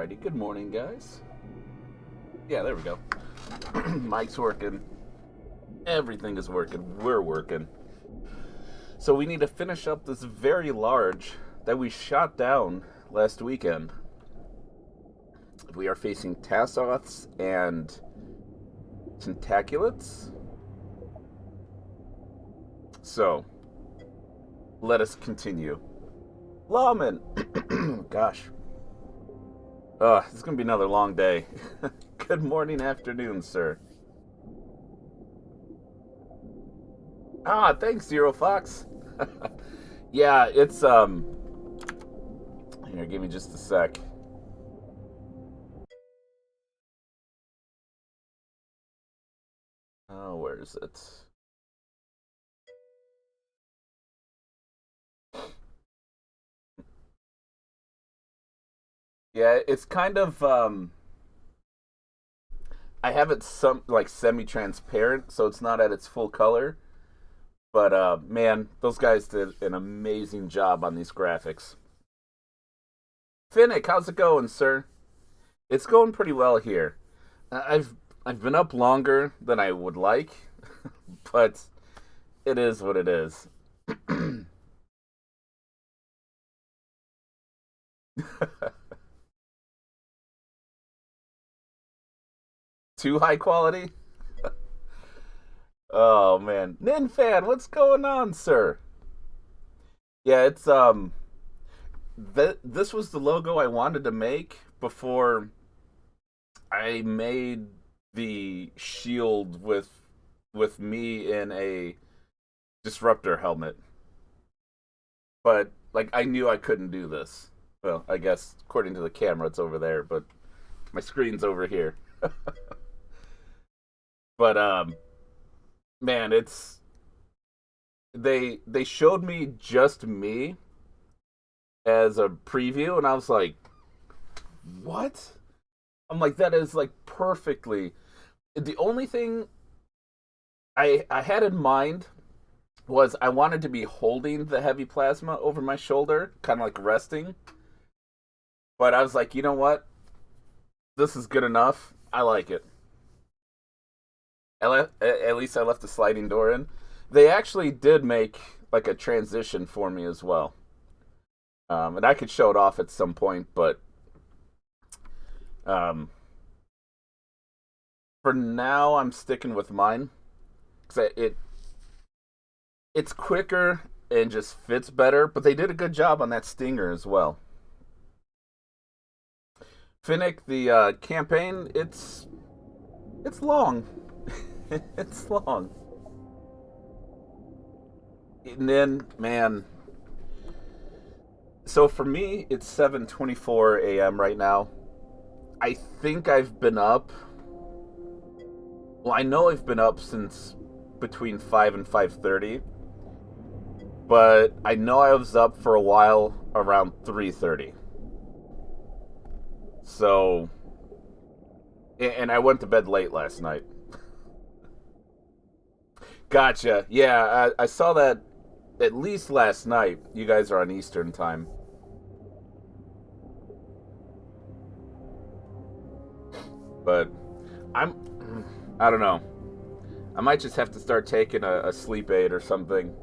Alrighty, good morning, guys. Yeah, there we go. Mic's working. Everything is working. We're working. So we need to finish up this very large that we shot down last weekend. We are facing Tassoths and Tentaculates. So, let us continue. Lawman! Gosh. This is going to be another long day. Good morning, afternoon, sir. Thanks, Zero Fox. Yeah, it's, Here, give me just a sec. Oh, where is it? Yeah, it's kind of, I have it semi-transparent, so it's not at its full color. But, man, those guys did an amazing job on these graphics. Finnick, how's it going, sir? It's going pretty well here. I've been up longer than I would like, but it is what it is. Too high quality? Oh man, Ninfan, what's going on, sir? Yeah, it's this was the logo I wanted to make before I made the shield with me in a disruptor helmet. But like I knew I couldn't do this. Well, I guess according to the camera it's over there, but my screen's over here. But man, it's they showed me just me as a preview and I was like, "What?" I'm like that is like perfectly. The only thing I had in mind was I wanted to be holding the heavy plasma over my shoulder, kind of like resting. But I was like, "You know what? This is good enough. I like it." At least I left the sliding door in. They actually did make like a transition for me as well, and I could show it off at some point. But um, for now, I'm sticking with mine because it's quicker and just fits better. But they did a good job on that stinger as well. Finnick, the campaign, it's long. It's long. And then, man, so for me, it's 7:24 a.m. right now. I think I've been up. Well, I know I've been up since between 5 and 5:30, but I know I was up for a while around 3:30. So, and I went to bed late last night. Gotcha. Yeah, I saw that at least last night. You guys are on Eastern time. But I'm I don't know. I might just have to start taking a sleep aid or something.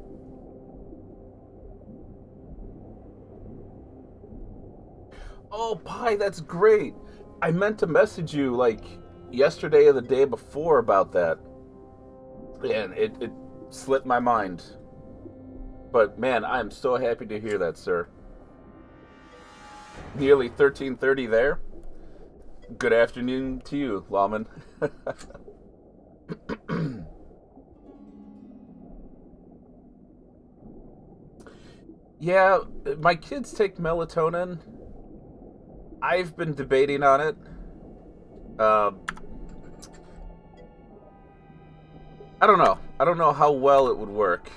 Oh, Pi, that's great. I meant to message you like yesterday or the day before about that. And it slipped my mind. But man, I am so happy to hear that, sir. Nearly 13:30 there. Good afternoon to you, Lawman. Yeah, my kids take melatonin. I've been debating on it. Um, I don't know. I don't know how well it would work.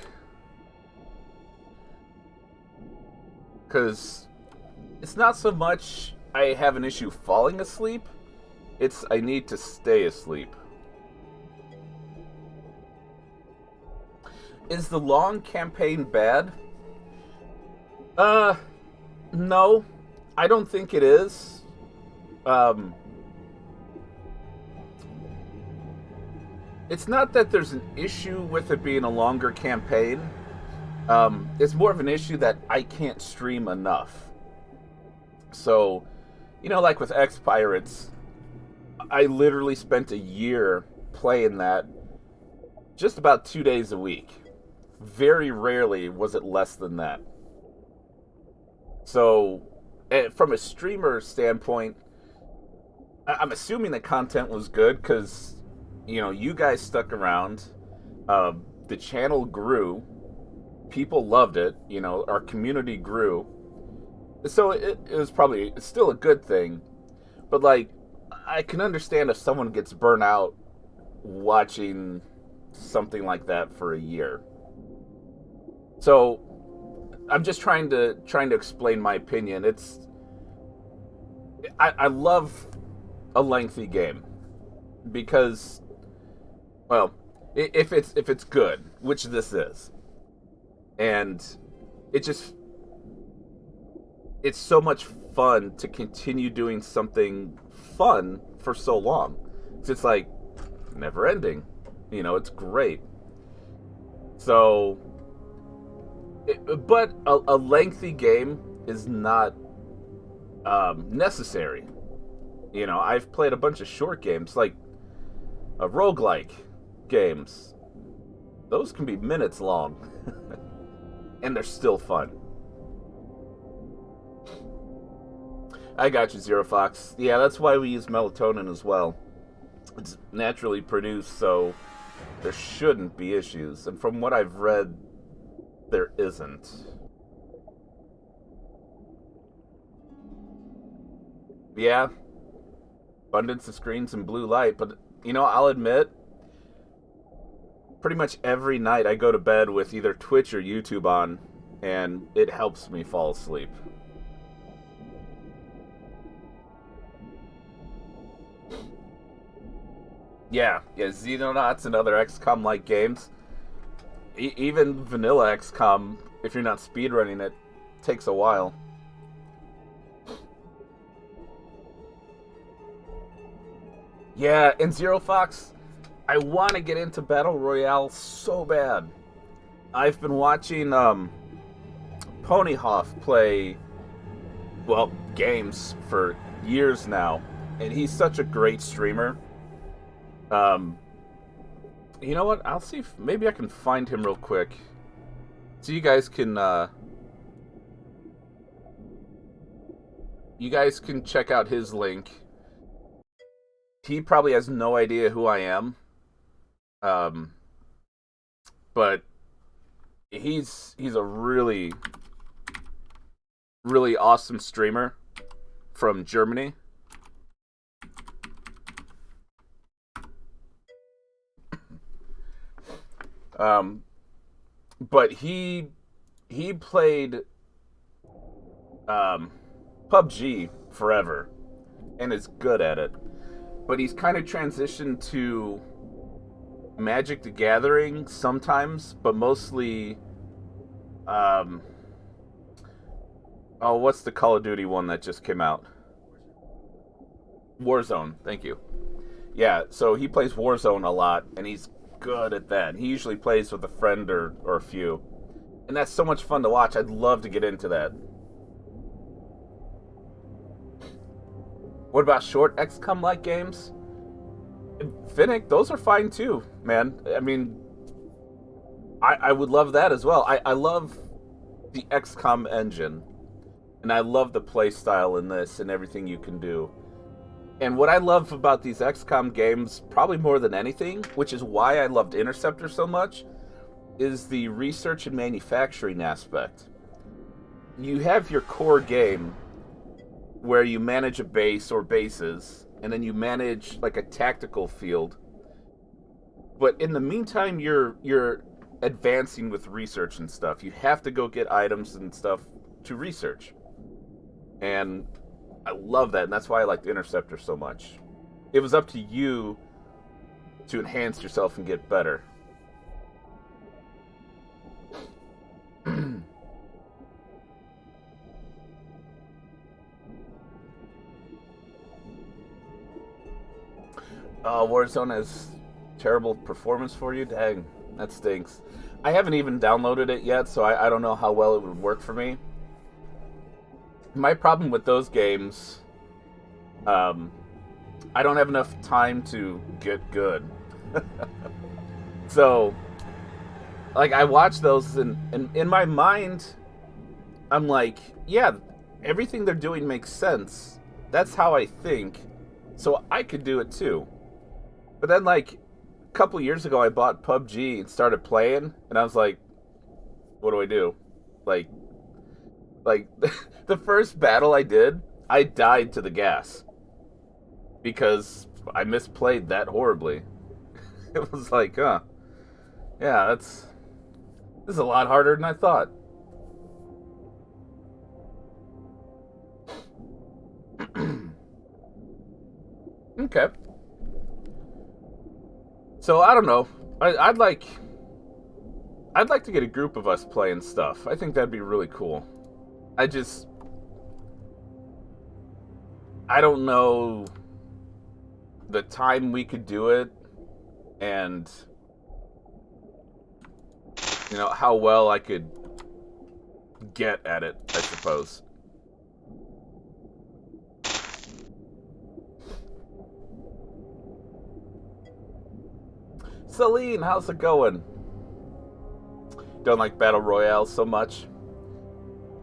Because it's not so much I have an issue falling asleep, it's I need to stay asleep. Is the long campaign bad? Uh, no. I don't think it is. Um, it's not that there's an issue with it being a longer campaign. It's more of an issue that I can't stream enough. So, like with X Pirates, I literally spent a year playing that just about 2 days a week. Very rarely was it less than that. So, from a streamer standpoint, I'm assuming the content was good because, you guys stuck around. The channel grew. People loved it. Our community grew. So it was probably it's still a good thing. But, like, I can understand if someone gets burnt out watching something like that for a year. So I'm just trying to explain my opinion. I love a lengthy game because, well, if it's good, which this is, and it just it's so much fun to continue doing something fun for so long. It's just like never ending. It's great. So, but a lengthy game is not necessary. I've played a bunch of short games, like roguelike games. Those can be minutes long, and they're still fun. I got you, Zero Fox. Yeah, that's why we use melatonin as well. It's naturally produced, so there shouldn't be issues. And from what I've read, there isn't. Yeah, abundance of screens and blue light, but I'll admit, pretty much every night I go to bed with either Twitch or YouTube on, and it helps me fall asleep. Yeah, Xenonauts and other XCOM like games. Even vanilla XCOM, if you're not speedrunning it, takes a while. Yeah, and Zero Fox, I want to get into Battle Royale so bad. I've been watching Ponyhoff play, well, games for years now, and he's such a great streamer. Um, you know what? I'll see if maybe I can find him real quick, so you guys can check out his link. He probably has no idea who I am, um, but he's a really really awesome streamer from Germany. Um, but he played um, PUBG forever and is good at it. But he's kind of transitioned to Magic the Gathering sometimes, but mostly um, oh, what's the Call of Duty one that just came out? Warzone. Thank you. Yeah, so he plays Warzone a lot, and he's good at that. He usually plays with a friend or a few. And that's so much fun to watch. I'd love to get into that. What about short XCOM like games? Finnick, those are fine too, man. I mean, I would love that as well. I love the XCOM engine, and I love the play style in this and everything you can do. And what I love about these XCOM games, probably more than anything, which is why I loved Interceptor so much, is the research and manufacturing aspect. You have your core game where you manage a base or bases, and then you manage like a tactical field. But in the meantime, you're advancing with research and stuff. You have to go get items and stuff to research. And I love that, and that's why I liked Interceptor so much. It was up to you to enhance yourself and get better. Warzone has terrible performance for you? Dang, that stinks. I haven't even downloaded it yet, so I don't know how well it would work for me. My problem with those games, I don't have enough time to get good. So, like, I watch those, and in my mind, I'm like, yeah, everything they're doing makes sense. That's how I think, so I could do it too. But then, like, a couple years ago, I bought PUBG and started playing, and I was like, what do I do? Like the first battle I did, I died to the gas because I misplayed that horribly. It was like, yeah, this is a lot harder than I thought. Okay. So I don't know. I'd like to get a group of us playing stuff. I think that'd be really cool. I don't know the time we could do it, and how well I could get at it, I suppose. Celine, how's it going? Don't like battle royale so much.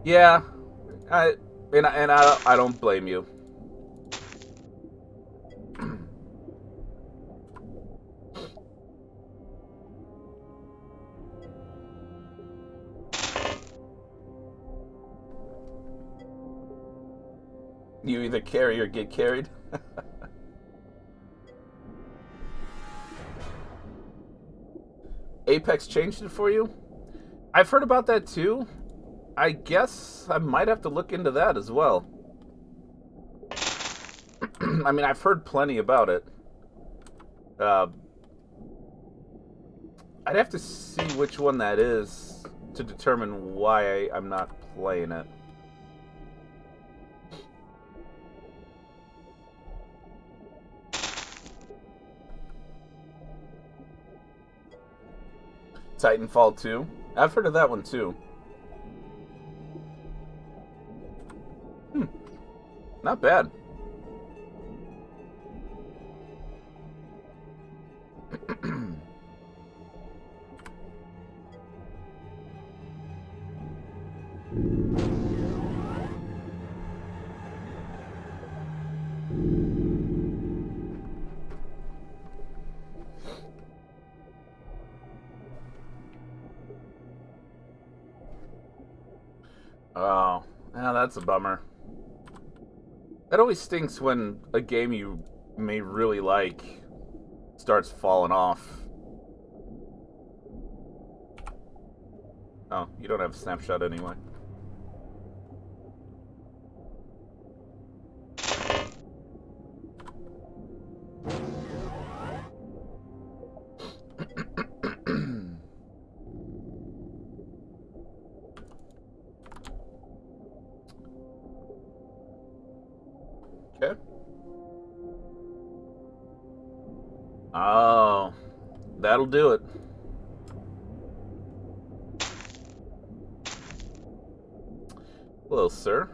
Yeah, I don't blame you. You either carry or get carried. Apex changed it for you? I've heard about that too. I guess I might have to look into that as well. I mean, I've heard plenty about it. I'd have to see which one that is to determine why I'm not playing it. Titanfall 2? I've heard of that one too. Not bad. Oh, yeah, that's a bummer. That always stinks when a game you may really like starts falling off. Oh, you don't have a snapshot anyway. Okay. Oh, that'll do it. Hello, sir.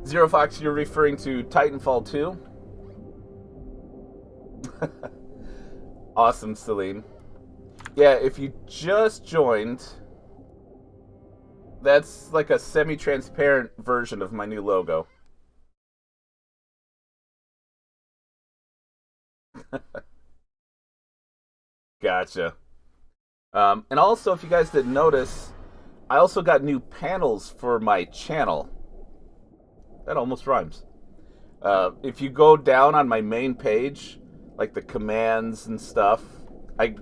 Zero Fox, you're referring to Titanfall 2? Awesome, Celine. Yeah, if you just joined, that's like a semi-transparent version of my new logo. Gotcha. And also, if you guys didn't notice, I also got new panels for my channel. That almost rhymes. If you go down on my main page, like the commands and stuff, I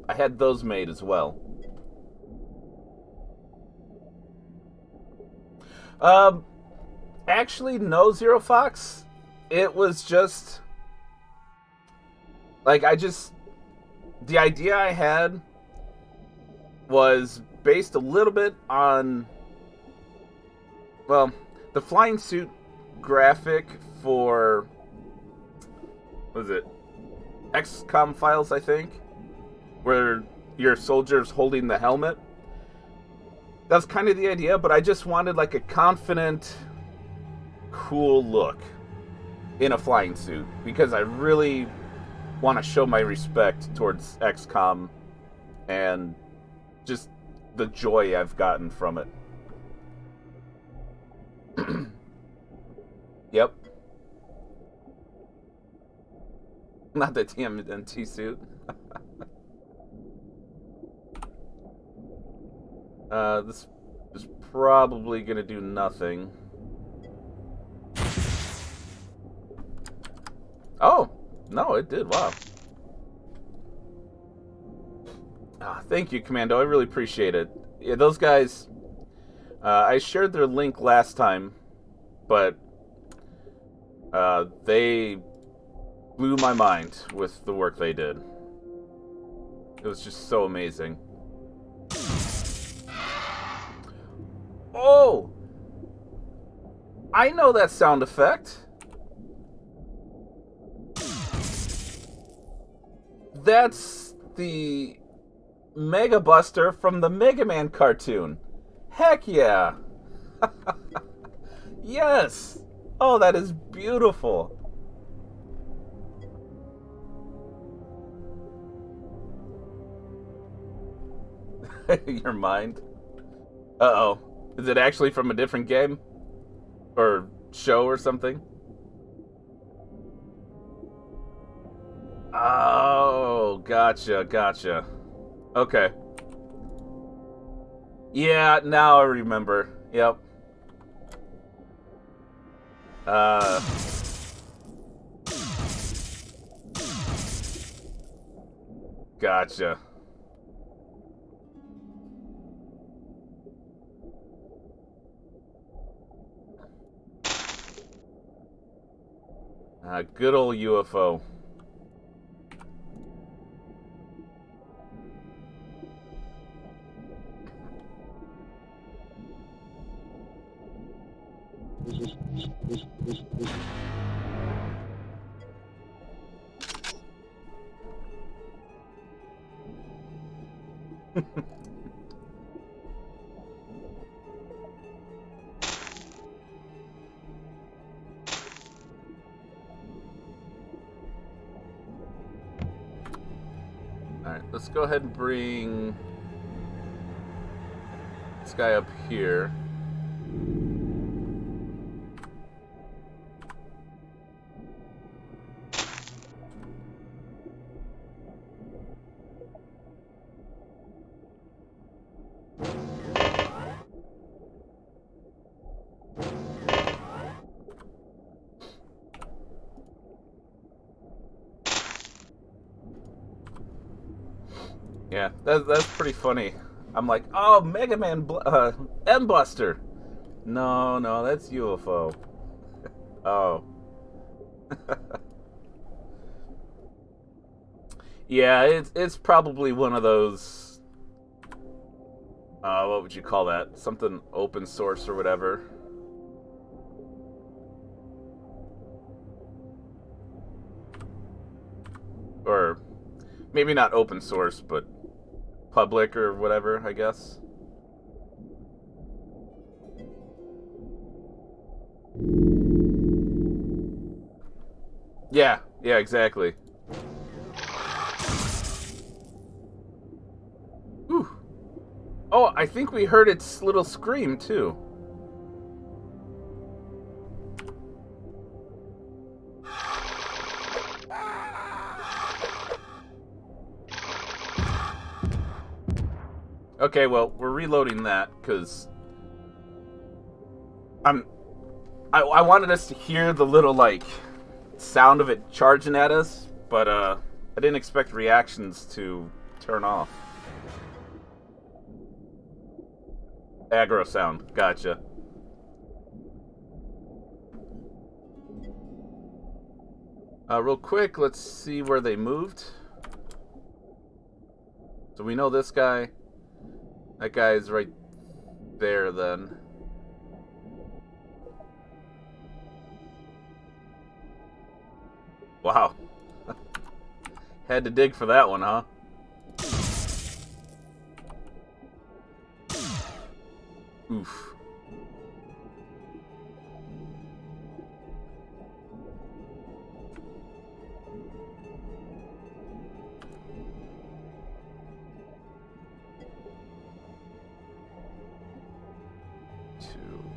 had those made as well. Actually, no, Zero Fox. It was just like the idea I had was based a little bit on, well, the flying suit graphic for, what was it, XCOM files, I think, where your soldier's holding the helmet. That's kind of the idea, but I just wanted like a confident, cool look in a flying suit because I really want to show my respect towards XCOM and just the joy I've gotten from it. Yep. Not the TMNT suit. This is probably gonna do nothing. Oh, no, it did. Wow. Thank you, Commando. I really appreciate it. Yeah, those guys, I shared their link last time, but they blew my mind with the work they did. It was just so amazing. Oh! I know that sound effect. That's the Mega Buster from the Mega Man cartoon. Heck yeah! Yes! Oh, that is beautiful. Your mind? Uh-oh. Is it actually from a different game? Or show or something? Oh, gotcha. Okay. Yeah, now I remember. Yep. Gotcha. Good old UFO. Alright, let's go ahead and bring this guy up here. Yeah, that's pretty funny. I'm like, oh, Mega Man M-Buster. No, that's UFO. Oh. Yeah, it's probably one of those, what would you call that? Something open source or whatever. Or maybe not open source, but public or whatever, I guess. Yeah, exactly. Whew. Oh, I think we heard its little scream, too. Okay, well, we're reloading that, because I wanted us to hear the little, like, sound of it charging at us, but, I didn't expect reactions to turn off. Aggro sound, gotcha. Real quick, let's see where they moved. So we know this guy. That guy is right there then. Wow. Had to dig for that one, huh? Oof.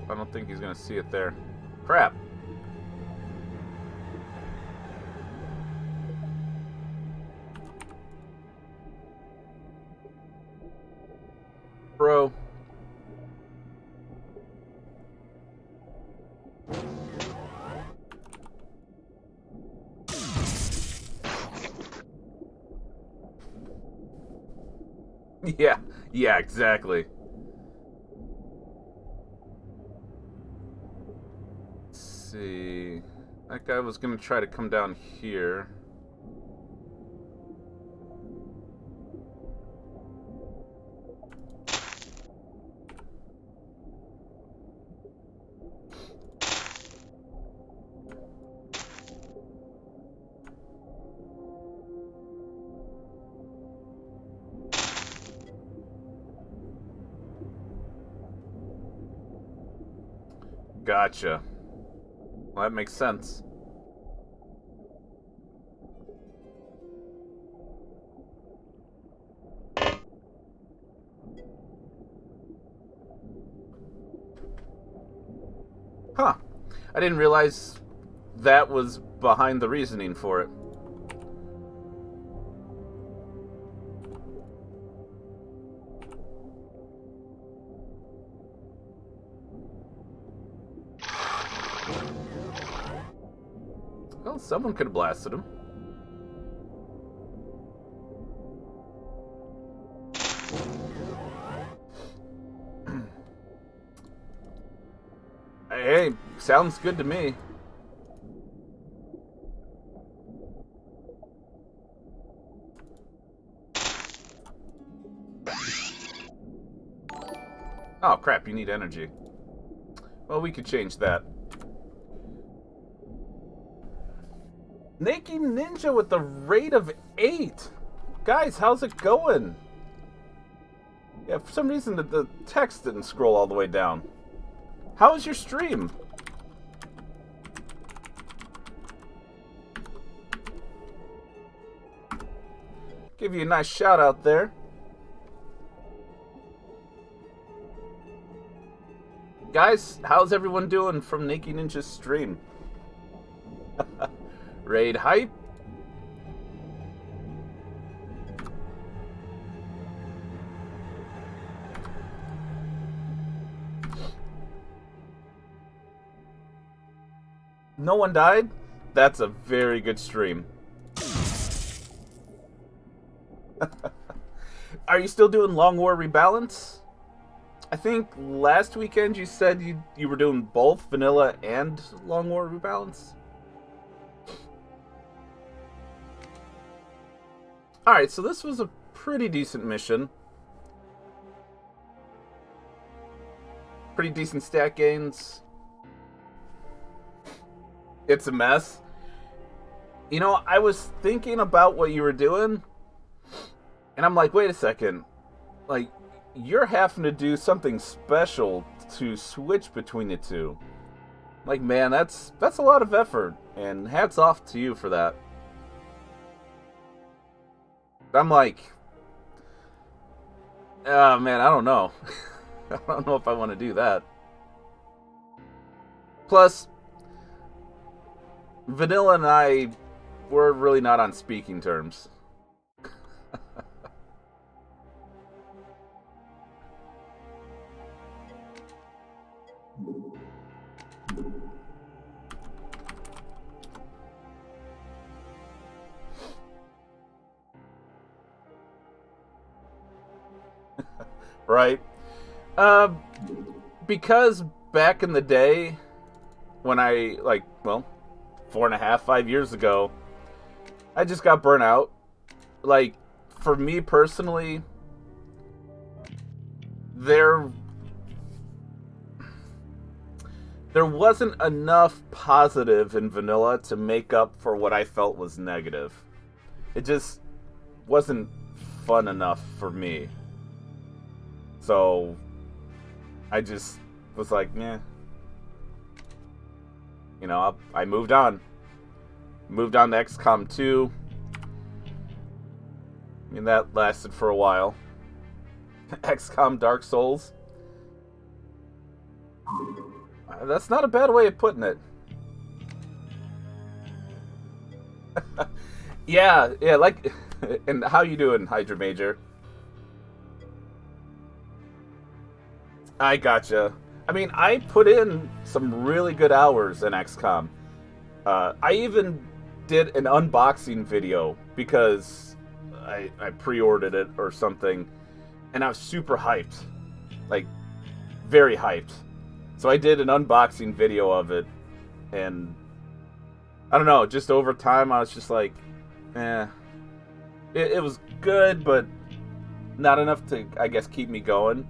I don't think he's gonna see it there. Crap. Bro. Yeah, exactly. Let's see. That guy was gonna try to come down here. Gotcha. Well, that makes sense. Huh. I didn't realize that was behind the reasoning for it. Well, someone could have blasted him. Hey, sounds good to me. Oh, crap, you need energy. Well, we could change that. Naked Ninja with the rate of 8. Guys, how's it going? Yeah, for some reason the text didn't scroll all the way down. How was your stream? Give you a nice shout out there. Guys, how's everyone doing from Naked Ninja's stream? Raid hype? No one died? That's a very good stream. Are you still doing Long War Rebalance? I think last weekend you said you were doing both Vanilla and Long War Rebalance. Alright, so this was a pretty decent mission. Pretty decent stat gains. It's a mess. You know, I was thinking about what you were doing, and I'm like, wait a second. Like, you're having to do something special to switch between the two. Like, man, that's a lot of effort, and hats off to you for that. I'm like, oh man, I don't know. I don't know if I want to do that. Plus, Vanilla and I were really not on speaking terms. Right? Because back in the day, when I, like, well, 4.5, 5 years ago, I just got burnt out. Like, for me personally, there wasn't enough positive in vanilla to make up for what I felt was negative. It just wasn't fun enough for me. So I just was like, yeah. You know, I moved on. Moved on to XCOM 2. I mean, that lasted for a while. XCOM Dark Souls. That's not a bad way of putting it. yeah, like... And how you doing, Hydra Major? I gotcha. I mean, I put in some really good hours in XCOM. I even did an unboxing video because I pre-ordered it or something, and I was super hyped. Like, very hyped. So I did an unboxing video of it, and I don't know, just over time I was just like, eh. It was good, but not enough to, I guess, keep me going.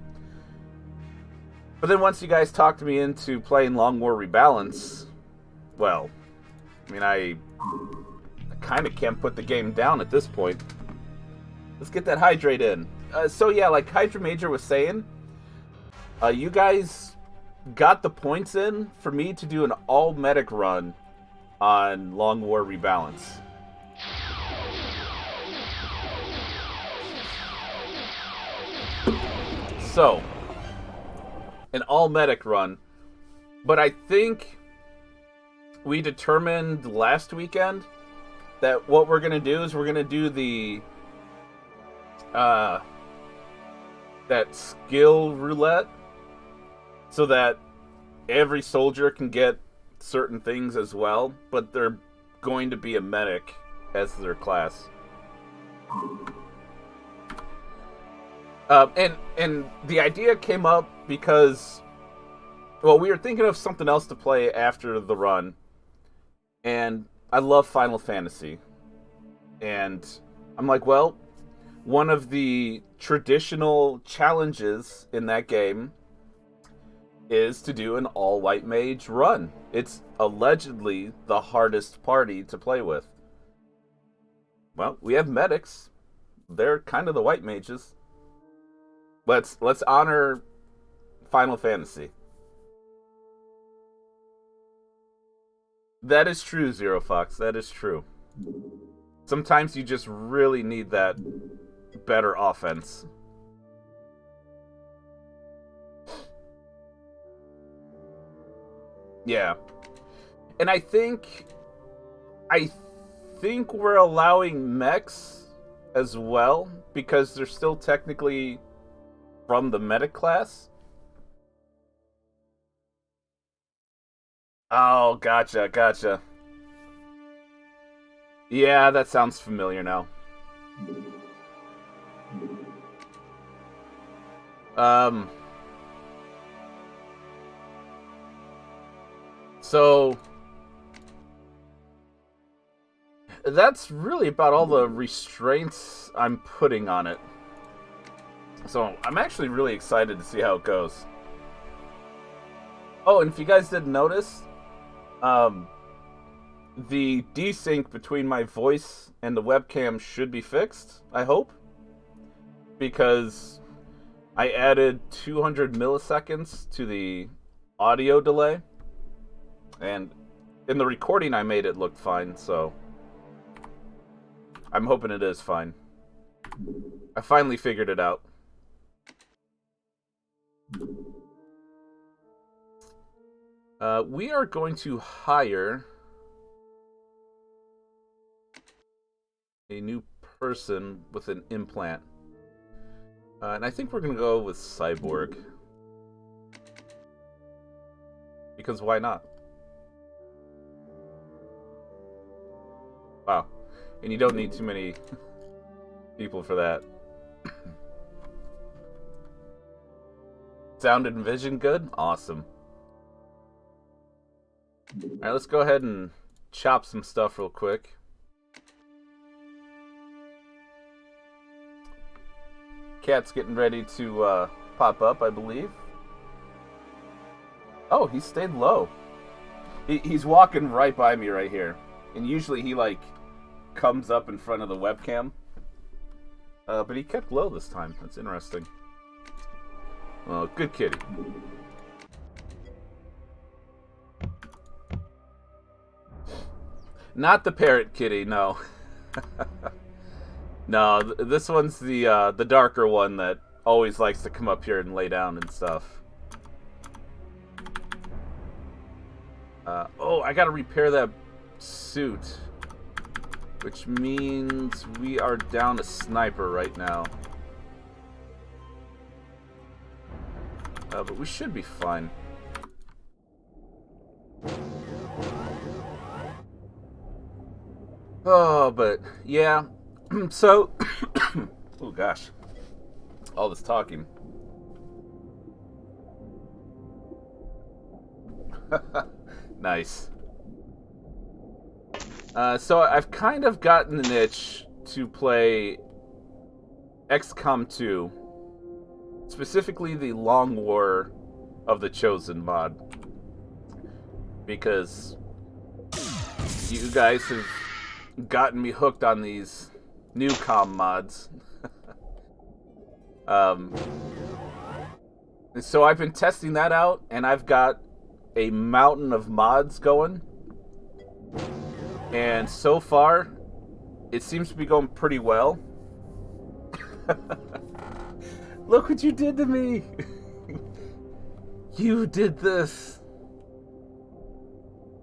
But then once you guys talked me into playing Long War Rebalance, well, I mean, I kind of can't put the game down at this point. Let's get that hydrate in. So yeah, like Hydra Major was saying, you guys got the points in for me to do an all-medic run on Long War Rebalance. So, an all-medic run. But I think we determined last weekend that what we're going to do is we're going to do the that skill roulette so that every soldier can get certain things as well, but they're going to be a medic as their class. And the idea came up because, well, we were thinking of something else to play after the run, and I love Final Fantasy. And I'm like, well, one of the traditional challenges in that game is to do an all-white mage run. It's allegedly the hardest party to play with. Well, we have medics. They're kind of the white mages. Let's honor Final Fantasy. That is true, Zero Fox. That is true. Sometimes you just really need that better offense. Yeah. And I think we're allowing mechs as well because they're still technically from the medic class. Oh, gotcha. Yeah, that sounds familiar now. So that's really about all the restraints I'm putting on it. So I'm actually really excited to see how it goes. Oh, and if you guys didn't notice, the desync between my voice and the webcam should be fixed, I hope. Because I added 200 milliseconds to the audio delay. And in the recording I made it look fine, so I'm hoping it is fine. I finally figured it out. We are going to hire a new person with an implant. And I think we're going to go with Cyborg. Because why not? Wow. And you don't need too many people for that. Sound and vision good? Awesome. Alright, let's go ahead and chop some stuff real quick. Cat's getting ready to pop up, I believe. Oh, he stayed low. He's walking right by me right here. And usually he, like, comes up in front of the webcam. But he kept low this time. That's interesting. Well, good kitty. Not the parrot kitty, no. No, this one's the darker one that always likes to come up here and lay down and stuff. Oh, I gotta repair that suit. Which means we are down a sniper right now. But we should be fine. Oh, but yeah. So, oh gosh. All this talking. Nice. So I've kind of gotten an itch to play XCOM 2, specifically the Long War of the Chosen mod, because you guys have gotten me hooked on these new COM mods. So I've been testing that out, and I've got a mountain of mods going. And so far, it seems to be going pretty well. Look what you did to me! You did this!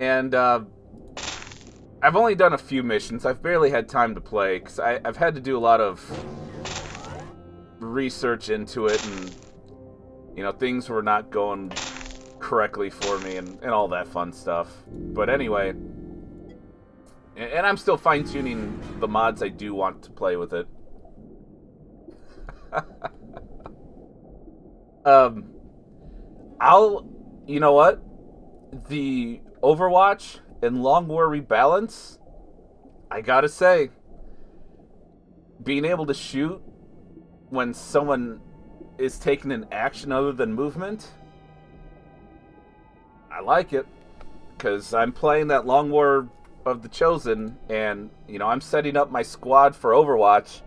And, I've only done a few missions. I've barely had time to play, because I've had to do a lot of research into it, and, you know, things were not going correctly for me, and all that fun stuff. But anyway... And I'm still fine-tuning the mods I do want to play with it. You know what? The Overwatch and Long War Rebalance, I gotta say, being able to shoot when someone is taking an action other than movement, I like it. Because I'm playing that Long War of the Chosen, and, you know, I'm setting up my squad for Overwatch,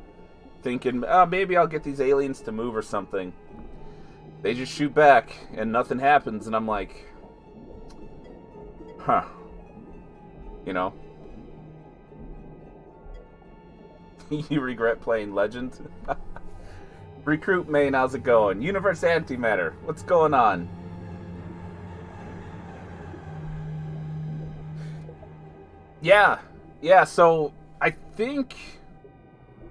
thinking, oh, maybe I'll get these aliens to move or something. They just shoot back, and nothing happens, and I'm like, huh. You know? You regret playing Legend? Recruit main, how's it going? Universe Antimatter, what's going on? Yeah, so I think,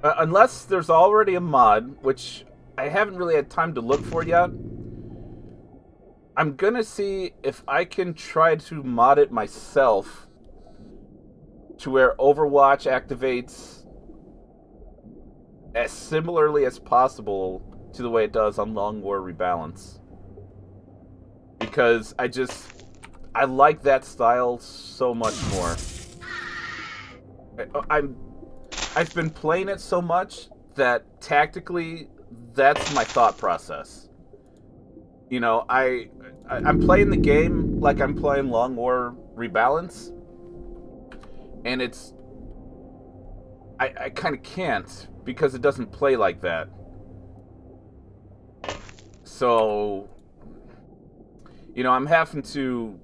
unless there's already a mod, which I haven't really had time to look for yet, I'm gonna see if I can try to mod it myself to where Overwatch activates as similarly as possible to the way it does on Long War Rebalance. Because I like that style so much more. I've been playing it so much that tactically, that's my thought process. You know, I'm playing the game like I'm playing Long War Rebalance, and I kind of can't because it doesn't play like that. So, you know, I'm having to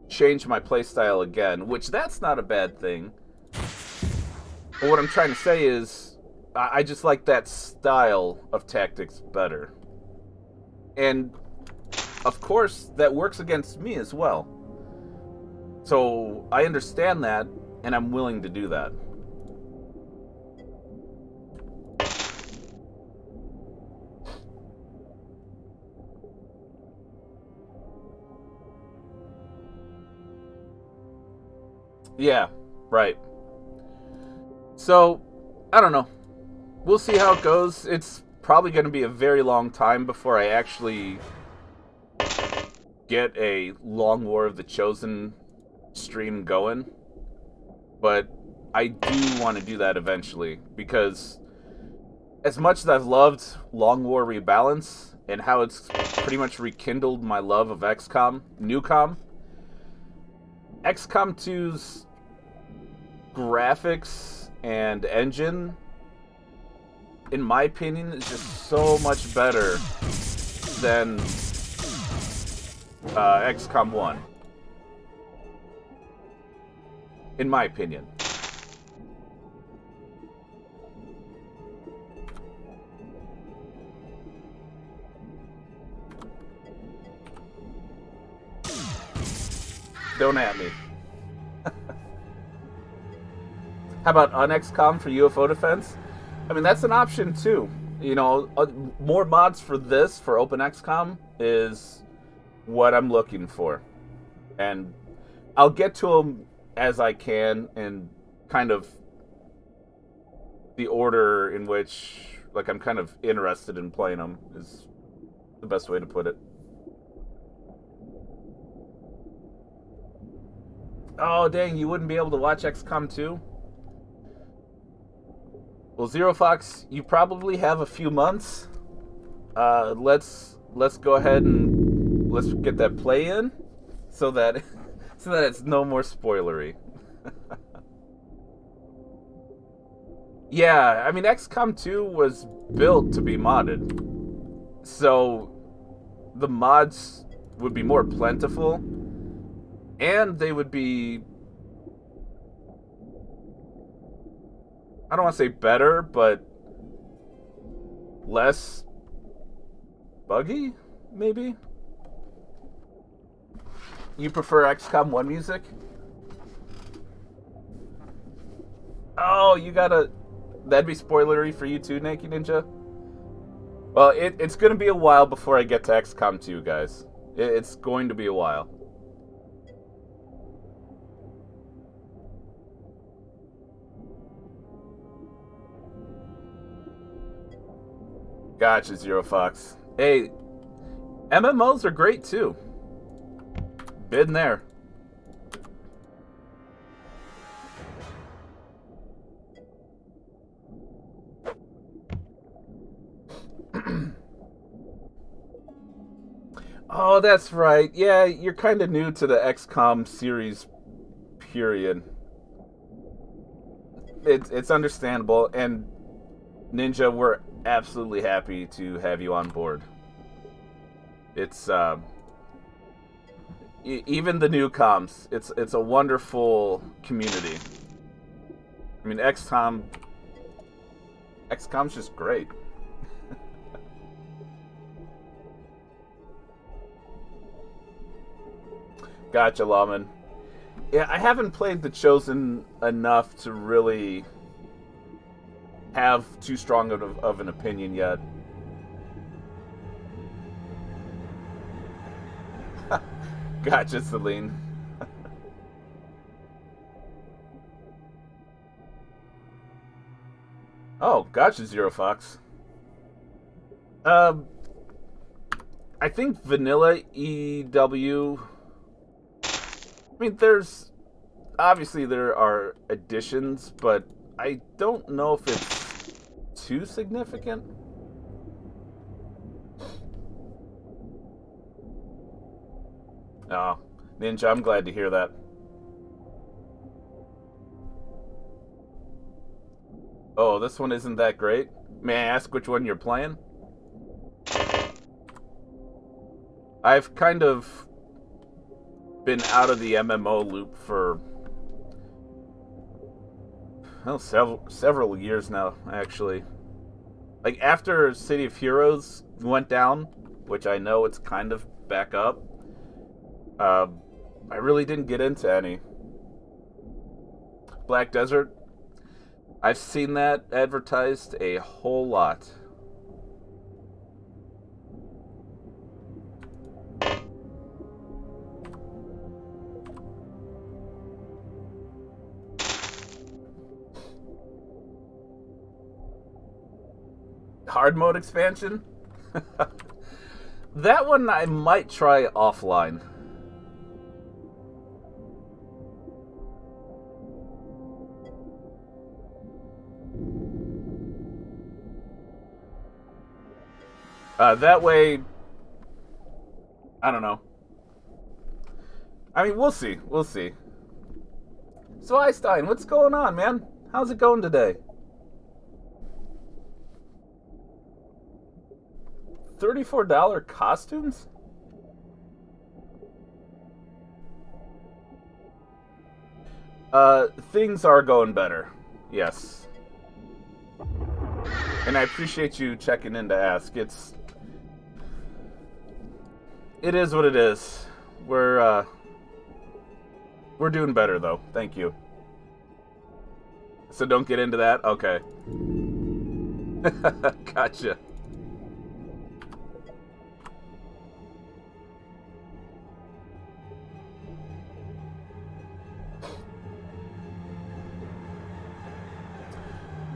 change my playstyle again, which that's not a bad thing. But what I'm trying to say is, I just like that style of tactics better. And, of course, that works against me as well. So, I understand that, and I'm willing to do that. Yeah, right. So, I don't know. We'll see how it goes. It's probably going to be a very long time before I actually get a Long War of the Chosen stream going, but I do want to do that eventually because as much as I've loved Long War Rebalance and how it's pretty much rekindled my love of XCOM, Newcom, XCOM 2's graphics and engine, in my opinion, is just so much better than XCOM 1. In my opinion. Don't at me. How about UnXCOM for UFO defense? I mean, that's an option too. You know, more mods for this, for OpenX-COM, is what I'm looking for. And I'll get to them as I can and kind of the order in which, like, I'm kind of interested in playing them is the best way to put it. Oh, dang, you wouldn't be able to watch XCOM 2? Well, Zero Fox, you probably have a few months. Let's go ahead and let's get that play in, so that it's no more spoilery. Yeah, I mean, XCOM 2 was built to be modded, so the mods would be more plentiful, and they would be, I don't want to say better, but less buggy, maybe? You prefer XCOM 1 music? Oh, you gotta... That'd be spoilery for you too, Naked Ninja? Well, it's gonna be a while before I get to XCOM 2, guys. It's going to be a while. Gotcha, Zero Fox. Hey, MMOs are great too. Been there. Oh, that's right. Yeah, you're kind of new to the XCOM series, period. It's understandable, and Ninja, we're absolutely happy to have you on board. It's even the new comms. It's a wonderful community. I mean, XCOM's just great. Gotcha, Lawman. Yeah, I haven't played The Chosen enough to really have too strong of an opinion yet. Gotcha, Celine. Oh, gotcha, Zero Fox. Um, I think vanilla EW. I mean, obviously there are additions, but I don't know if it's too significant. Oh, Ninja, I'm glad to hear that. Oh, this one isn't that great? May I ask which one you're playing? I've kind of been out of the MMO loop for several years now, actually. Like, after City of Heroes went down, which I know it's kind of back up, I really didn't get into any. Black Desert, I've seen that advertised a whole lot. Hard mode expansion? That one I might try offline. That way, I don't know. I mean, we'll see. We'll see. So, Einstein, what's going on, man? How's it going today? $34 costumes? Things are going better. Yes. And I appreciate you checking in to ask. It is what it is. We're doing better though. Thank you. So don't get into that? Okay. Gotcha.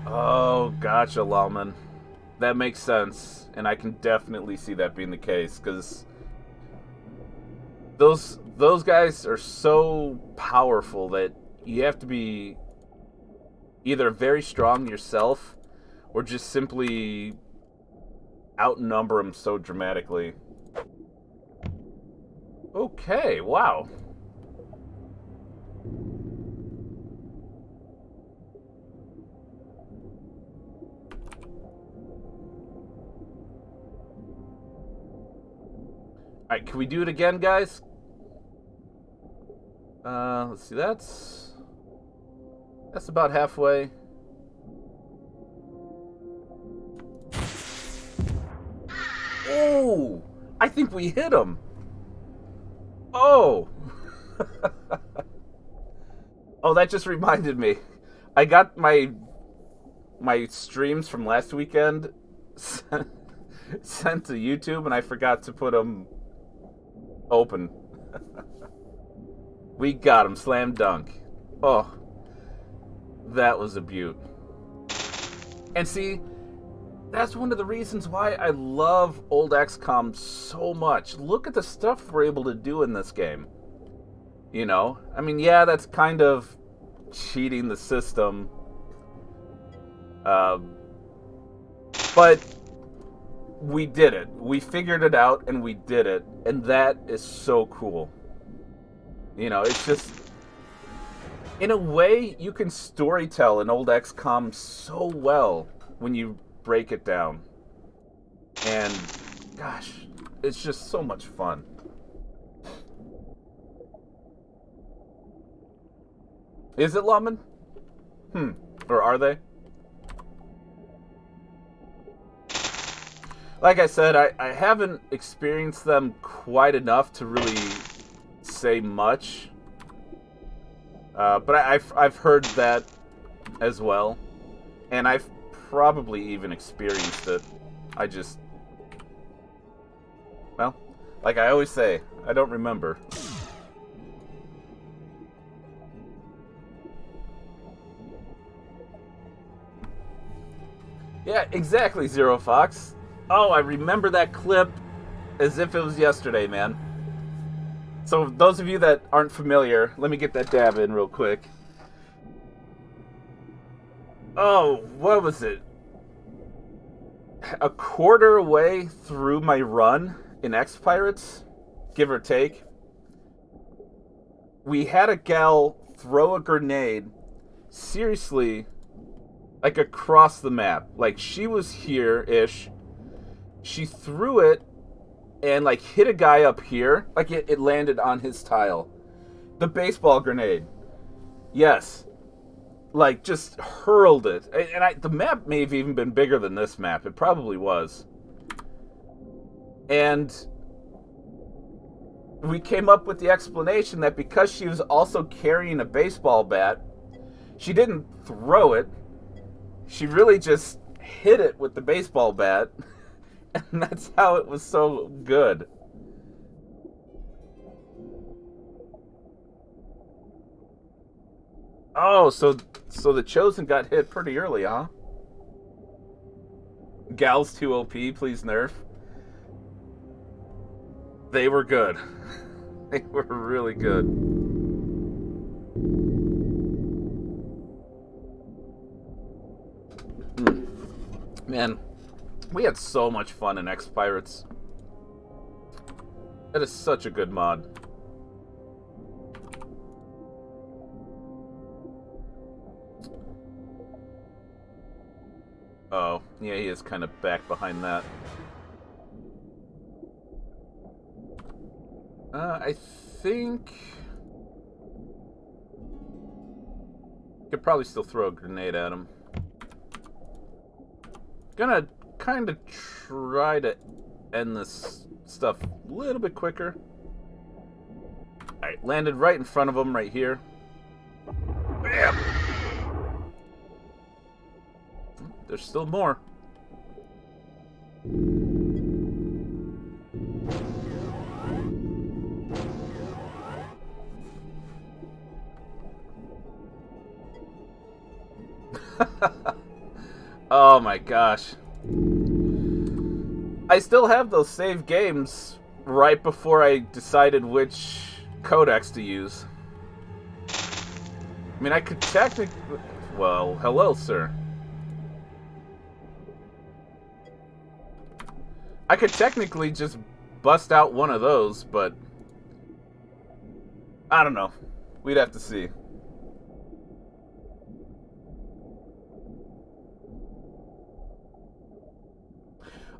Oh, gotcha, Lawman. That makes sense, and I can definitely see that being the case, because those guys are so powerful that you have to be either very strong yourself or just simply outnumber them so dramatically. Okay, wow. Alright, can we do it again, guys? Let's see, that's about halfway. Oh! I think we hit him! Oh! Oh, that just reminded me. I got my streams from last weekend sent to YouTube, and I forgot to put them open. We got him, slam dunk. Oh, that was a beaut. And see, that's one of the reasons why I love old XCOM so much. Look at the stuff we're able to do in this game. You know? I mean, yeah, that's kind of cheating the system. But we did it. We figured it out, and we did it. And that is so cool. You know, it's just... In a way, you can storytell an old XCOM so well when you break it down. And, gosh, it's just so much fun. Is it, Lawman? Or are they? Like I said, I haven't experienced them quite enough to really say much. But I've heard that as well. And I've probably even experienced it. I just... Well, like I always say, I don't remember. Yeah, exactly, Zero Fox. Oh, I remember that clip as if it was yesterday, man. So those of you that aren't familiar, let me get that dab in real quick. Oh, what was it? A quarter way through my run in X-Pirates, give or take, we had a gal throw a grenade, seriously, like across the map. Like, she was here-ish. She threw it and, like, hit a guy up here. Like, it landed on his tile. The baseball grenade. Yes. Like, just hurled it. And the map may have even been bigger than this map. It probably was. And we came up with the explanation that because she was also carrying a baseball bat, she didn't throw it. She really just hit it with the baseball bat. And that's how it was so good. Oh, so the Chosen got hit pretty early, huh? Gals 2 OP, please nerf. They were good. They were really good. Man, We had so much fun in X-Pirates. That is such a good mod. Oh, yeah, he is kind of back behind that. I think... Could probably still throw a grenade at him. Gonna kind of try to end this stuff a little bit quicker. Alright, landed right in front of him right here. Bam! There's still more. Oh my gosh. I still have those saved games right before I decided which codex to use. I mean, I could technically... Well, hello, sir. I could technically just bust out one of those, but... I don't know. We'd have to see.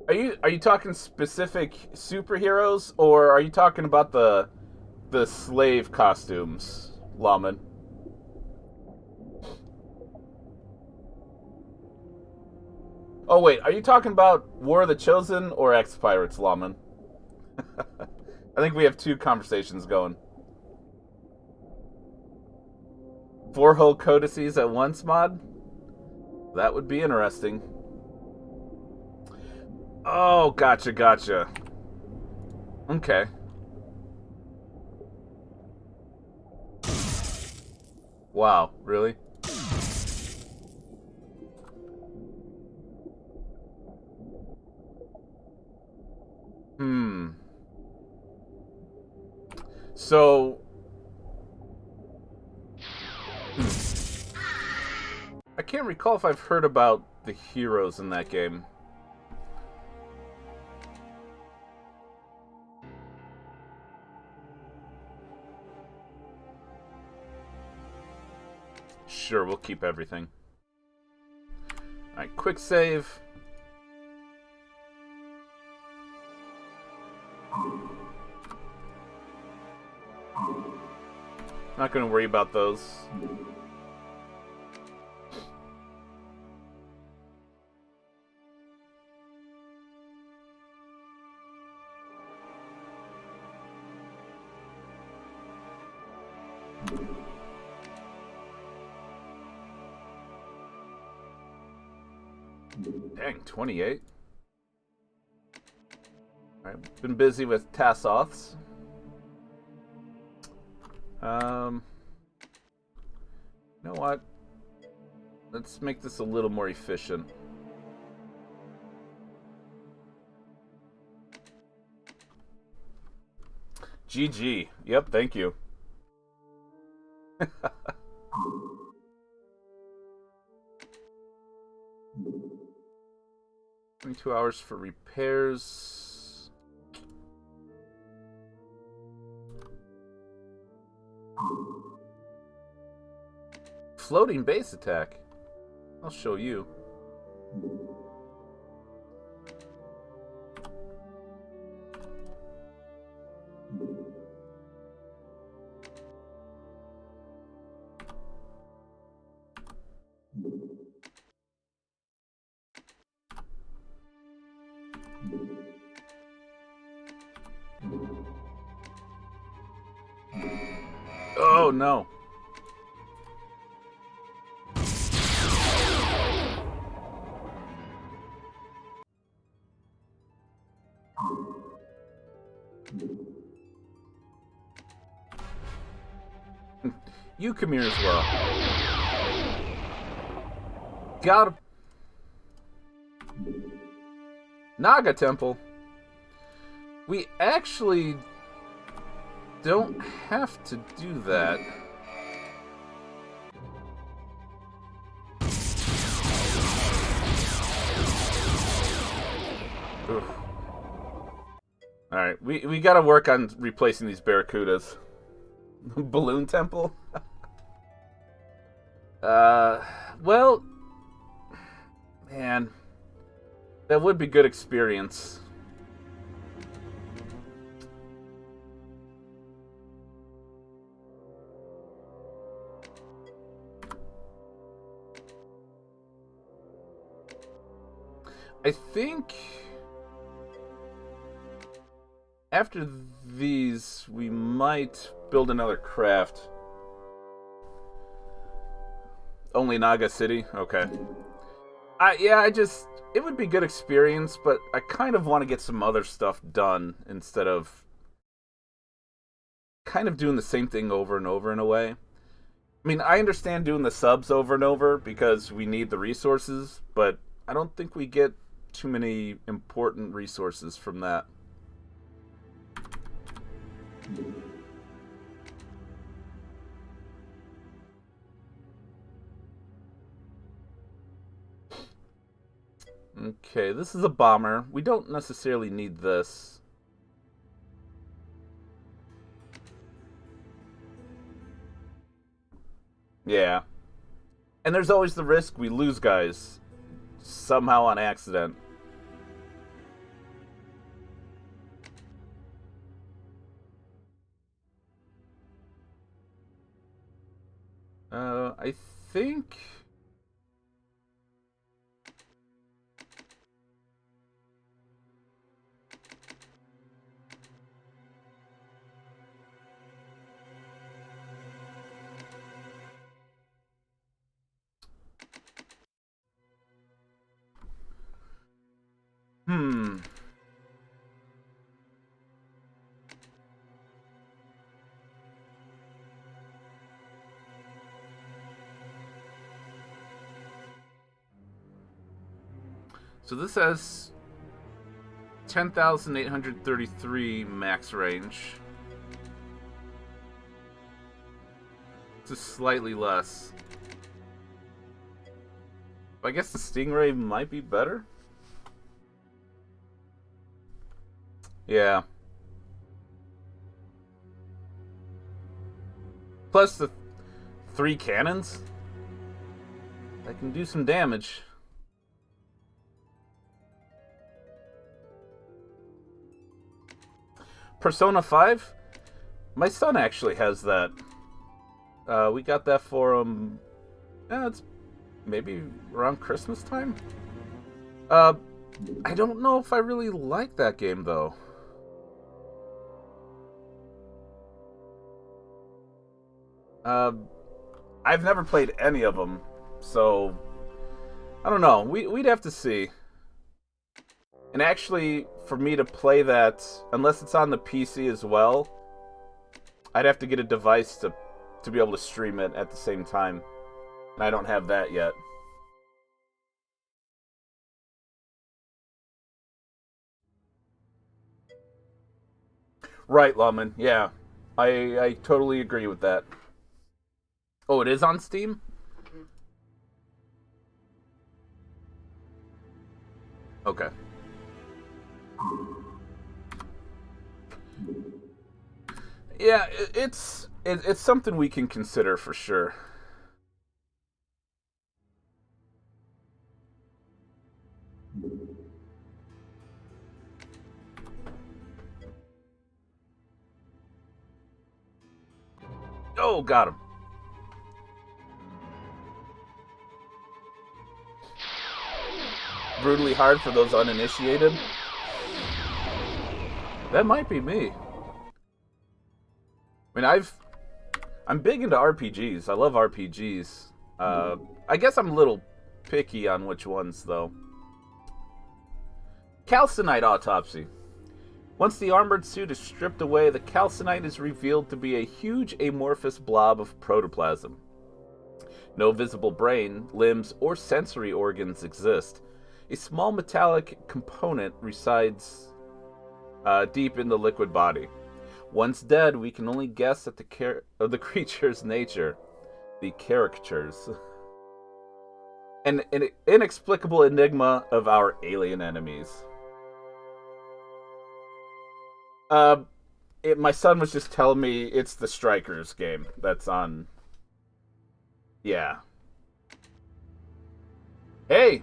Are you talking specific superheroes, or are you talking about the slave costumes, Lawman? Oh wait, are you talking about War of the Chosen or X-Pirates, Lawman? I think we have two conversations going. 4 whole codices at once mod? That would be interesting. Oh, gotcha. Okay. Wow, really? So... I can't recall if I've heard about the heroes in that game. Sure, we'll keep everything. Alright, quick save. Not gonna worry about those. Dang, 28. Alright, been busy with task-offs. You know what? Let's make this a little more efficient. GG. Yep, thank you. 22 hours for repairs. Floating base attack. I'll show you. Oh no. You come here as well. Got him. Naga Temple. We actually don't have to do that. Oof. All right, we got to work on replacing these barracudas. Balloon temple. Uh, well, man, that would be good experience. I think after these, we might build another craft. Only Naga City? Okay. It would be good experience, but I kind of want to get some other stuff done instead of kind of doing the same thing over and over in a way. I mean, I understand doing the subs over and over because we need the resources, but I don't think we get too many important resources from that. Okay, this is a bomber. We don't necessarily need this. Yeah. And there's always the risk we lose guys somehow on accident. I think... Hmm. So this has 10,833 max range. Just slightly less. I guess the Stingray might be better? Yeah. Plus the 3 cannons? That can do some damage. Persona 5? My son actually has that. We got that for him. It's maybe around Christmas time. I don't know if I really like that game though. I've never played any of them, so I don't know. We'd have to see. And actually, for me to play that, unless it's on the PC as well, I'd have to get a device to be able to stream it at the same time. And I don't have that yet. Right, Lawman. Yeah. I totally agree with that. Oh, it is on Steam? Okay. Yeah, it's something we can consider for sure. Oh, got him. Brutally hard for those uninitiated. That might be me. I mean, I'm big into RPGs. I love RPGs. I guess I'm a little picky on which ones, though. Calcinite autopsy. Once the armored suit is stripped away, the calcinite is revealed to be a huge amorphous blob of protoplasm. No visible brain, limbs, or sensory organs exist. A small metallic component resides deep in the liquid body. Once dead, we can only guess at the creature's nature, the caricatures. An inexplicable enigma of our alien enemies. Uh, my son was just telling me it's the Strikers game that's on. Yeah. Hey,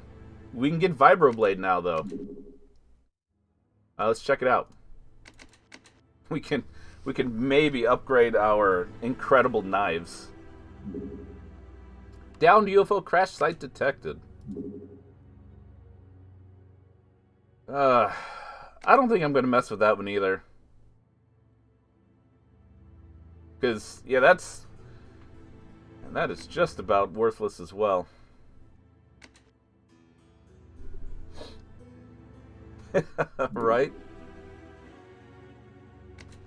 we can get Vibroblade now, though. Let's check it out. We can maybe upgrade our incredible knives. Downed UFO crash site detected. Uh, I don't think I'm gonna mess with that one either. Because yeah, that is just about worthless as well. Right?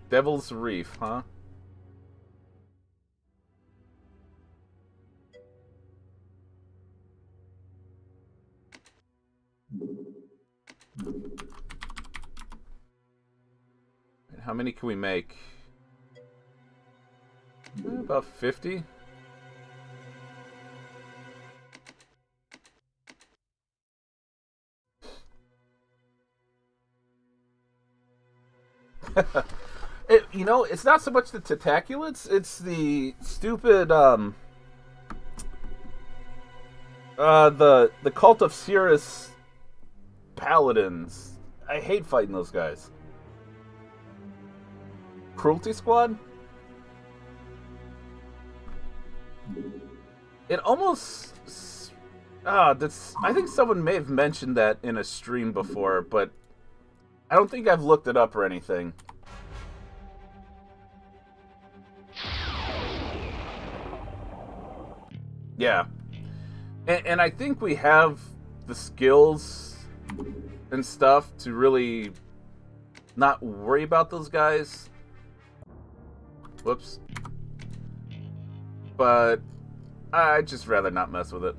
Devil's Reef, huh? How many can we make? About 50. It's not so much the tentaculates, it's the stupid the cult of Cirrus paladins. I hate fighting those guys. Cruelty Squad? It almost that's I think someone may have mentioned that in a stream before, but I don't think I've looked it up or anything. Yeah. And I think we have the skills and stuff to really not worry about those guys. Whoops. But I'd just rather not mess with it.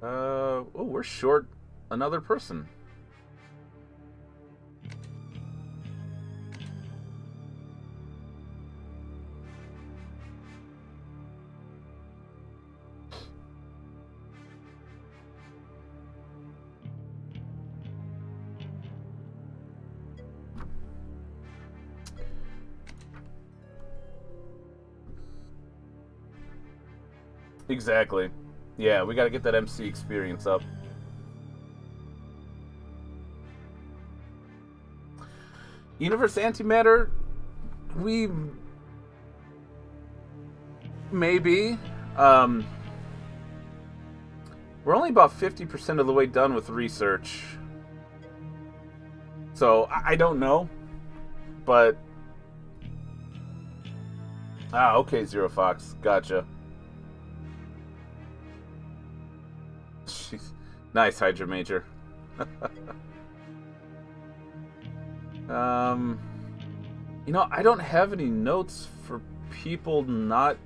Oh, we're short another person. Exactly. Yeah, we gotta get that MC experience up. Universe Antimatter, we maybe. We're only about 50% of the way done with research. So, I don't know. But. Okay, Zero Fox. Gotcha. Jeez. Nice, Hydra Major. I don't have any notes for people not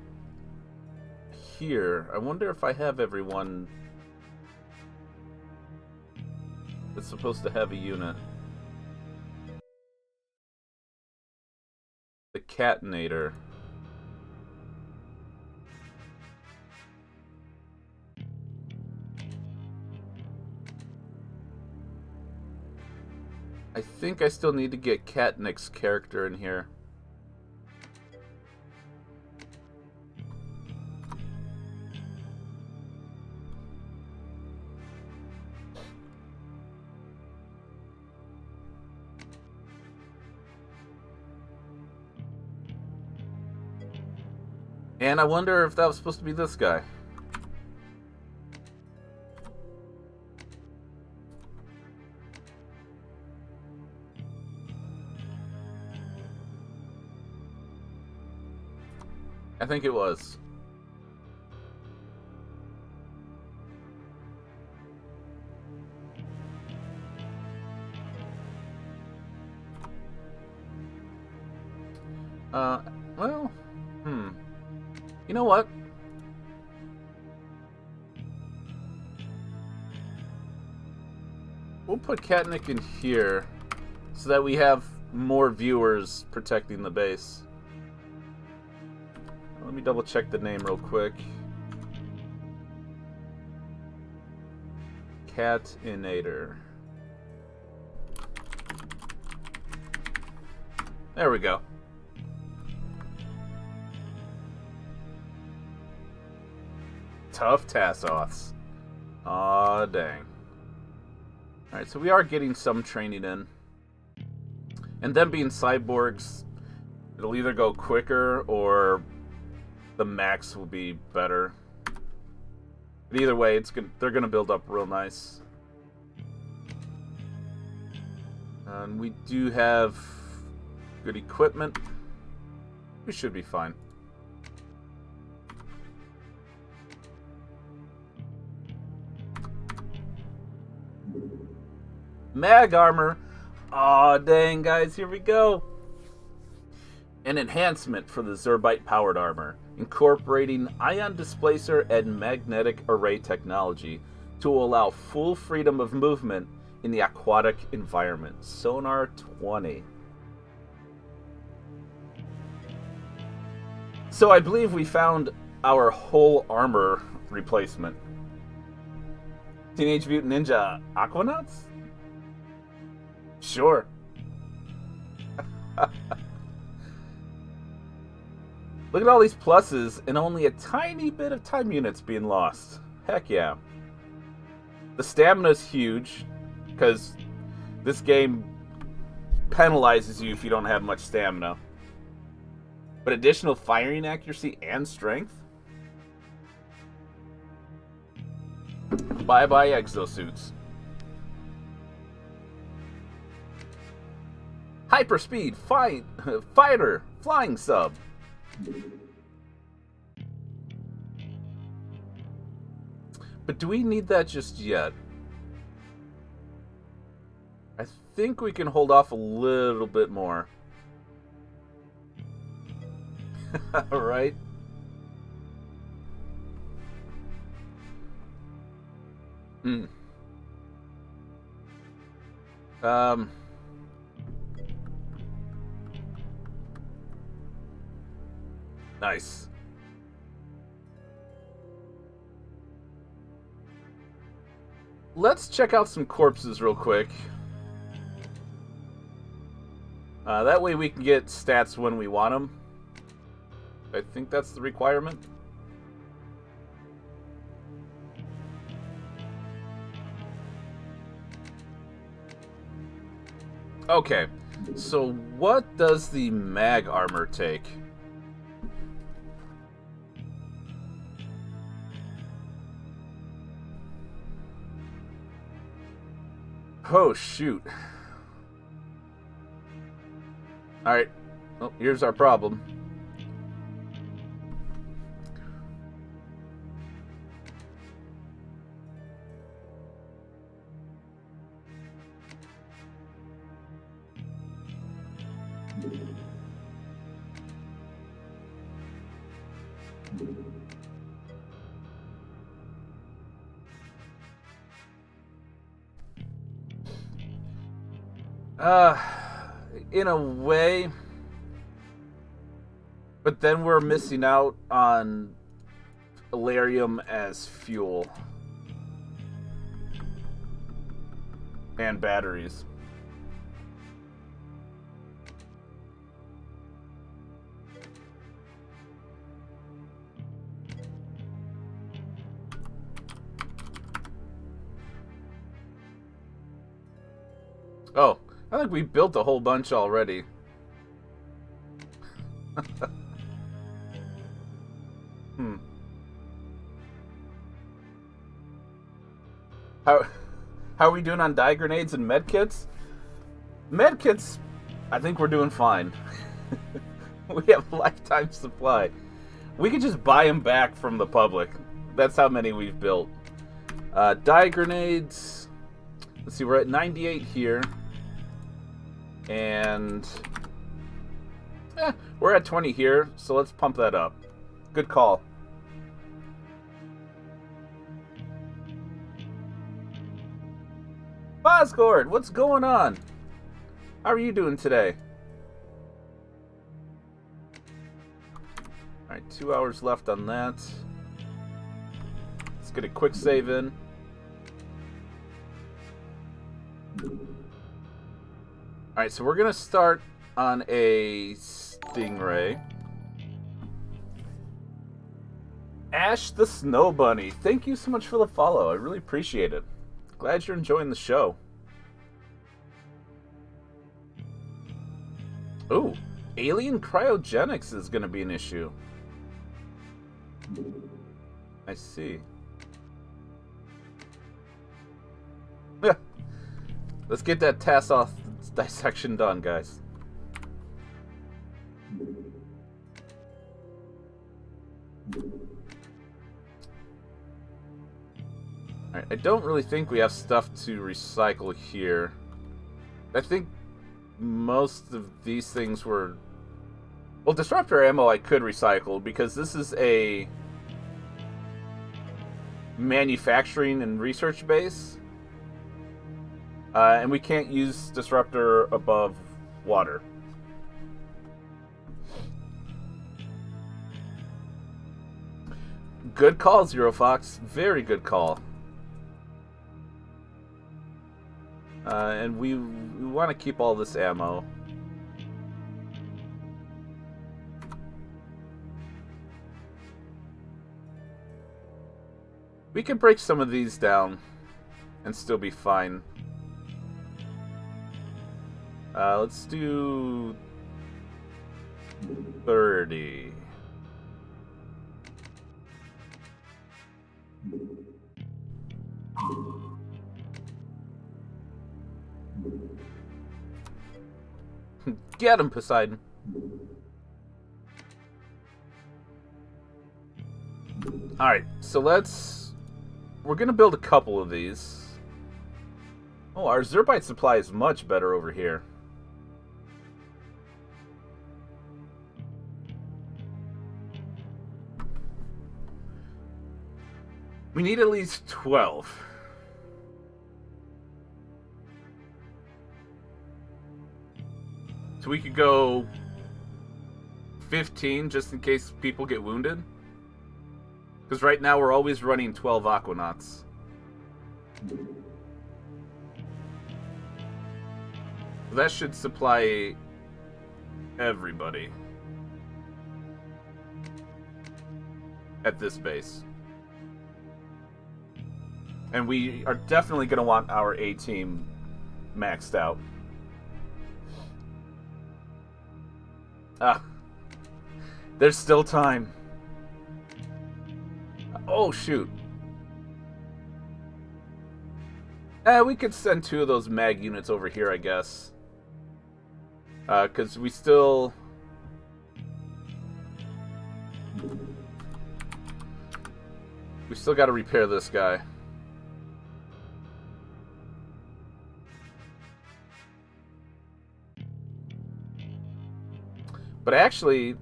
here. I wonder if I have everyone that's supposed to have a unit. The Catinator. I think I still need to get Katnick's character in here. And I wonder if that was supposed to be this guy. I think it was. Well, You know what? We'll put Katnick in here so that we have more viewers protecting the base. Let me double check the name real quick. Catinator. There we go. Tough Tassoths. Aw, dang. Alright, so we are getting some training in. And them being cyborgs, it'll either go quicker or the max will be better. But either way, they're gonna build up real nice. And we do have good equipment. We should be fine. Mag armor. Aw, dang, guys, here we go. An enhancement for the Zerbite powered armor, incorporating ion displacer and magnetic array technology to allow full freedom of movement in the aquatic environment. Sonar 20. So I believe we found our whole armor replacement. Teenage Mutant Ninja Aquanauts? Sure. Look at all these pluses and only a tiny bit of time units being lost. Heck yeah. The stamina's huge, because this game penalizes you if you don't have much stamina. But additional firing accuracy and strength? Bye-bye exosuits. Hyperspeed fighter flying sub. But do we need that just yet? I think we can hold off a little bit more. Alright. Nice. Let's check out some corpses real quick. That way we can get stats when we want them. I think that's the requirement. Okay, so what does the mag armor take? Oh, shoot. Alright. Well, here's our problem. In a way, but then we're missing out on Elarium as fuel and batteries. Oh, I think we built a whole bunch already. How are we doing on dye grenades and medkits? Medkits, I think we're doing fine. We have lifetime supply. We could just buy them back from the public. That's how many we've built. Dye grenades. Let's see, we're at 98 here. And we're at 20 here, so let's pump that up. Good call. Bosgord, what's going on? How are you doing today? Alright, 2 hours left on that. Let's get a quick save in. Alright, so we're going to start on a Stingray. Ash the Snow Bunny, thank you so much for the follow. I really appreciate it. Glad you're enjoying the show. Ooh, alien cryogenics is going to be an issue. I see. Yeah. Let's get that Tassoth dissection done, guys. Alright, I don't really think we have stuff to recycle here. I think most of these things were... Well, disruptor ammo I could recycle because this is a manufacturing and research base. And we can't use disruptor above water. Good call, Zero Fox. Very good call. And we want to keep all this ammo. We can break some of these down and still be fine. Let's do 30. Get him, Poseidon. Alright, so we're gonna build a couple of these. Oh, our Zerbite supply is much better over here. We need at least 12. So we could go 15 just in case people get wounded. Because right now we're always running 12 Aquanauts. That should supply everybody at this base. And we are definitely going to want our A-team maxed out. There's still time. Oh, shoot. We could send 2 of those mag units over here, I guess. Because we still... We still got to repair this guy. But actually,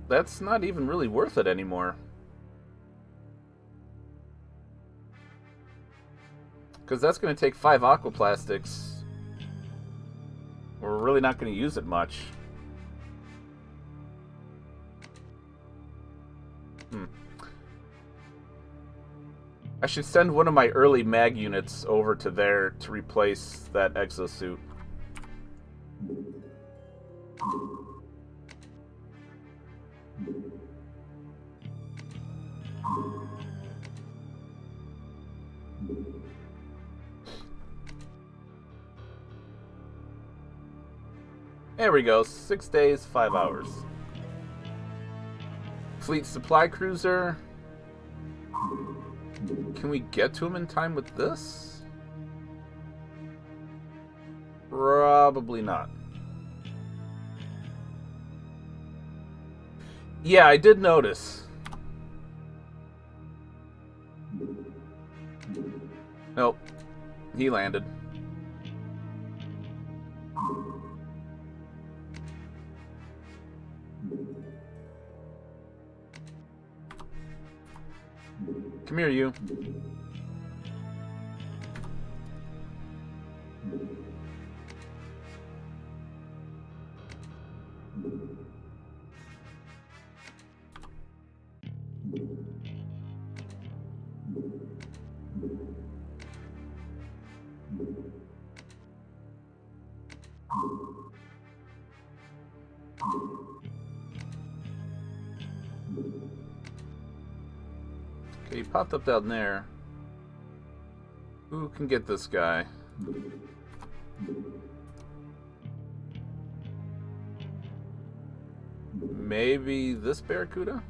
that's not even really worth it anymore. Because that's going to take 5 aquaplastics. We're really not going to use it much. I should send one of my early mag units over to there to replace that exosuit. There we go. 6 days, 5 hours. Fleet supply cruiser. Can we get to him in time with this? Probably not. Yeah, I did notice. Nope. He landed. Come here, you. popped up down there. Who can get this guy? Maybe this Barracuda?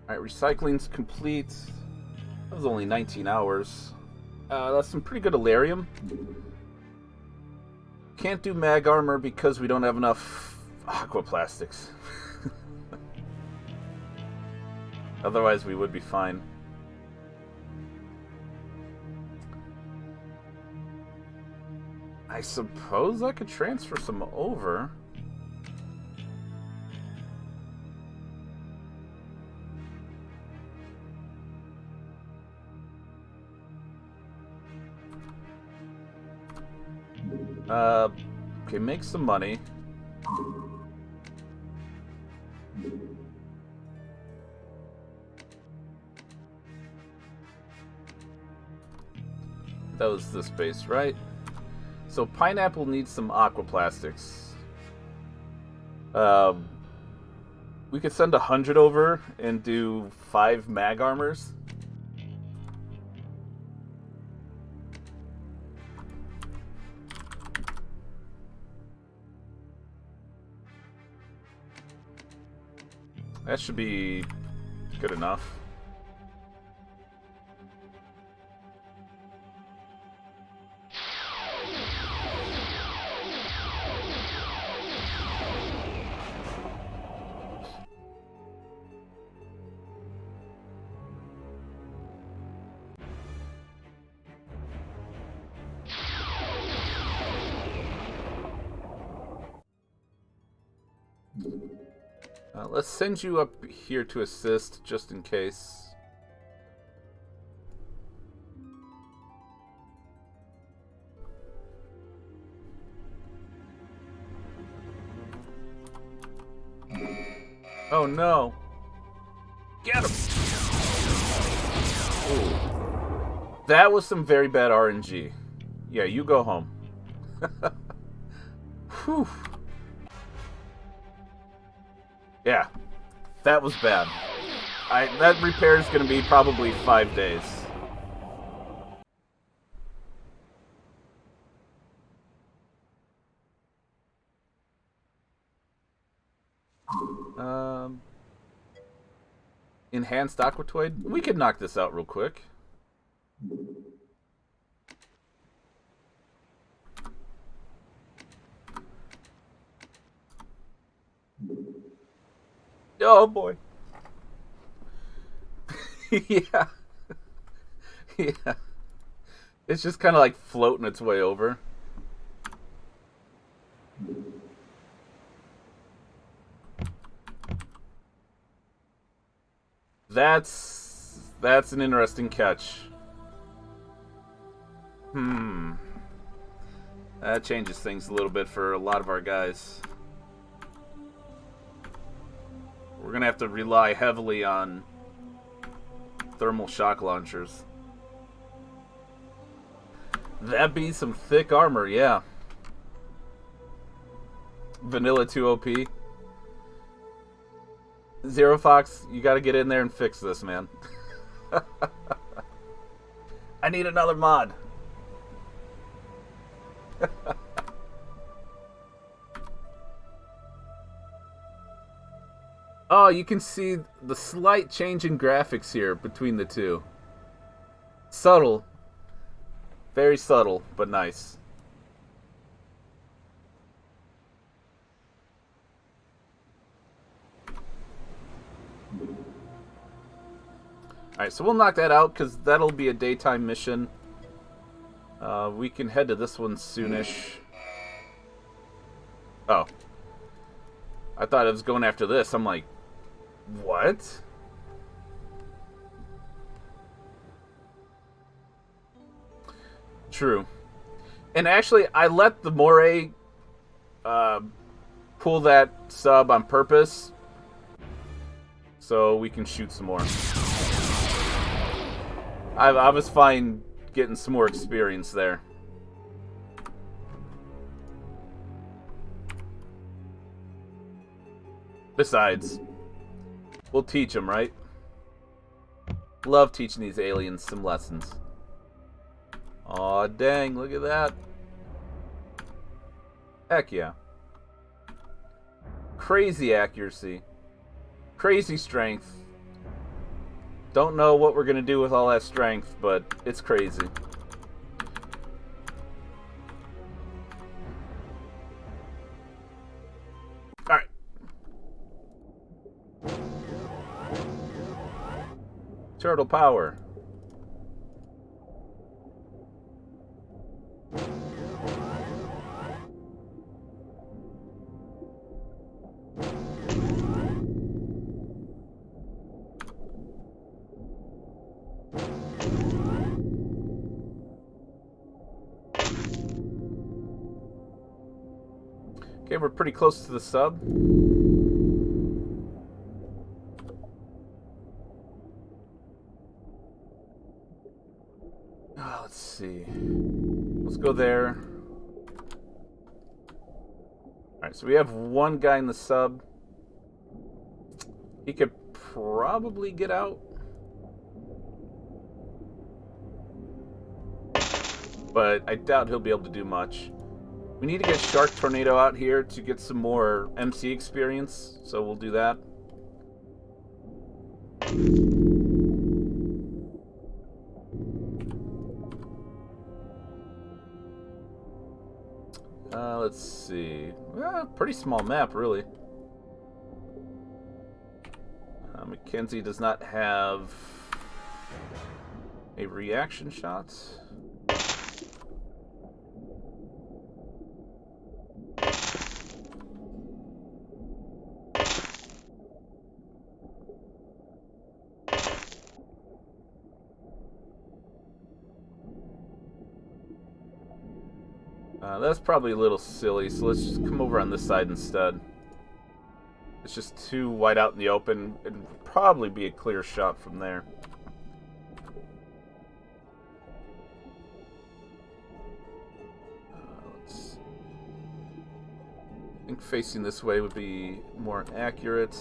Alright, recycling's complete. That was only 19 hours. That's some pretty good Alarium. Can't do mag armor because we don't have enough aquaplastics. Otherwise we would be fine. I suppose I could transfer some over. Okay, make some money. That was this base, right? So Pineapple needs some aquaplastics. We could send 100 over and do 5 mag armors. That should be good enough. Let's send you up here to assist, just in case. Oh no! Get him! Ooh. That was some very bad RNG. Yeah, you go home. Whew. Yeah, that was bad. That repair is going to be probably 5 days. Enhanced Aquatoid? We could knock this out real quick. Oh boy. Yeah. Yeah. It's just kind of like floating its way over. That's an interesting catch. That changes things a little bit for a lot of our guys. We're gonna have to rely heavily on thermal shock launchers. That'd be some thick armor, yeah. Vanilla 2 OP. Zero Fox, you gotta get in there and fix this, man. I need another mod. Oh, you can see the slight change in graphics here between the two. Subtle. Very subtle, but nice. Alright, so we'll knock that out, because that'll be a daytime mission. We can head to this one soonish. Oh. I thought it was going after this. I'm like, what? True. And actually, I let the Moray pull that sub on purpose so we can shoot some more. I was fine getting some more experience there. Besides, we'll teach them, right? Love teaching these aliens some lessons. Aw, dang, look at that. Heck yeah. Crazy accuracy. Crazy strength. Don't know what we're going to do with all that strength, but it's crazy. Alright. Turtle power. Okay, we're pretty close to the sub. Let's see. Let's go there. Alright, so we have one guy in the sub. He could probably get out. But I doubt he'll be able to do much. We need to get Shark Tornado out here to get some more MC experience, so we'll do that. Let's see. Pretty small map, really. Mackenzie does not have a reaction shot. That's probably a little silly, so let's just come over on this side instead. It's just too wide out in the open. It'd probably be a clear shot from there. I think facing this way would be more accurate.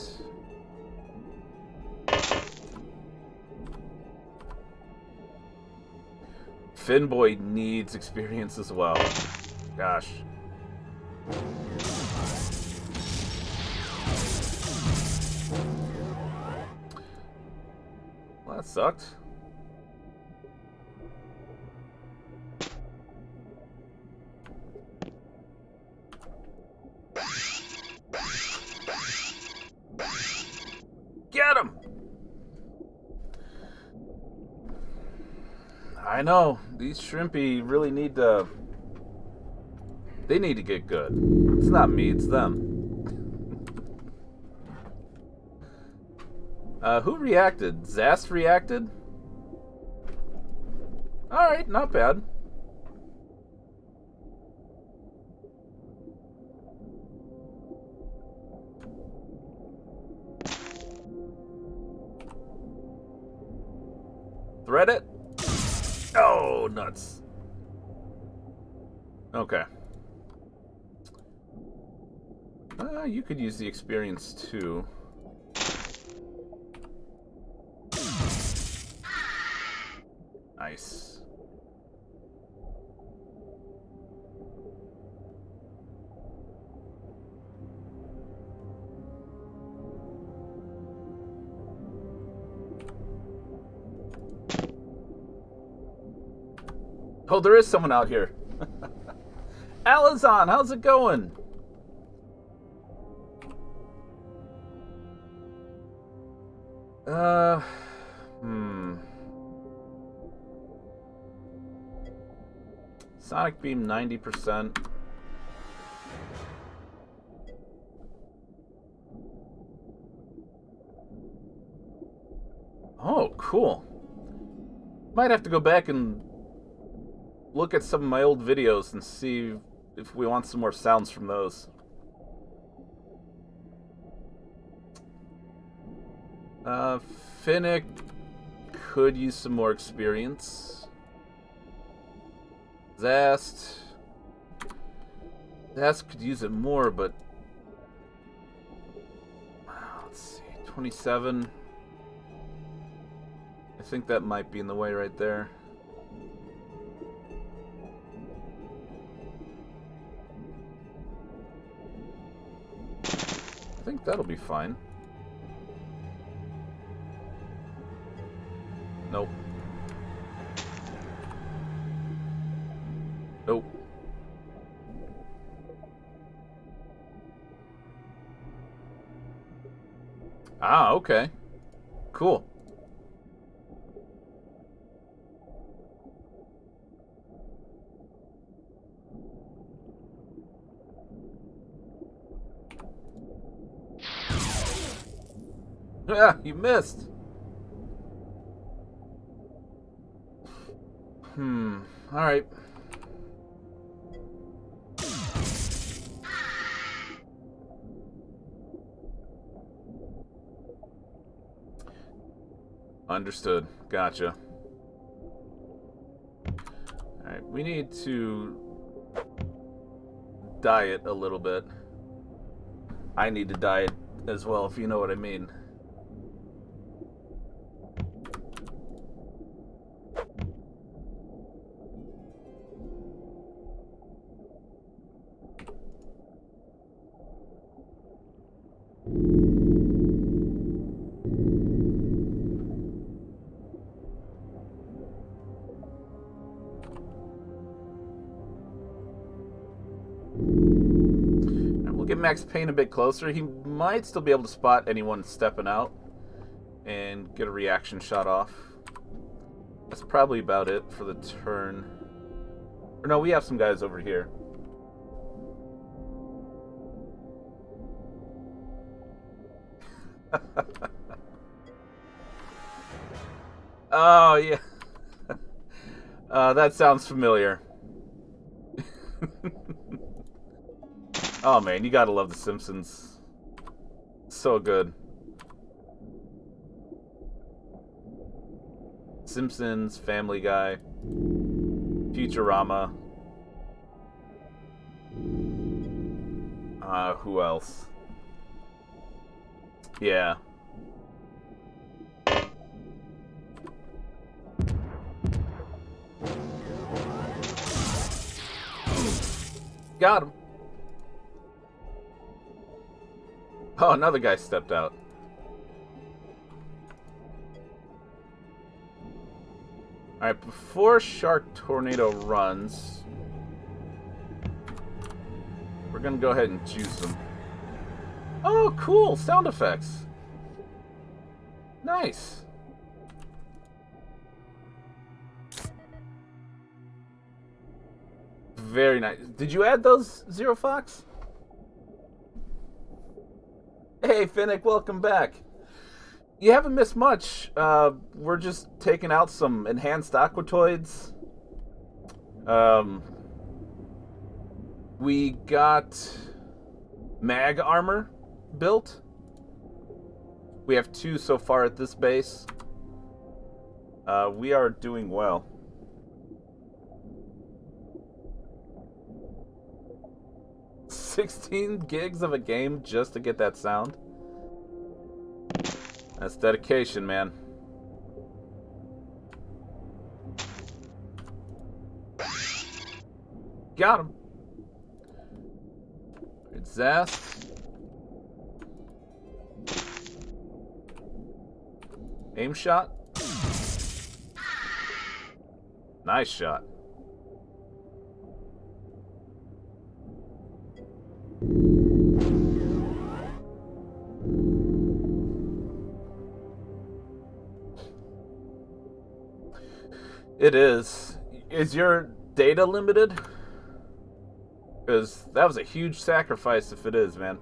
Finboy needs experience as well. Gosh. Well, that sucked. Get him! I know. These shrimpy really need to... They need to get good. It's not me, it's them. Who reacted? Zast reacted? Alright, not bad. Thread it? Oh, nuts. Okay. You could use the experience too. Nice. Oh, there is someone out here. Alizon, how's it going? Sonic Beam 90%. Oh, cool. Might have to go back and look at some of my old videos and see if we want some more sounds from those. Finnick could use some more experience. Zast could use it more, but let's see, 27. I think that might be in the way right there. I think that'll be fine. Nope. Nope. Ah, okay. Cool. Yeah, you missed. All right. Understood. Gotcha. Alright, we need to diet a little bit. I need to diet as well, if you know what I mean. We'll get Max Payne a bit closer. He might still be able to spot anyone stepping out and get a reaction shot off. That's probably about it for the turn. Or no, we have some guys over here. Oh, yeah. That sounds familiar. Oh, man, you gotta love The Simpsons. So good. Simpsons, Family Guy, Futurama. Who else? Yeah. Got him. Oh, another guy stepped out. Alright, before Shark Tornado runs, we're gonna go ahead and juice them. Oh, cool! Sound effects. Nice. Very nice. Did you add those, Zero Fox? Hey, Finnick, welcome back. You haven't missed much. We're just taking out some enhanced aquatoids. We got mag armor built. We have 2 so far at this base. We are doing well. $16 gigs of a game just to get that sound. That's dedication, man. Got him. It's Zast. Aim shot. Nice shot. It is. Is your data limited? Because that was a huge sacrifice if it is, man.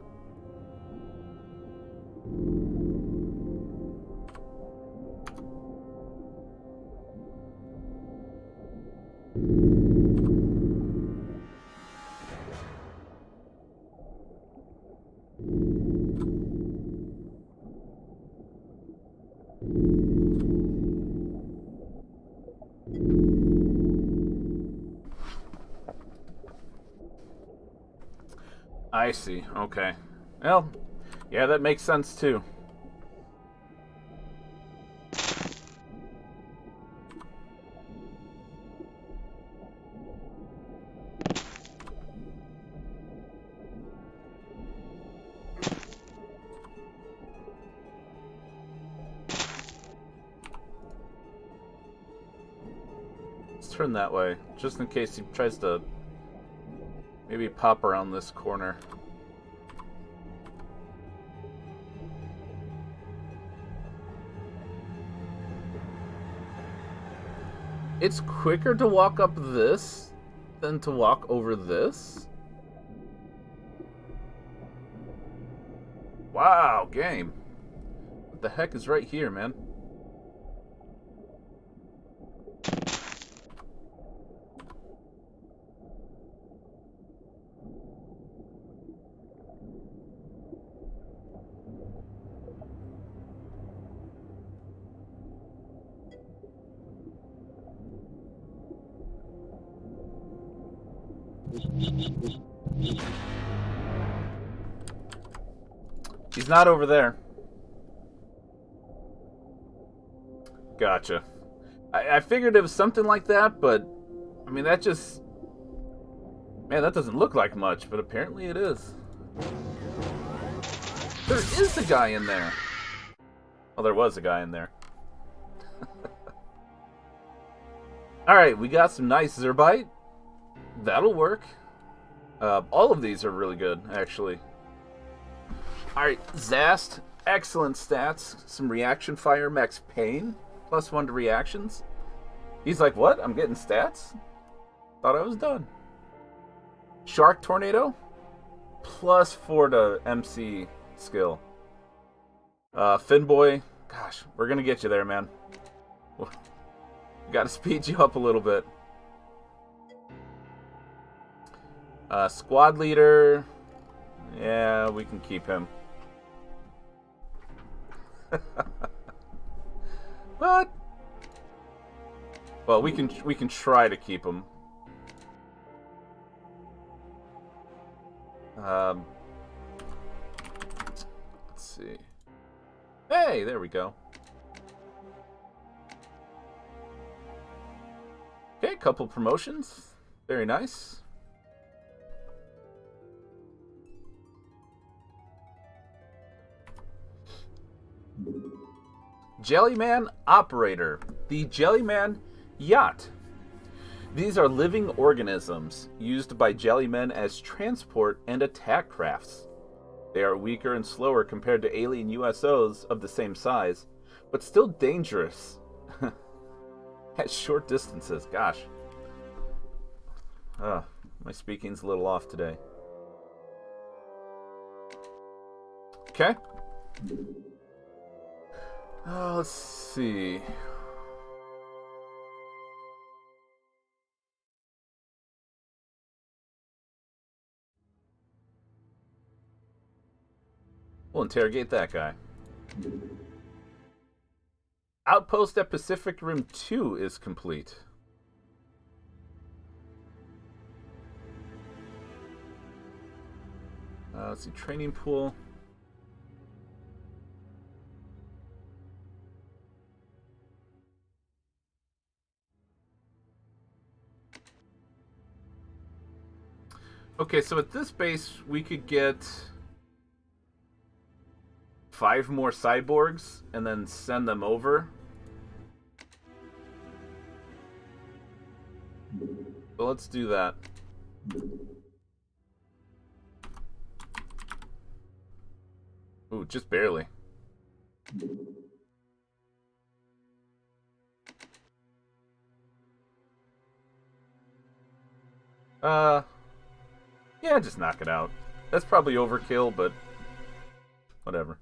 I see. Okay. Well, yeah, that makes sense too. Let's turn that way, just in case he tries to maybe pop around this corner. It's quicker to walk up this than to walk over this. Wow, game. What the heck is right here, man? He's not over there. Gotcha. I figured it was something like that, but I mean, that just... Man, that doesn't look like much, but apparently it is. There is a guy in there. Well, there was a guy in there. Alright, we got some nice Zerbite. That'll work. All of these are really good, actually. Alright, Zast. Excellent stats. Some reaction fire, max pain. +1 to reactions. He's like, what? I'm getting stats? Thought I was done. Shark Tornado. +4 to MC skill. Finboy. Gosh, we're going to get you there, man. We got to speed you up a little bit. Squad Leader. Yeah, we can keep him. What? Well, we can try to keep him. Let's see. Hey, there we go. Okay, couple promotions. Very nice. Jellyman Operator. The Jellyman Yacht. These are living organisms used by Jellymen as transport and attack crafts. They are weaker and slower compared to alien USOs of the same size, but still dangerous at short distances. Gosh. My speaking's a little off today. Okay. Let's see. We'll interrogate that guy. Outpost at Pacific Rim 2 is complete. Let's see, training pool. Okay, so at this base, we could get 5 more cyborgs and then send them over. So let's do that. Ooh, just barely. Yeah, just knock it out. That's probably overkill, but whatever.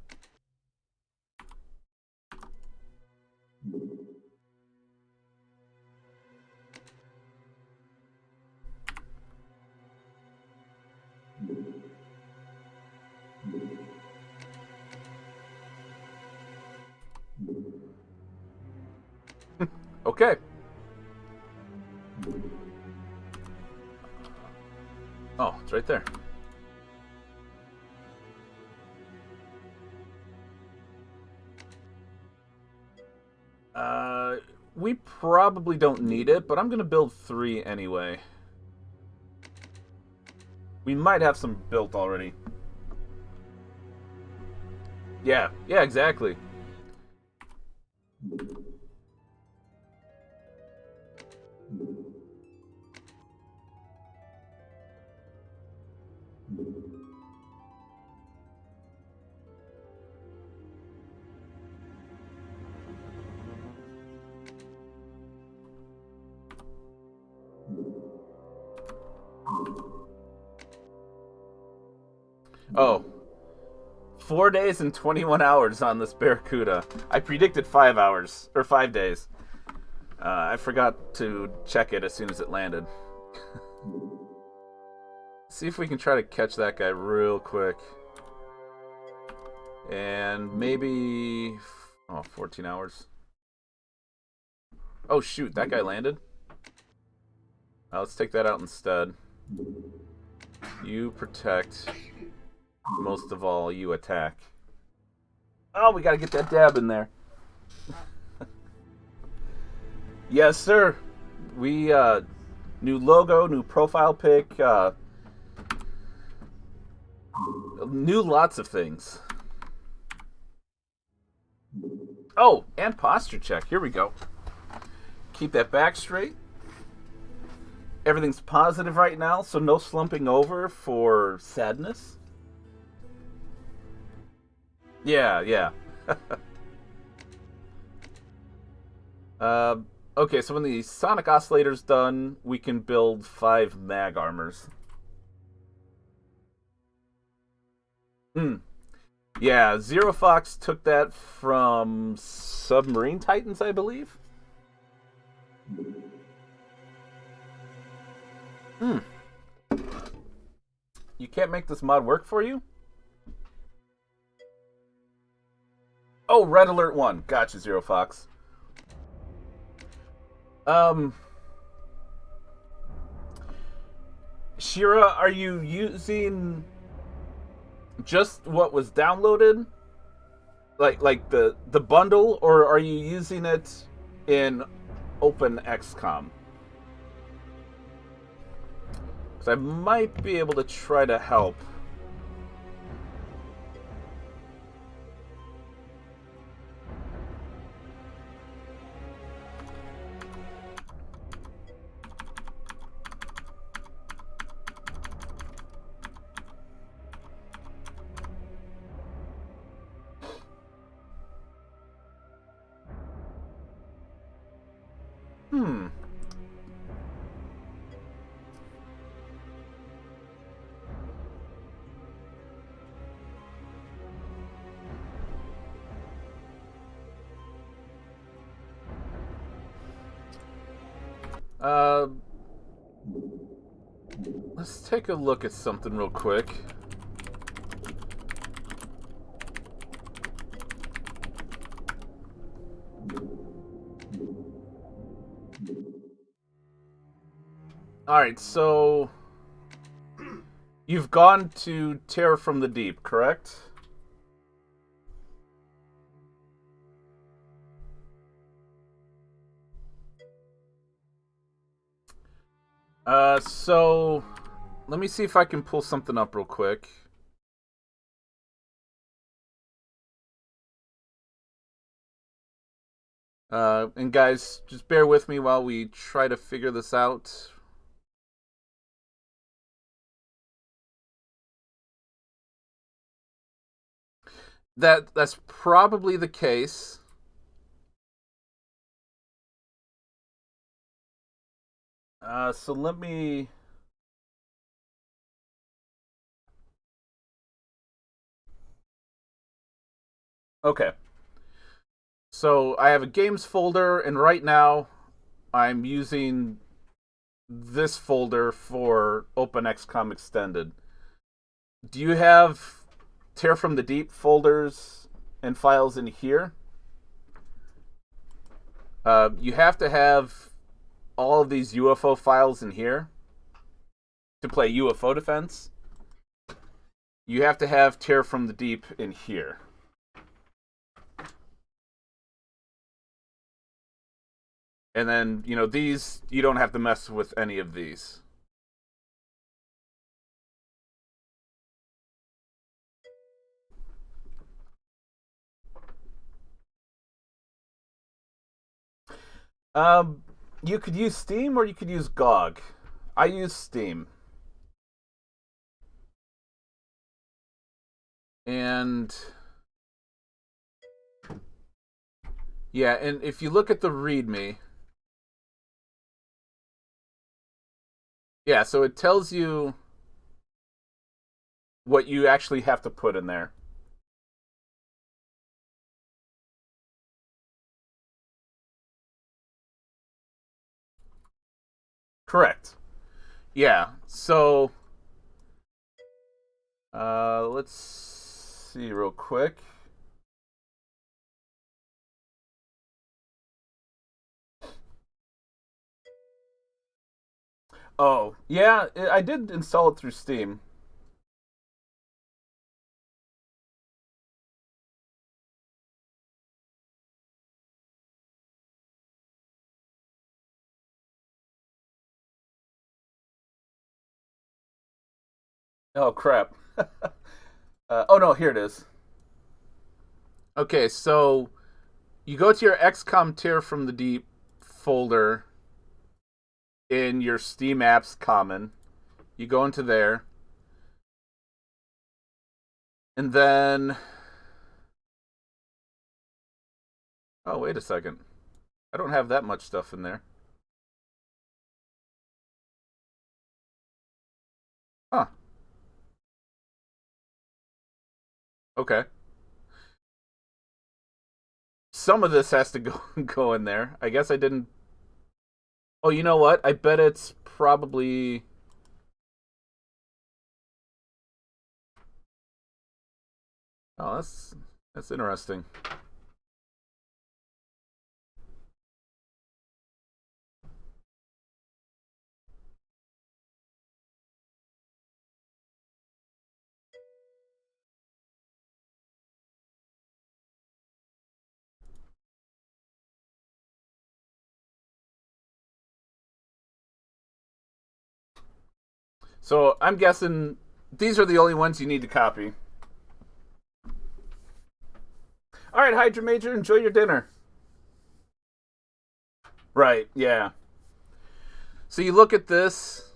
Okay. Oh, it's right there. We probably don't need it, but I'm going to build 3 anyway. We might have some built already. Yeah, exactly. Oh, 4 days and 21 hours on this Barracuda. I predicted 5 hours, or 5 days. I forgot to check it as soon as it landed. See if we can try to catch that guy real quick. And maybe... Oh, 14 hours. Oh, shoot. That guy landed? Let's take that out instead. You protect. Most of all, you attack. Oh, we gotta get that dab in there. Yes, sir. We, new logo, new profile pic, new lots of things. Oh, and posture check. Here we go. Keep that back straight. Everything's positive right now, so no slumping over for sadness. Yeah. Okay, so when the sonic oscillator's done, we can build 5 mag armors. Yeah, Zero Fox took that from Submarine Titans, I believe. You can't make this mod work for you? Oh, Red Alert 1. Gotcha, Zero Fox. Shira, are you using just what was downloaded? Like the bundle, or are you using it in OpenX-COM? Because I might be able to try to help. Let's take a look at something real quick. Alright, so you've gone to Terror from the Deep, correct? So let me see if I can pull something up real quick. And guys, just bear with me while we try to figure this out. That's probably the case. So let me... Okay. So I have a games folder, and right now I'm using this folder for OpenX-COM Extended. Do you have Tear from the Deep folders and files in here? You have to have all of these UFO files in here to play UFO Defense. You have to have Tear from the Deep in here. And then, these, you don't have to mess with any of these. You could use Steam or you could use GOG. I use Steam. And yeah, and if you look at the README, yeah, so it tells you what you actually have to put in there. Correct. Yeah. So let's see real quick. Oh, yeah, I did install it through Steam. Oh, crap. Oh, no, here it is. Okay, so you go to your XCOM Tear from the Deep folder in your Steam Apps Common. You go into there. And then. Oh, wait a second. I don't have that much stuff in there. Huh. Okay. Some of this has to go go in there. I guess I didn't. Oh, you know what? I bet it's probably. Oh, that's interesting. So I'm guessing these are the only ones you need to copy. All right, Hydra Major, enjoy your dinner. Right, yeah. So you look at this,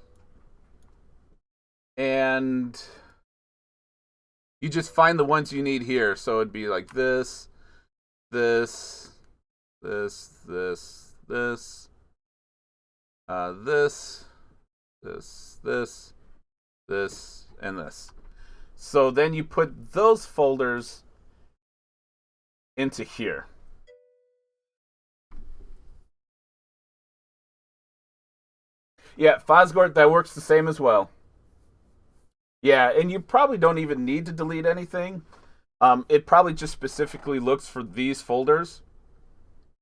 and you just find the ones you need here. So it'd be like this, this, this, this, this, and this. So then you put those folders into here. Yeah, Fosgort, that works the same as well. Yeah, and you probably don't even need to delete anything. It probably just specifically looks for these folders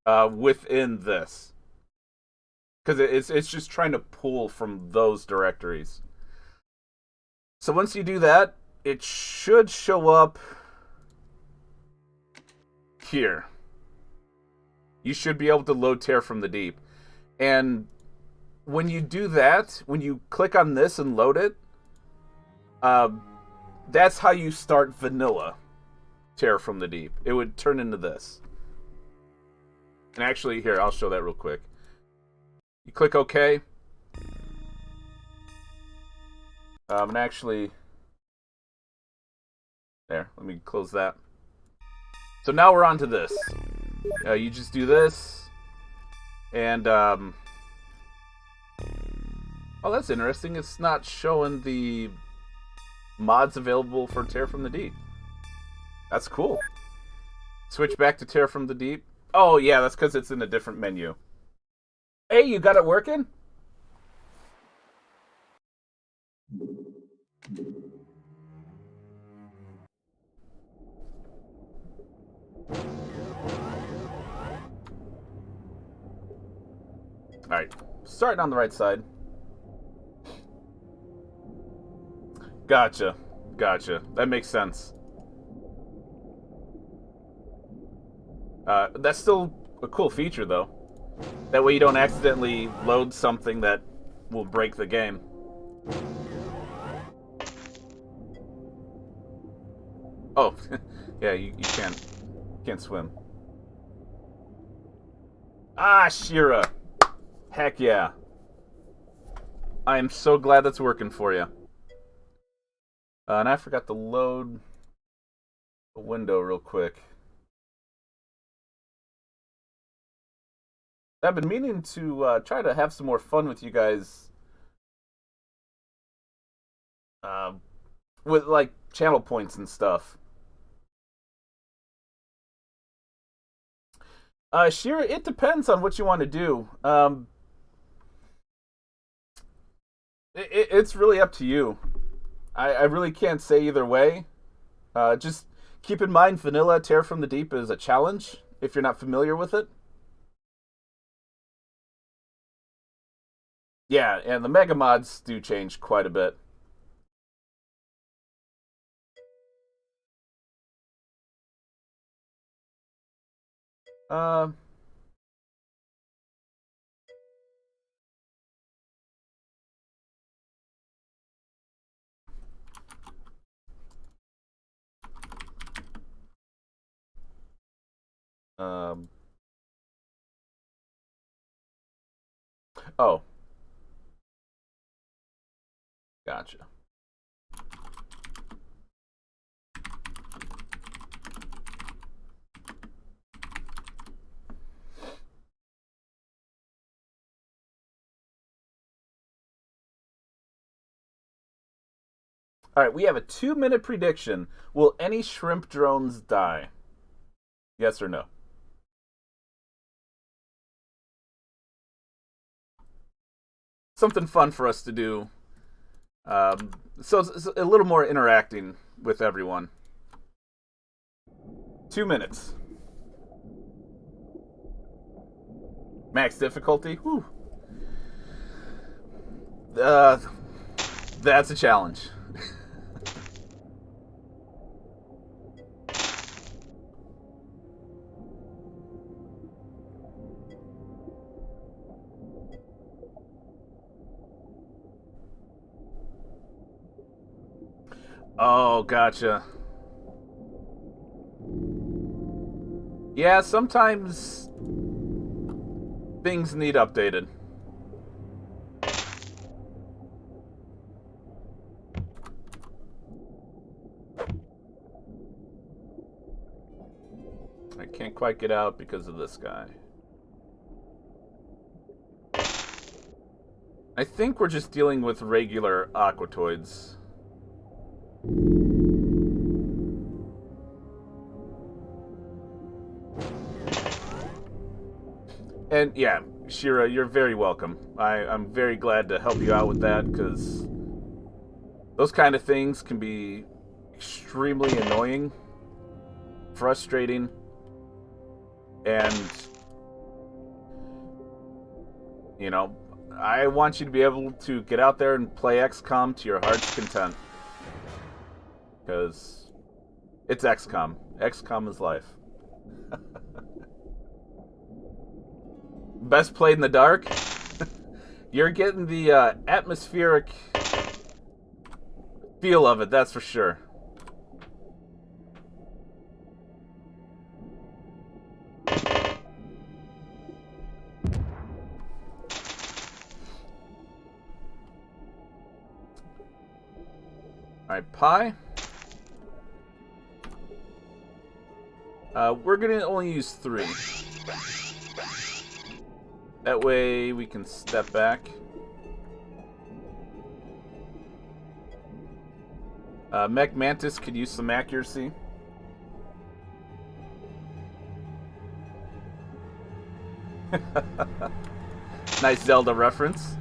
within this, because it's just trying to pull from those directories. So once you do that, it should show up here. You should be able to load Tear from the Deep. And when you do that, when you click on this and load it, uh, that's how you start vanilla Tear from the Deep. It would turn into this. And actually, here, I'll show that real quick. You click OK. And actually, there, let me close that. So now we're on to this. You just do this, and oh, that's interesting. It's not showing the mods available for Tear from the Deep. That's cool. Switch back to Tear from the Deep. Oh yeah, that's because it's in a different menu. Hey, you got it working? All right, starting on the right side. Gotcha. That makes sense. That's still a cool feature, though. That way you don't accidentally load something that will break the game. Oh, yeah, you can't swim. Ah, Shira. Heck yeah. I am so glad that's working for you. And I forgot to load a window real quick. I've been meaning to try to have some more fun with you guys. Uh, with like channel points and stuff. Shira, it depends on what you want to do. It's really up to you. I really can't say either way. Just keep in mind, vanilla Tear from the Deep is a challenge if you're not familiar with it. Yeah, and the mega mods do change quite a bit. Uh, um, oh, gotcha. All right, we have a 2-minute prediction. Will any shrimp drones die? Yes or no? Something fun for us to do. So it's a little more interacting with everyone. 2 minutes. Max difficulty? Whew. Uh, that's a challenge. Oh, gotcha. Yeah, sometimes things need updated. I can't quite get out because of this guy. I think we're just dealing with regular aquatoids. And yeah, Shira, you're very welcome. I'm very glad to help you out with that, because those kind of things can be extremely annoying, frustrating, and, you know, I want you to be able to get out there and play XCOM to your heart's content. Because it's XCOM. XCOM is life. Best played in the dark? You're getting the atmospheric feel of it, that's for sure. Alright, Pi. We're gonna only use 3. That way we can step back. Mech Mantis could use some accuracy. Nice Zelda reference.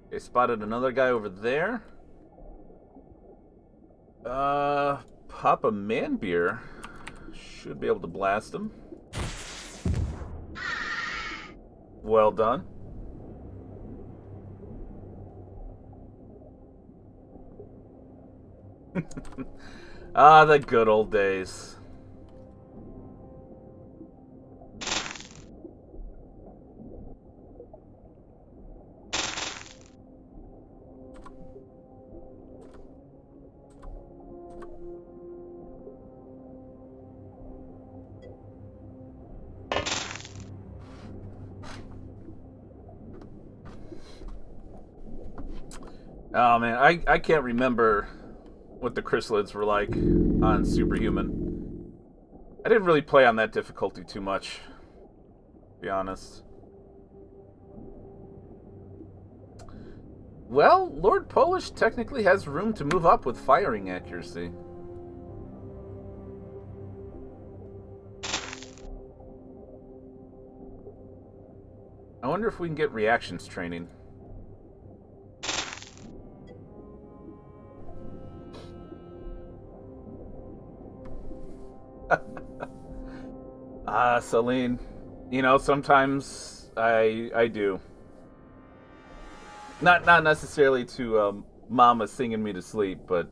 Okay, spotted another guy over there. Papa Manbeer should be able to blast him. Well done. Ah, the good old days. Oh man, I can't remember what the chrysalids were like on Superhuman. I didn't really play on that difficulty too much, to be honest. Well, Lord Polish technically has room to move up with firing accuracy. I wonder if we can get reactions training. Celine, you know, sometimes I do. Not necessarily to Mama singing me to sleep, but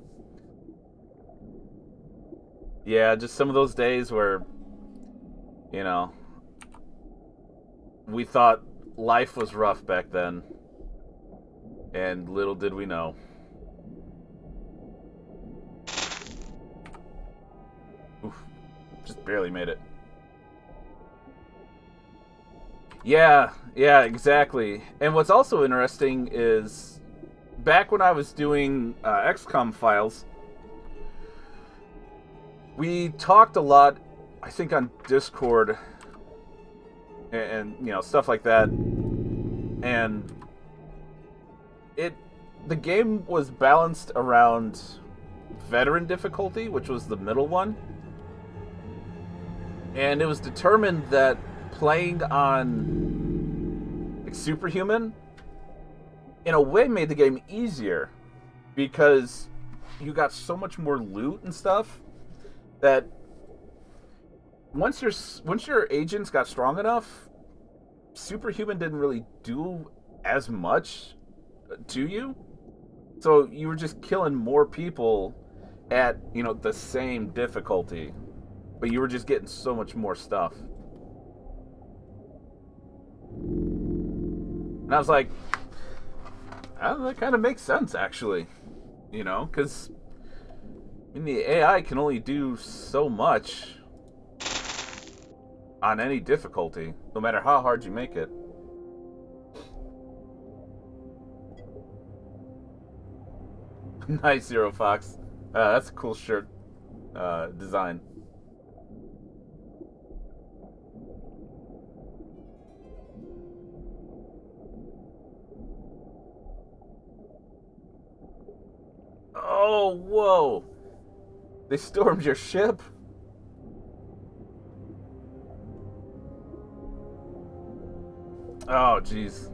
yeah, just some of those days where, you know, we thought life was rough back then, and little did we know. Oof, just barely made it. Yeah, exactly. And what's also interesting is back when I was doing XCOM files, we talked a lot, I think, on Discord and you know, stuff like that. And the game was balanced around veteran difficulty, which was the middle one. And it was determined that playing on like Superhuman in a way made the game easier because you got so much more loot and stuff that once your agents got strong enough, Superhuman didn't really do as much to you. So you were just killing more people at, you know, the same difficulty, but you were just getting so much more stuff. And I was like, oh, that kind of makes sense, actually. You know, because I mean, the AI can only do so much on any difficulty, no matter how hard you make it. Nice, Zero Fox. That's a cool shirt design. Oh, whoa! They stormed your ship? Oh, jeez.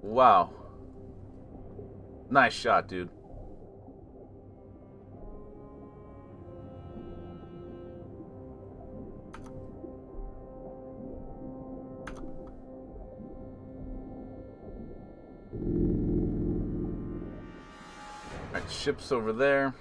Wow. Nice shot, dude. Alright, ship's over there.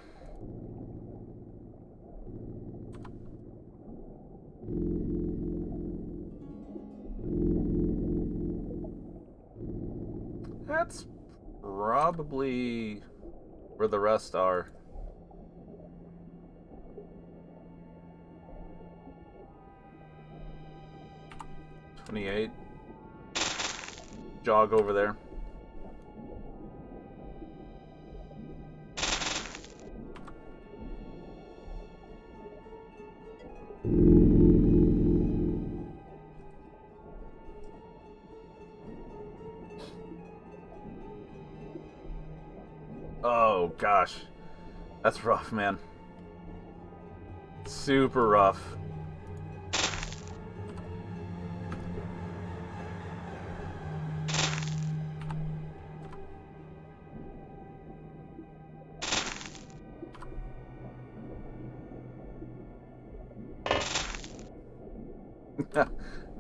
That's probably where the rest are. $28. Jog over there. Oh, gosh. That's rough, man. Super rough.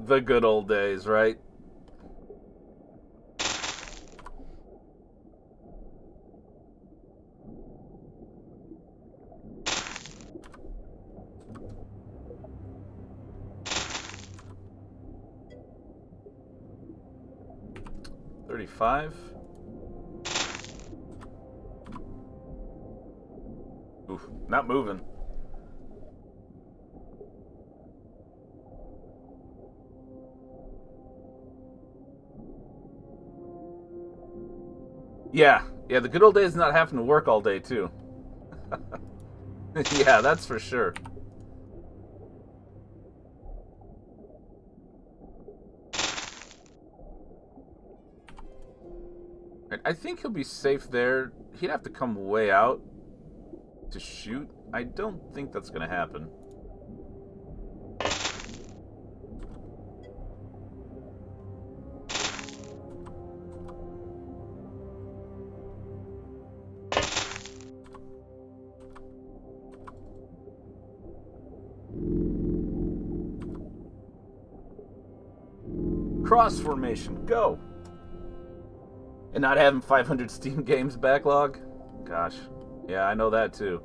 The good old days, right? $35. Oof, not moving. Yeah, the good old days not having to work all day, too. Yeah, that's for sure. I think he'll be safe there. He'd have to come way out to shoot. I don't think that's going to happen. Cross formation, go! And not having 500 Steam games backlog? Gosh. Yeah, I know that too.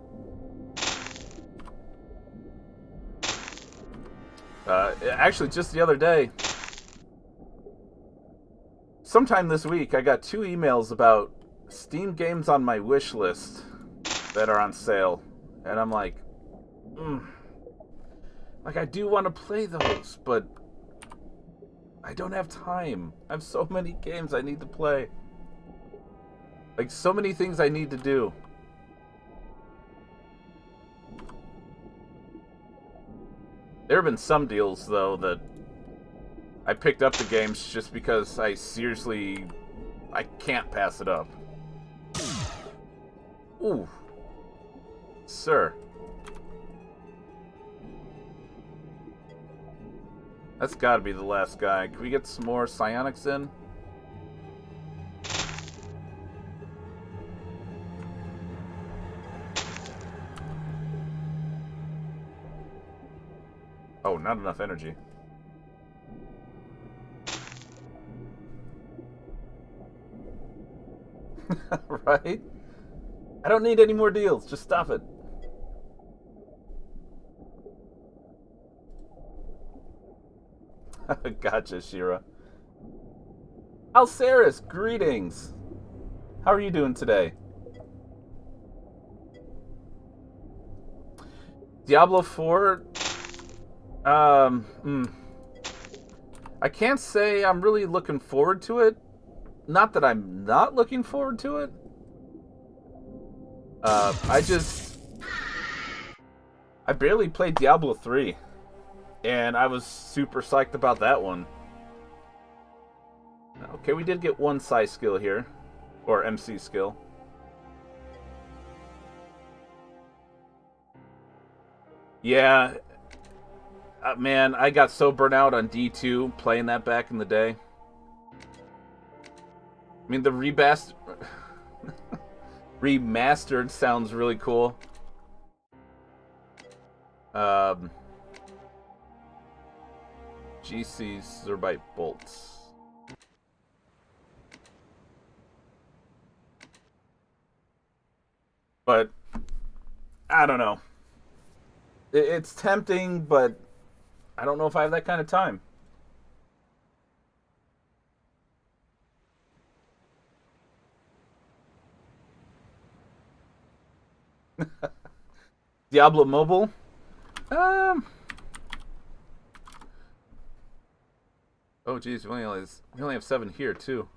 Actually, just the other day, sometime this week, I got 2 emails about Steam games on my wish list that are on sale. And I'm mm. Like, I do want to play those, but I don't have time. I have so many games I need to play. Like, so many things I need to do. There have been some deals, though, that I picked up the games just because I can't pass it up. Ooh. Sir. That's gotta be the last guy. Can we get some more psionics in? Oh, not enough energy. Right? I don't need any more deals. Just stop it. Gotcha, Shira. Alceris, greetings. How are you doing today? Diablo 4. I can't say I'm really looking forward to it. Not that I'm not looking forward to it. I barely played Diablo 3. And I was super psyched about that one. Okay, we did get one psi skill here. Or MC skill. Yeah. Man, I got so burnt out on D2 playing that back in the day. I mean, the remastered sounds really cool. GC Zerbite bolts. But I don't know. It's tempting, but I don't know if I have that kind of time. Diablo Mobile. Um. Oh, geez, we only have 7 here too.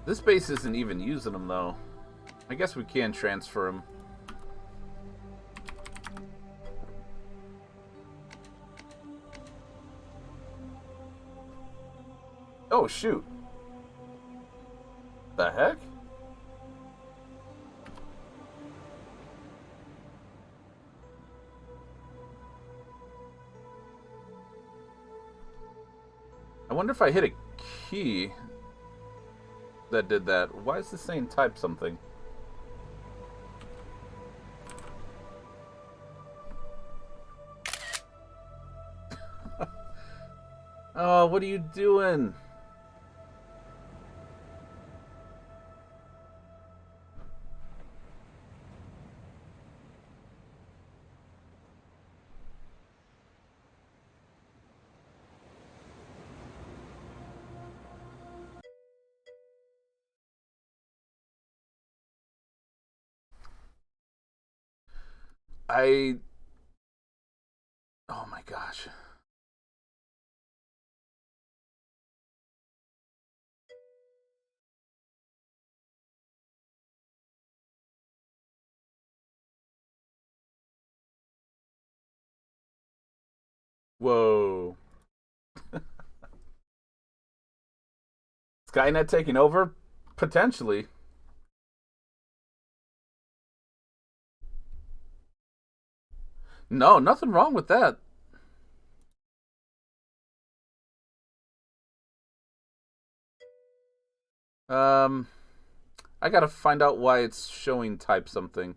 This base isn't even using them though. I guess we can transfer them. Oh shoot! The heck? I wonder if I hit a key that did that. Why is this saying type something? Oh, what are you doing? I... Oh my gosh. Whoa. Skynet taking over? Potentially. No, nothing wrong with that. Um, I gotta find out why it's showing type something.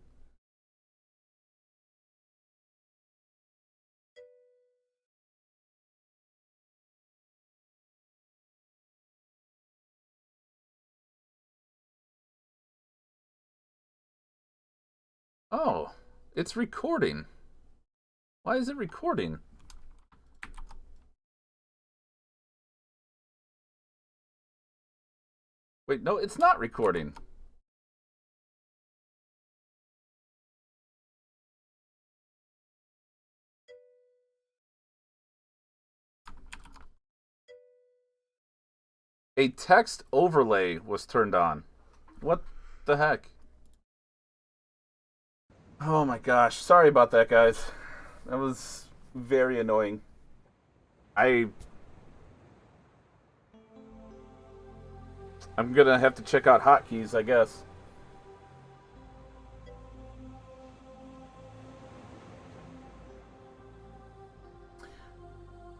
Oh, it's recording. Why is it recording? Wait, no, it's not recording. A text overlay was turned on. What the heck? Oh my gosh. Sorry about that, guys. That was very annoying. I'm gonna have to check out hotkeys, I guess.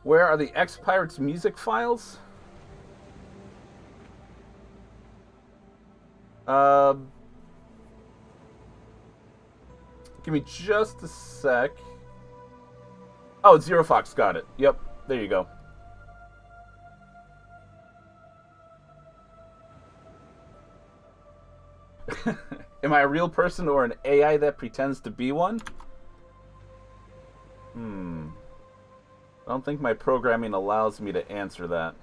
Where are the X-Pirates music files? Give me just a sec. Oh, Zero Fox got it. Yep, there you go. Am I a real person or an AI that pretends to be one? I don't think my programming allows me to answer that.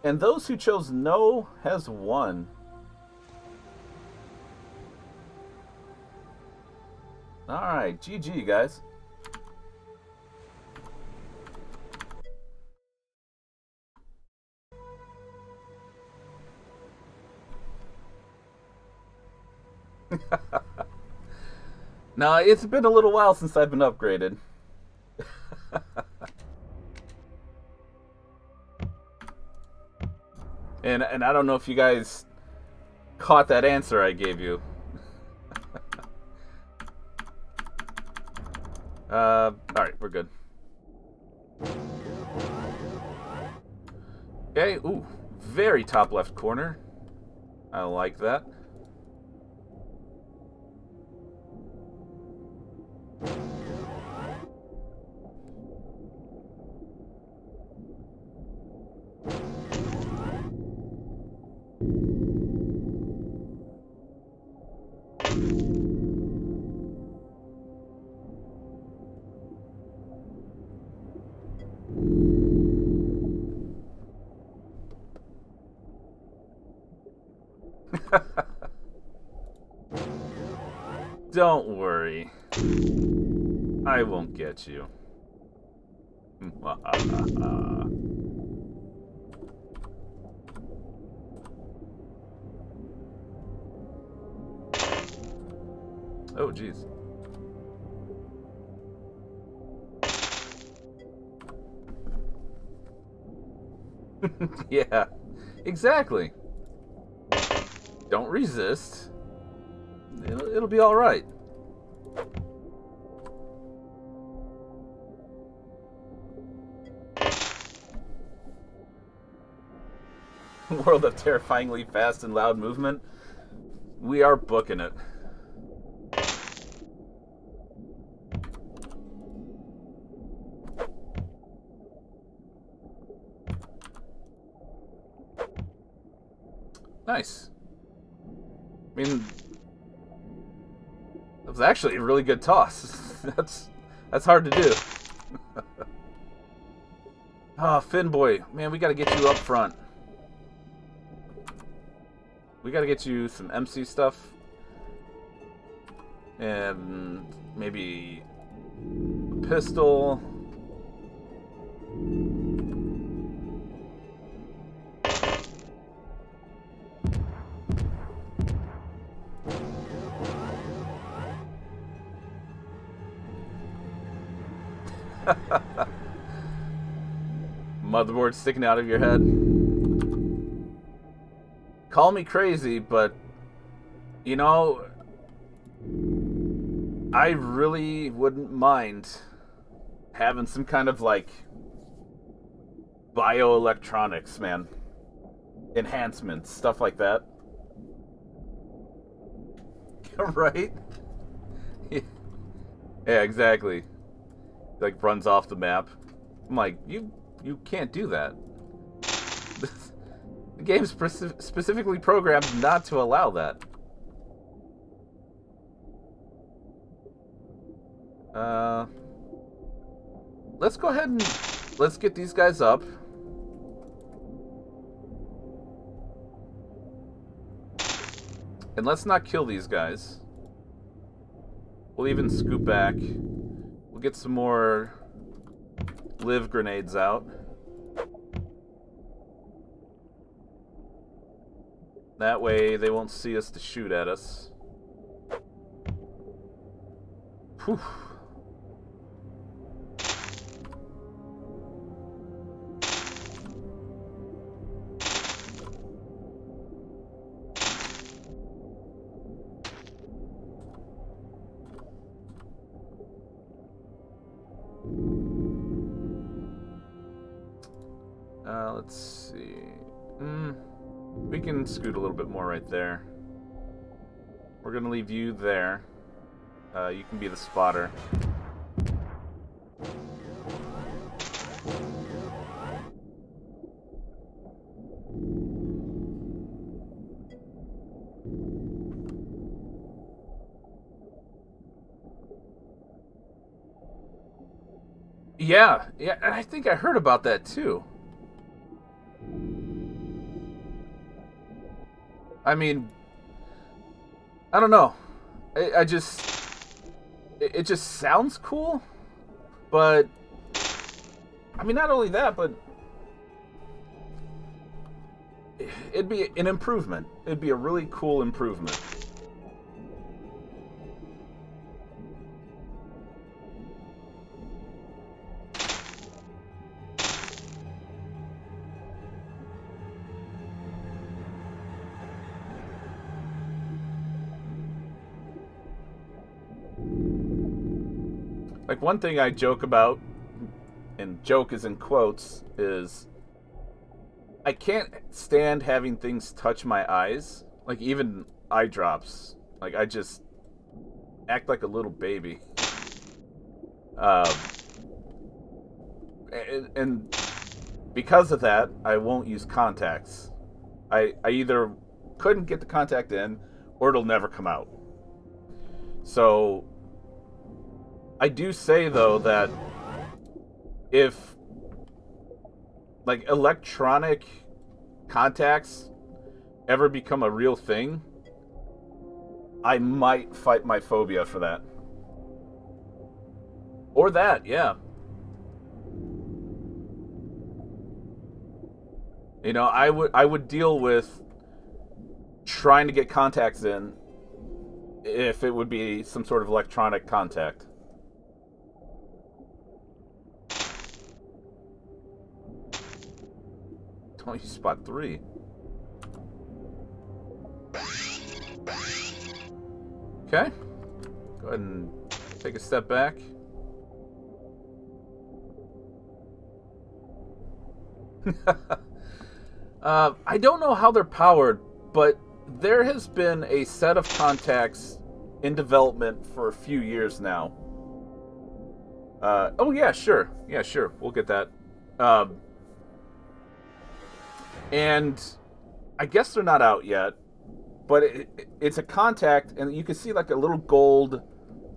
And those who chose no has won. Alright, GG, guys. Now, it's been a little while since I've been upgraded. and I don't know if you guys caught that answer I gave you. Alright, we're good. Okay, ooh, very top left corner. I like that. Don't worry. I won't get you. Oh, jeez. Yeah, exactly. Don't resist. It'll be all right. World of terrifyingly fast and loud movement. We are booking it. Nice. I mean, that was actually a really good toss. That's hard to do. Ah, Finn boy, man, we got to get you up front. We gotta get you some MC stuff. And maybe a pistol. Motherboard sticking out of your head. Call me crazy, but you know, I really wouldn't mind having some kind of like bioelectronics, man. Enhancements, stuff like that. Right? Yeah, exactly. Like runs off the map. I'm like, you can't do that. The game's specifically programmed not to allow that. Let's go ahead and let's get these guys up. And let's not kill these guys. We'll even scoot back. We'll get some more live grenades out. That way they won't see us to shoot at us. Whew. Let's see. We can scoot a little bit more right there. We're going to leave you there. You can be the spotter. Yeah, I think I heard about that too. I mean, I don't know. It just sounds cool, but I mean, not only that, but it'd be an improvement. It'd be a really cool improvement. Like, one thing I joke about, and joke is in quotes, is I can't stand having things touch my eyes. Like, even eye drops. Like, I just act like a little baby. And because of that, I won't use contacts. I either couldn't get the contact in, or it'll never come out. So I do say, though, that if like electronic contacts ever become a real thing, I might fight my phobia for that. Or that, yeah. You know, I would deal with trying to get contacts in if it would be some sort of electronic contact. Don't you spot 3? Okay. Go ahead and take a step back. I don't know how they're powered, but there has been a set of contacts in development for a few years now. Oh yeah, sure. Yeah, sure. We'll get that. And I guess they're not out yet, but it's a contact, and you can see like a little gold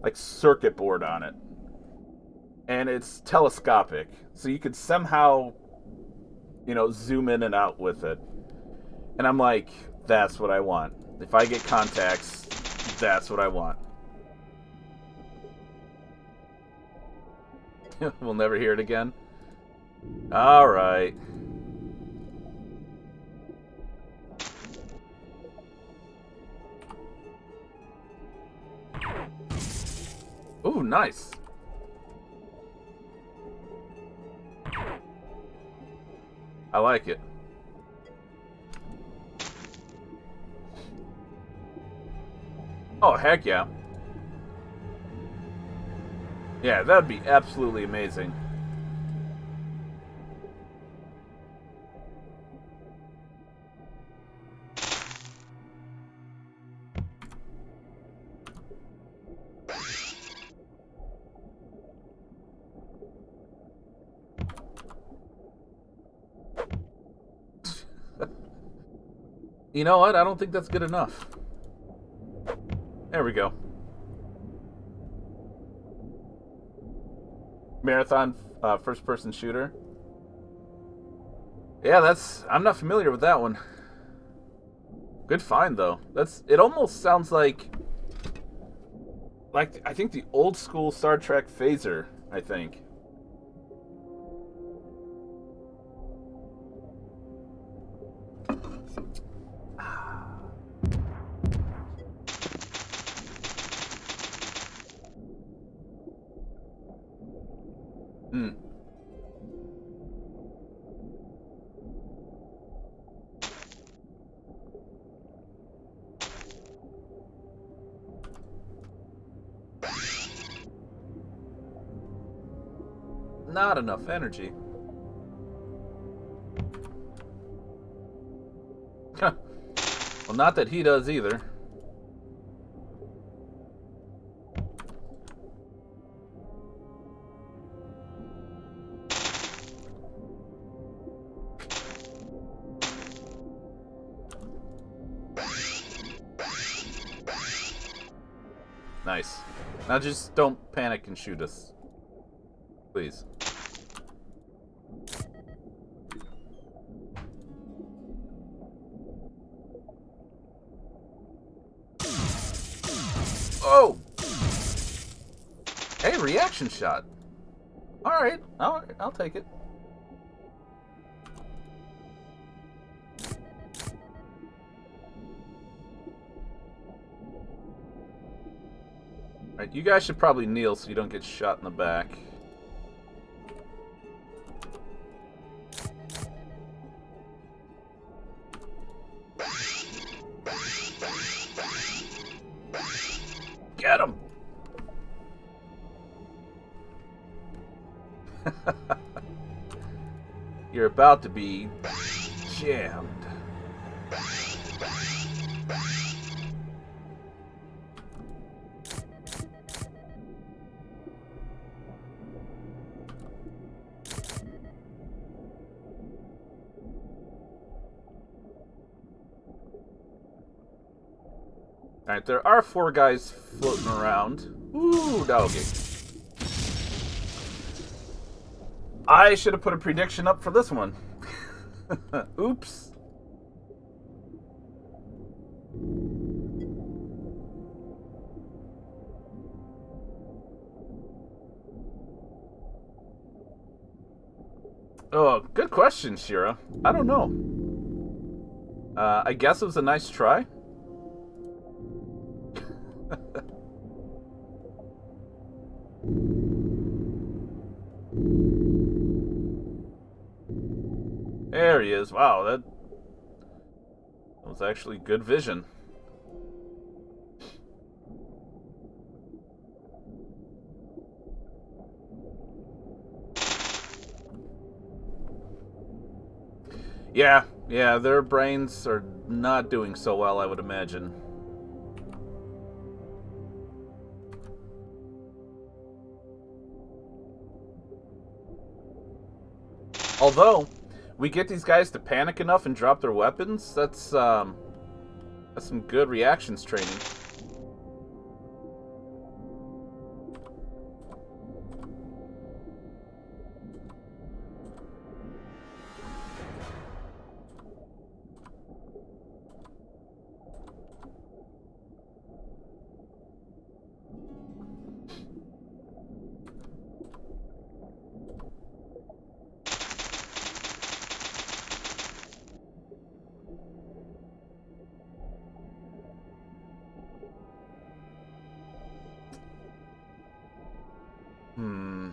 like circuit board on it. And it's telescopic, so you could somehow, you know, zoom in and out with it. And I'm like, That's what I want. If I get contacts, that's what I want. We'll never hear it again. Alright. Ooh, nice. I like it. Oh, heck yeah. Yeah, that'd be absolutely amazing. You know what? I don't think that's good enough. There we go. Marathon first-person shooter. Yeah, I'm not familiar with that one. Good find though. It almost sounds like I think the old school Star Trek phaser, I think. Hmm. Not enough energy. Well, not that he does either. Nice. Now just don't panic and shoot us. Please. Oh! Hey, reaction shot. Alright, I'll take it. Alright, you guys should probably kneel so you don't get shot in the back. Get him! You're about to be jammed. Alright, there are 4 guys floating around. Ooh, doggy. I should have put a prediction up for this one. Oops. Oh, good question, Shira. I don't know. I guess it was a nice try. There he is. Wow, that was actually good vision. Yeah, their brains are not doing so well, I would imagine. Although, we get these guys to panic enough and drop their weapons, that's some good reactions training. Hmm.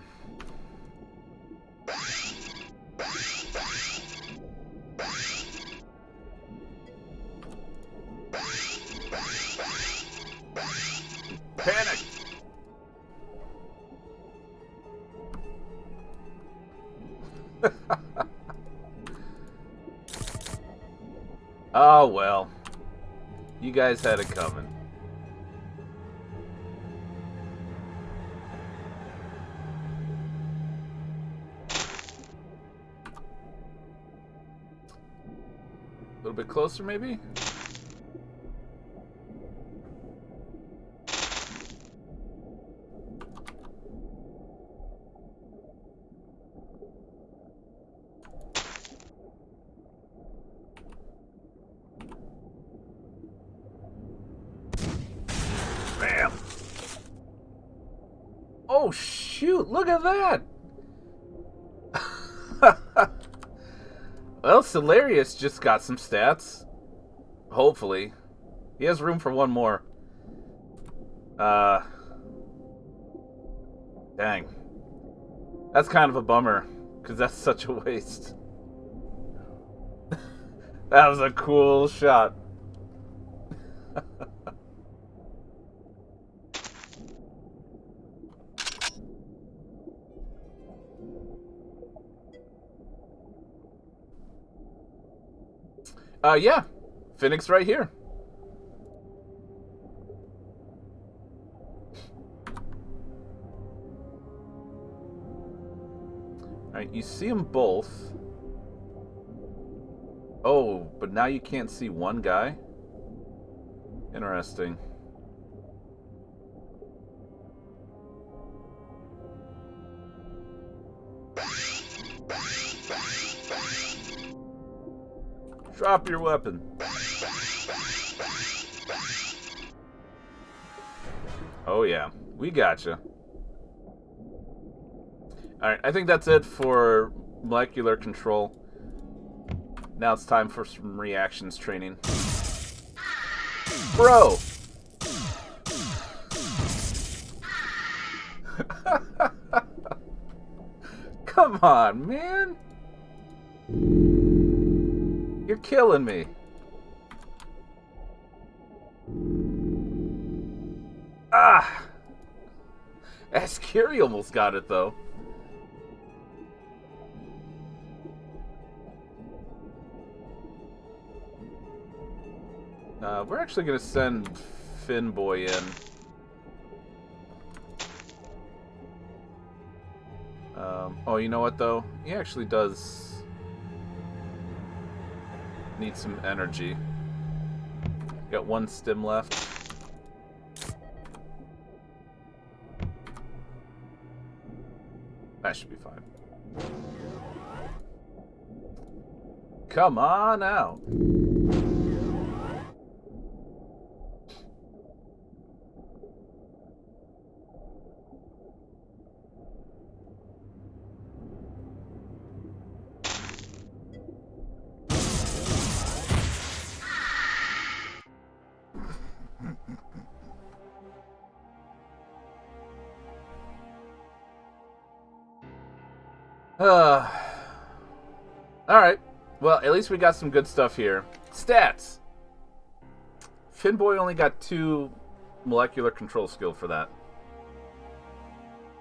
Panic! Oh, well. You guys had it coming. A little bit closer, maybe? Bam! Oh, shoot! Look at that! Well, Solarius just got some stats. Hopefully. He has room for one more. Dang. That's kind of a bummer, because that's such a waste. That was a cool shot. Yeah. Phoenix right here. Alright, you see them both. Oh, but now you can't see one guy? Interesting. Drop your weapon. Oh yeah, we gotcha. Alright, I think that's it for molecular control. Now it's time for some reactions training. Bro! Come on, man! You're killing me. Ah! Ascuri almost got it, though. We're actually going to send Finboy in. Oh, you know what, though? He actually does need some energy. Got one stim left. That should be fine. Come on out. Alright. Well, at least we got some good stuff here. Stats! Finboy only got 2 molecular control skill for that.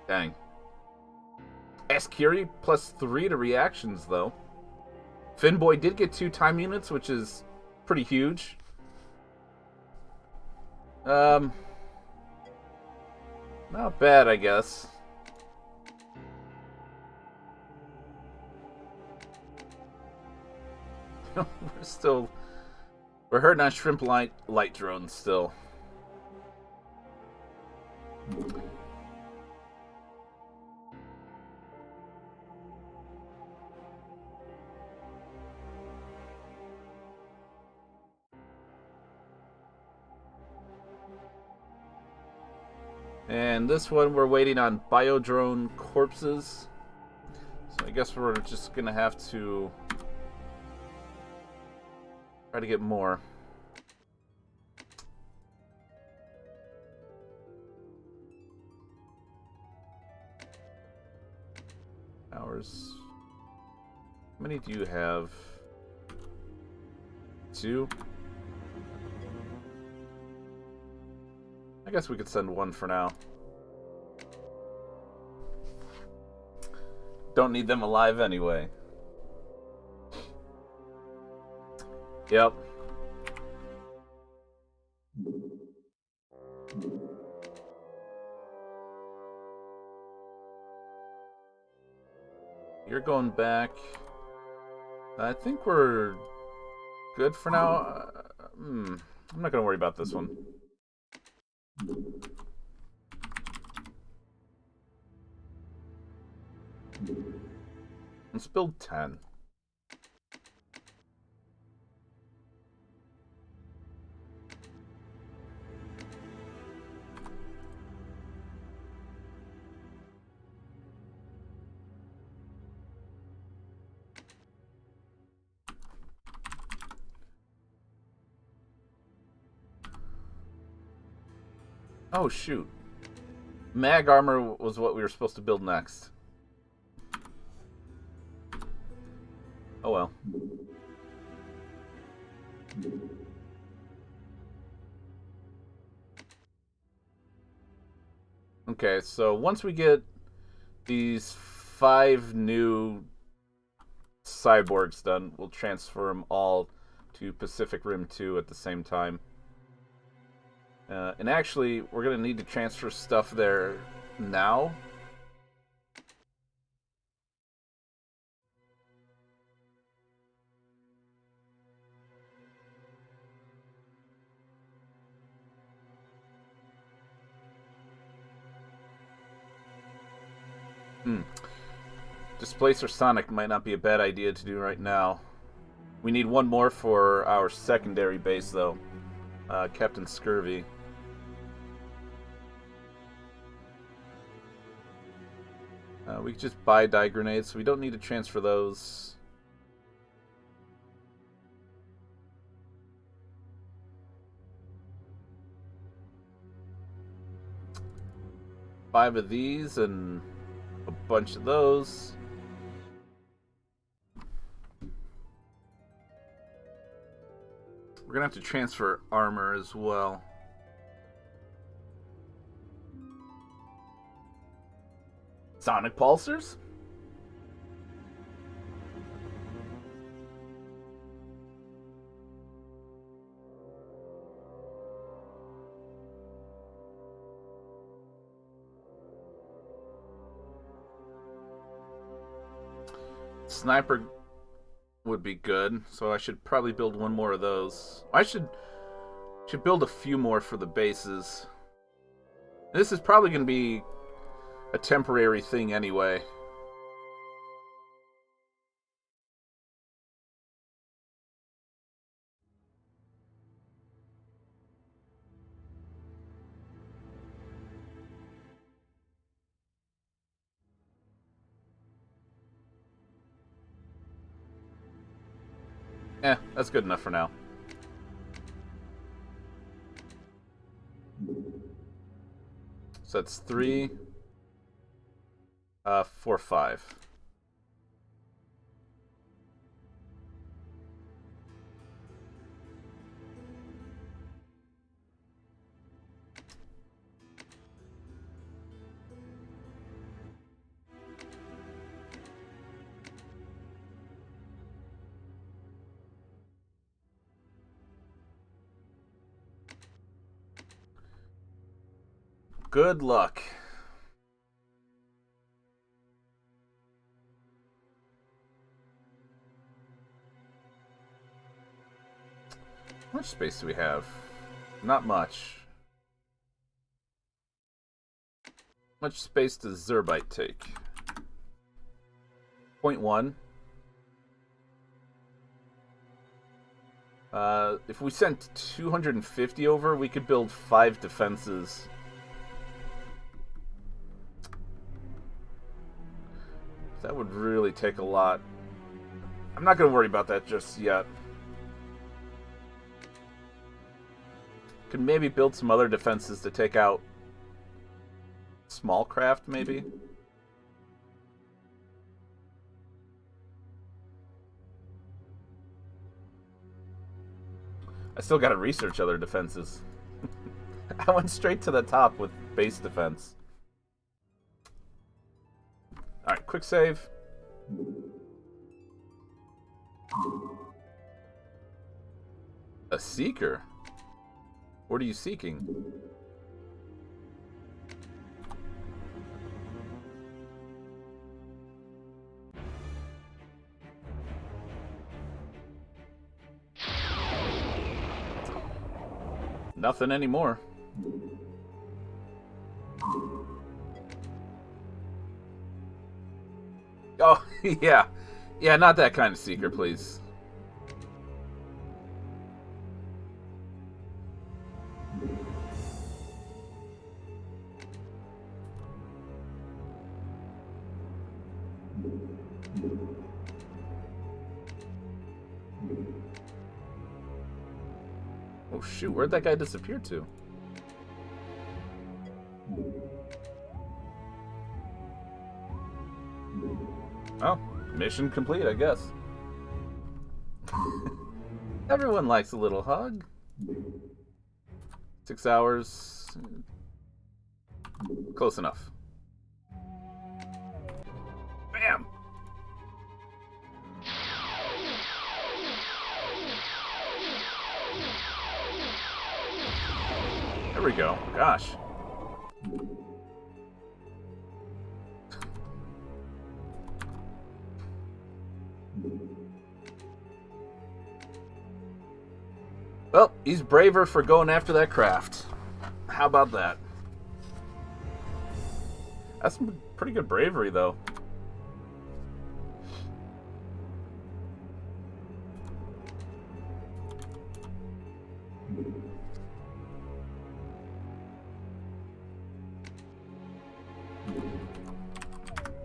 Dang. Ascuri plus 3 to reactions, though. Finboy did get 2 time units, which is pretty huge. Not bad, I guess. We're hurting on shrimp light drones still. And this one we're waiting on biodrone corpses. So I guess we're just gonna have to try to get more. Hours. How many do you have? 2? I guess we could send 1 for now. Don't need them alive anyway. Yep. You're going back. I think we're good for now. I'm not going to worry about this one. Let's build 10. Oh, shoot. Mag armor was what we were supposed to build next. Oh well. Okay, so once we get these 5 new cyborgs done, we'll transfer them all to Pacific Rim 2 at the same time. And actually, we're going to need to transfer stuff there now. Displacer Sonic might not be a bad idea to do right now. We need 1 more for our secondary base, though. Captain Scurvy. We could just buy die grenades, so we don't need to transfer those. Five of these and a bunch of those. We're gonna have to transfer armor as well. Sonic pulsers? Sniper would be good, so I should probably build 1 more of those. I should build a few more for the bases. This is probably going to be a temporary thing anyway. That's good enough for now. So that's 3, 4, 5. Good luck. How much space do we have? Not much. How much space does Zerbite take? 0.1. If we sent 250 over, we could build 5 defenses. That would really take a lot. I'm not going to worry about that just yet. Could maybe build some other defenses to take out small craft, maybe? I still gotta research other defenses. I went straight to the top with base defense. Alright, quick save. A seeker? What are you seeking? Nothing anymore. Oh, yeah. Yeah, not that kind of seeker, please. Oh, shoot. Where'd that guy disappear to? Oh, mission complete, I guess. Everyone likes a little hug. 6 hours. Close enough. Bam! There we go. Gosh. Well, he's braver for going after that craft. How about that? That's some pretty good bravery, though.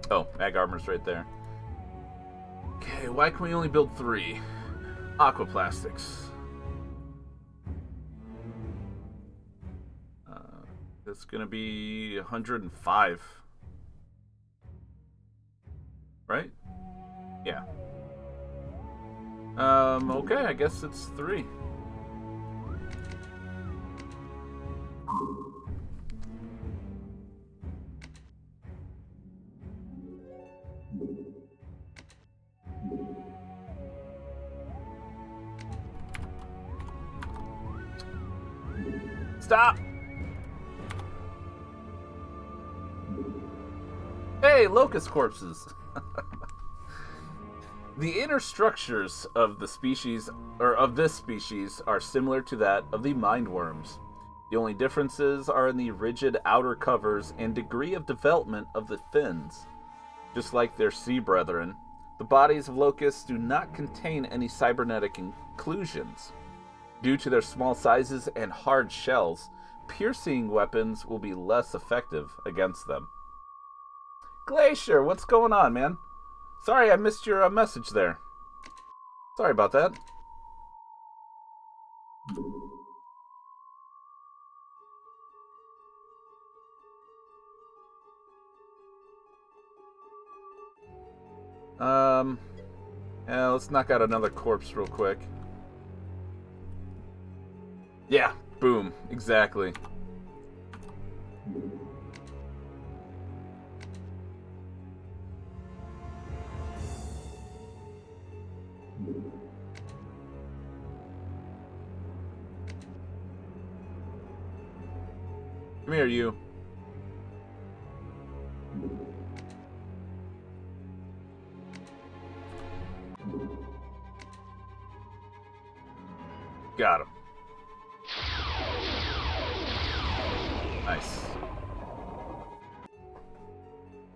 Oh, mag armor's right there. Okay, why can we only build 3? Aquaplastics. That's gonna be 105. Right? Yeah. Okay, I guess it's 3. Stop! Hey, locust corpses! The inner structures of the species, or of this species, are similar to that of the mindworms. The only differences are in the rigid outer covers and degree of development of the fins. Just like their sea brethren, the bodies of locusts do not contain any cybernetic inclusions. Due to their small sizes and hard shells, piercing weapons will be less effective against them. Glacier, what's going on, man? Sorry I missed your message there. Sorry about that. Yeah, let's knock out another corpse real quick. Yeah, boom, exactly. Come here, you. Got him. Nice.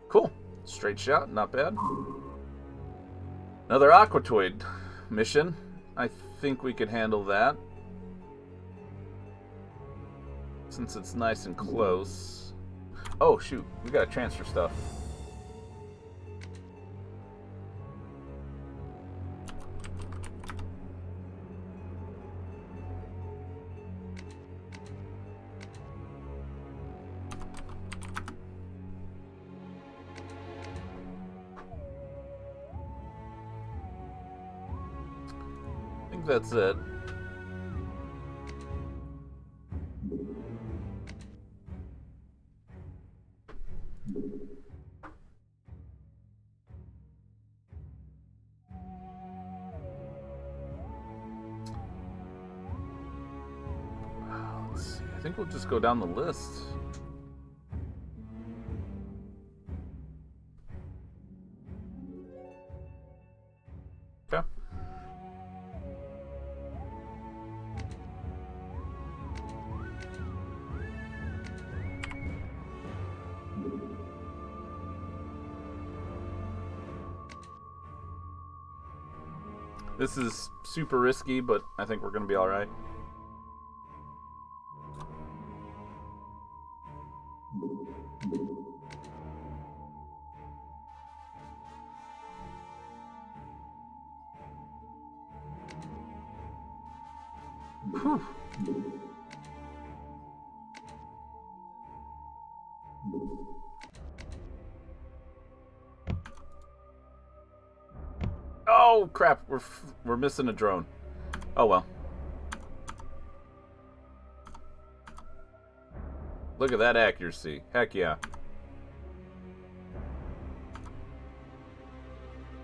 Cool. Straight shot, not bad. Another Aquatoid mission. I think we could handle that. Since it's nice and close. Oh, shoot. We gotta transfer stuff. I think that's it. I think we'll just go down the list. Okay. This is super risky, but I think we're going to be all right. Whew. Oh crap! We're missing a drone. Oh well. Look at that accuracy. Heck yeah.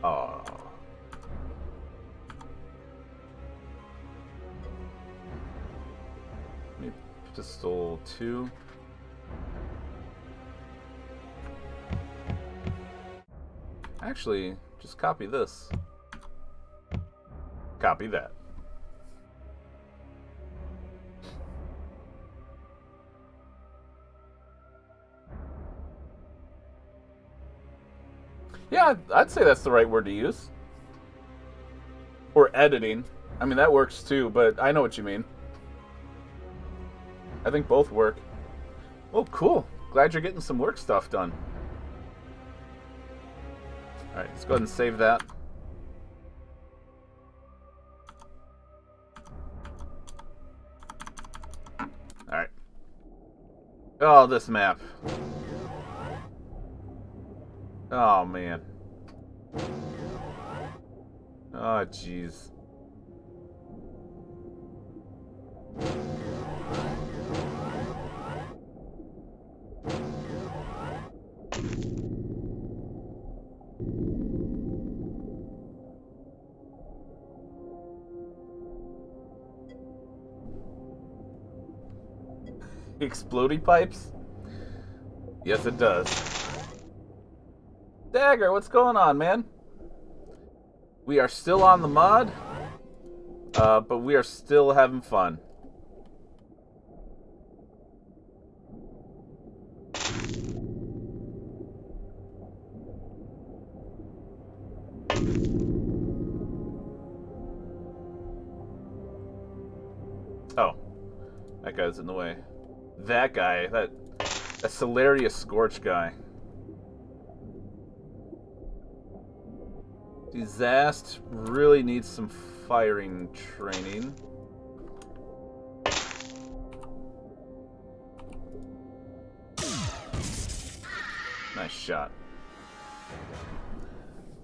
Oh. Pistol 2. Actually, just copy this. Copy that. Yeah, I'd say that's the right word to use. Or editing. I mean, that works too, but I know what you mean. I think both work. Oh, cool. Glad you're getting some work stuff done. Alright, let's go ahead and save that. Alright. Oh, this map. Oh, man. Oh, jeez. Explodey pipes? Yes, it does. Dagger, what's going on, man? We are still on the mod, but we are still having fun. Oh, that guy's in the way. That guy, that Solarius Scorch guy. Disaster really needs some firing training. Nice shot.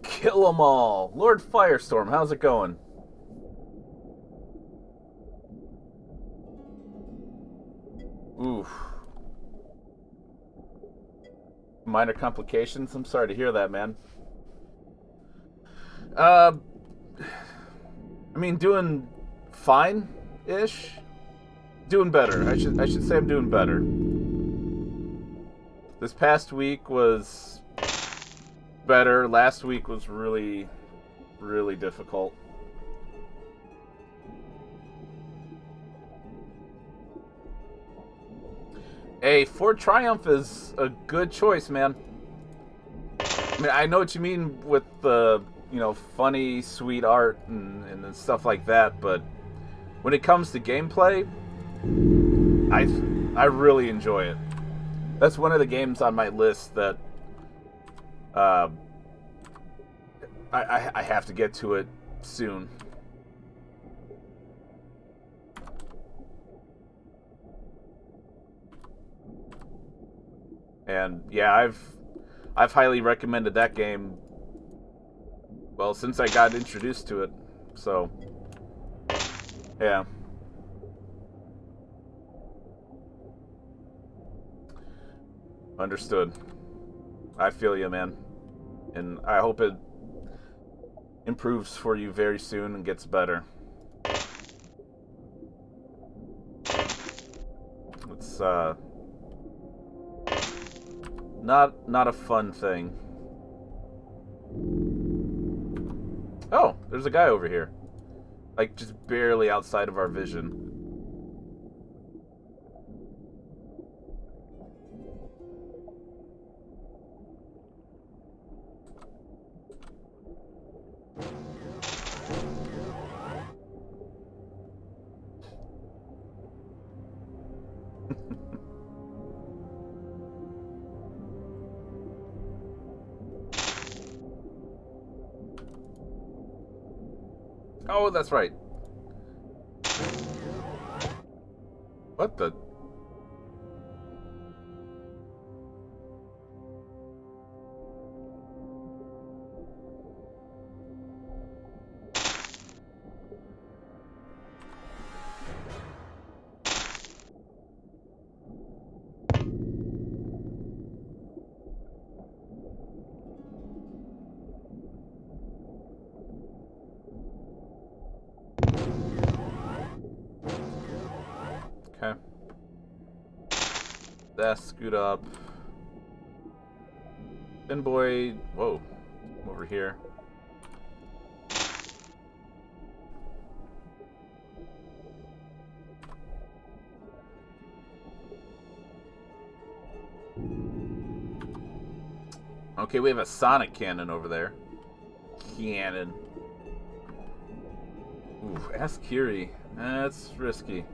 Kill 'em all. Lord Firestorm, how's it going? Oof. Minor complications? I'm sorry to hear that, man. I mean, doing fine-ish. Doing better. I should say I'm doing better. This past week was better. Last week was really, really difficult. Hey, Fort Triumph is a good choice, man. I mean, I know what you mean with the, you know, funny, sweet art and stuff like that, but when it comes to gameplay, I really enjoy it. That's one of the games on my list that I have to get to it soon. And yeah, I've highly recommended that game, well, since I got introduced to it. So yeah. Understood. I feel you, man. And I hope it improves for you very soon and gets better. It's not a fun thing. Oh, there's a guy over here. Like, just barely outside of our vision. Oh, that's right. What the? Okay. Scoot up. Bin boy. Whoa. Over here. Okay, we have a sonic cannon over there. Cannon. Ooh, ask Kiri. That's risky.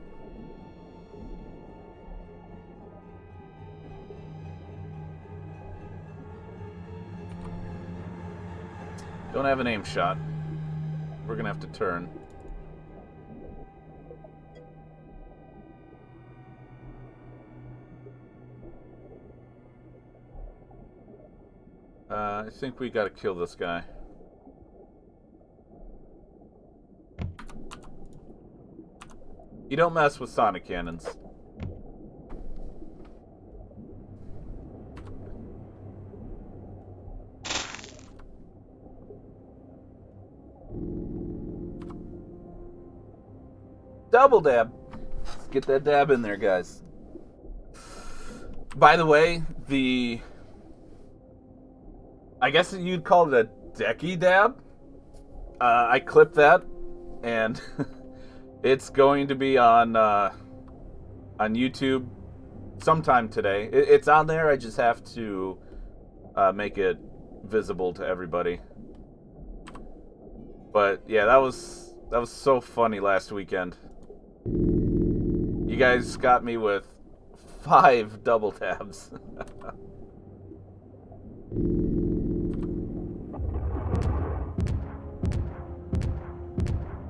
Don't have an aim shot. We're gonna have to turn. I think we gotta kill this guy. You don't mess with sonic cannons. Double dab. Let's get that dab in there, guys. By the way, I guess you'd call it a decky dab. I clipped that, and it's going to be on YouTube sometime today. It's on there. I just have to make it visible to everybody. But yeah, that was so funny last weekend. You guys got me with 5 double tabs.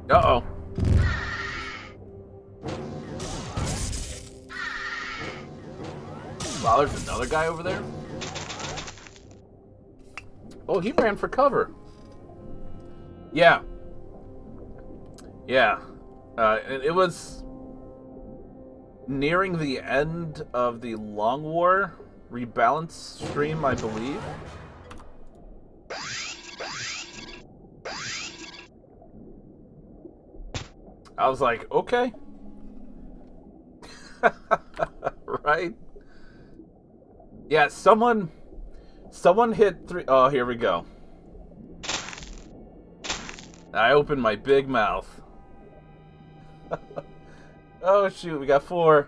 Uh-oh. Wow, there's another guy over there. Oh, he ran for cover. Yeah. Yeah. It was nearing the end of the Long War rebalance stream, I believe. I was like, okay. Right? Yeah, someone hit 3. Oh, here we go. I opened my big mouth. Oh, shoot, we got 4.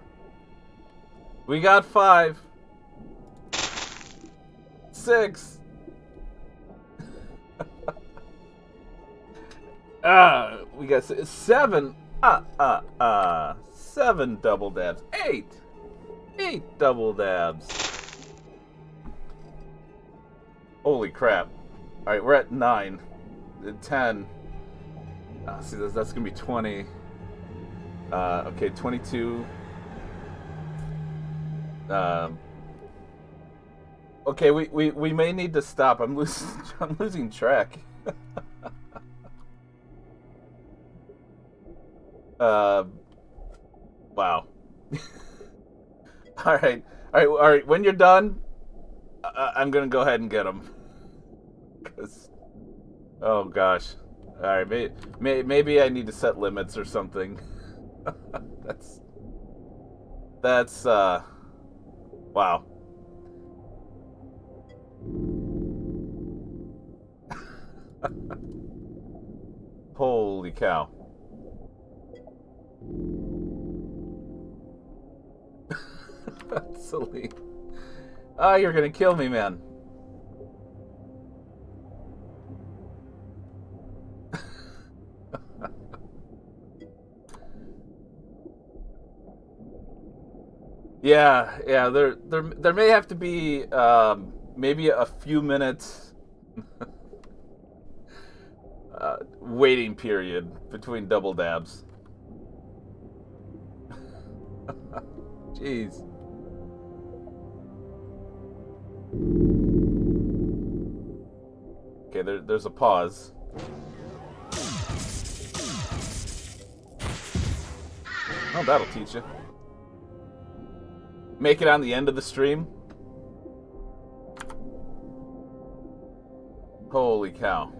We got 5. 6. We got 7. 7 double dabs. 8 double dabs. Holy crap. Alright, we're at 9. 10. See, that's gonna be 20. Okay, 22. Okay, we may need to stop. I'm losing track. Wow. All right. When you're done, I'm gonna go ahead and get them. Oh gosh. All right, maybe I need to set limits or something. That's That's wow. Holy cow. Silly. Ah, you're gonna kill me, man. Yeah. There may have to be maybe a few minutes waiting period between double dabs. Jeez. Okay, there's a pause. Oh, that'll teach you. Make it on the end of the stream. Holy cow.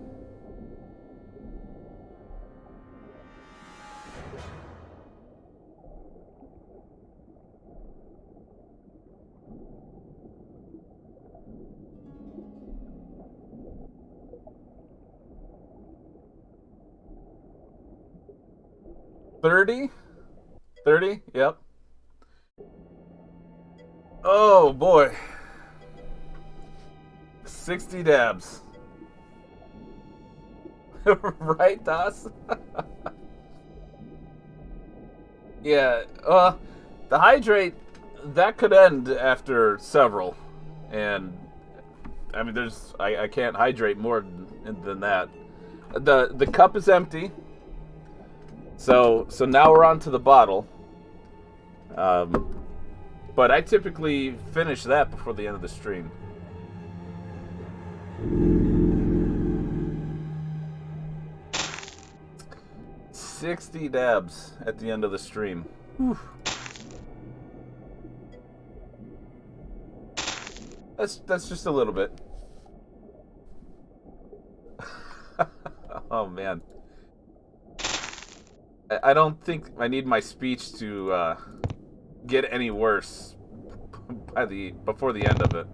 $30? $30? Yep. Oh boy. 60 dabs. Right, Das? Yeah, the hydrate, that could end after several. And, I mean, I can't hydrate more than that. The cup is empty. So now we're on to the bottle. But I typically finish that before the end of the stream. $60 dabs at the end of the stream. Whew. That's just a little bit. Oh man. I don't think I need my speech to get any worse before the end of it.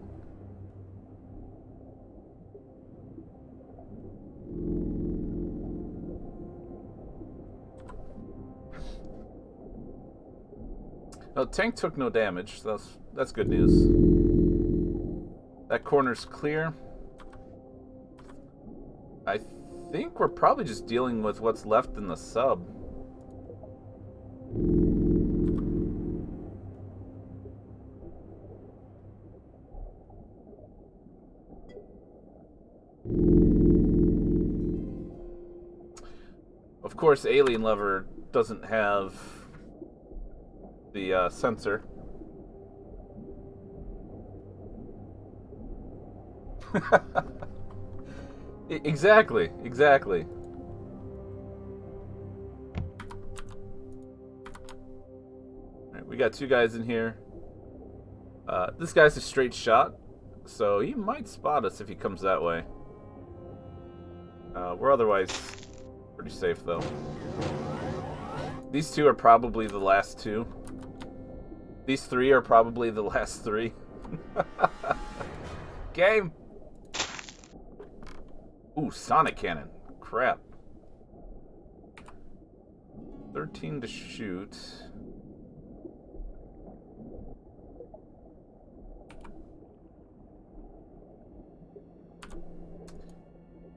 No, tank took no damage, so that's good news. That corner's clear. I think we're probably just dealing with what's left in the sub. Of course, Alien Lover doesn't have the sensor. Exactly. Alright, we got two guys in here. This guy's a straight shot, so he might spot us if he comes that way. We're otherwise pretty safe, though. These two are probably the last two. These three are probably the last three. Game! Ooh, Sonic Cannon. Crap. 13 to shoot.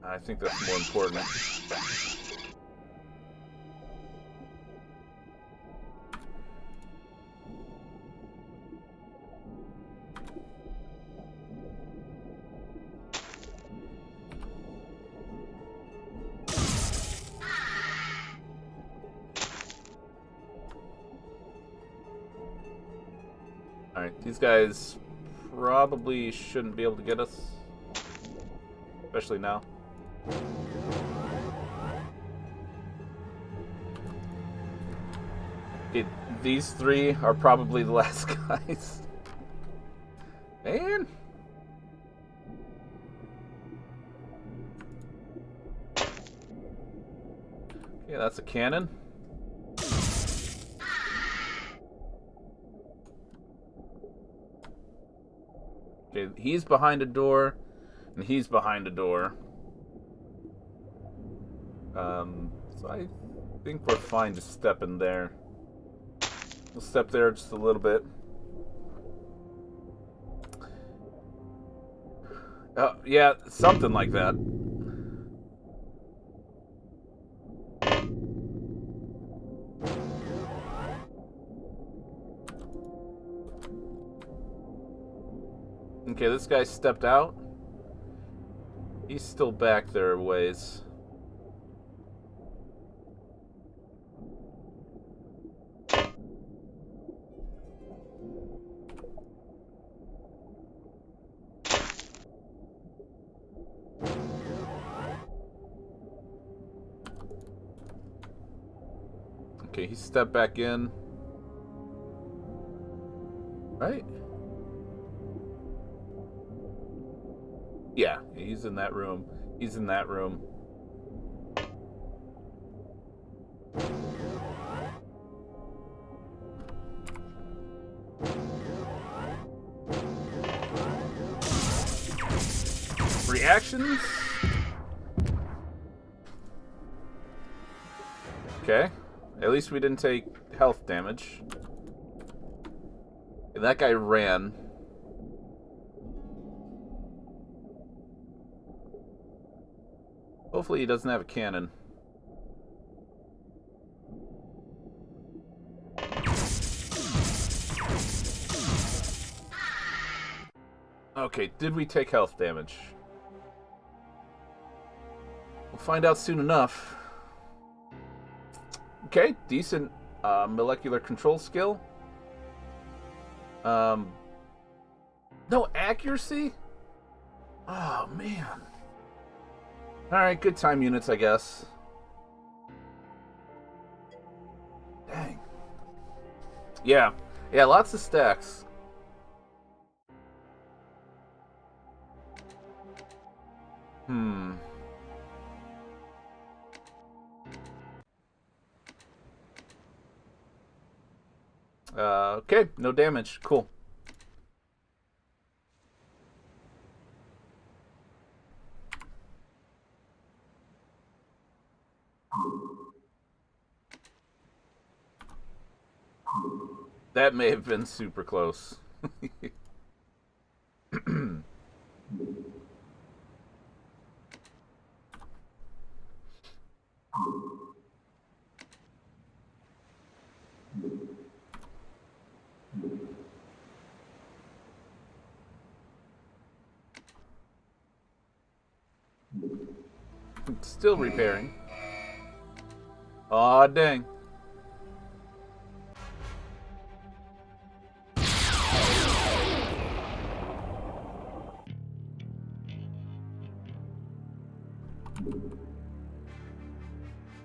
I think that's more important. Alright, these guys probably shouldn't be able to get us. Especially now. These three are probably the last guys. Man. Okay, that's a cannon. Okay, he's behind a door, and he's behind a door. So I think we're fine to step in there. We'll step there just a little bit. Yeah, something like that. Okay, this guy stepped out. He's still back there a ways. Okay, he stepped back in. Right? Yeah, he's in that room. He's in that room. Reactions? Okay. At least we didn't take health damage. And that guy ran. Hopefully he doesn't have a cannon. Okay, did we take health damage? We'll find out soon enough. Okay, decent molecular control skill. No accuracy? Oh, man. Alright, good time units, I guess. Dang. Yeah, lots of stacks. Okay, no damage. Cool. That may have been super close. Still repairing. Aw, dang.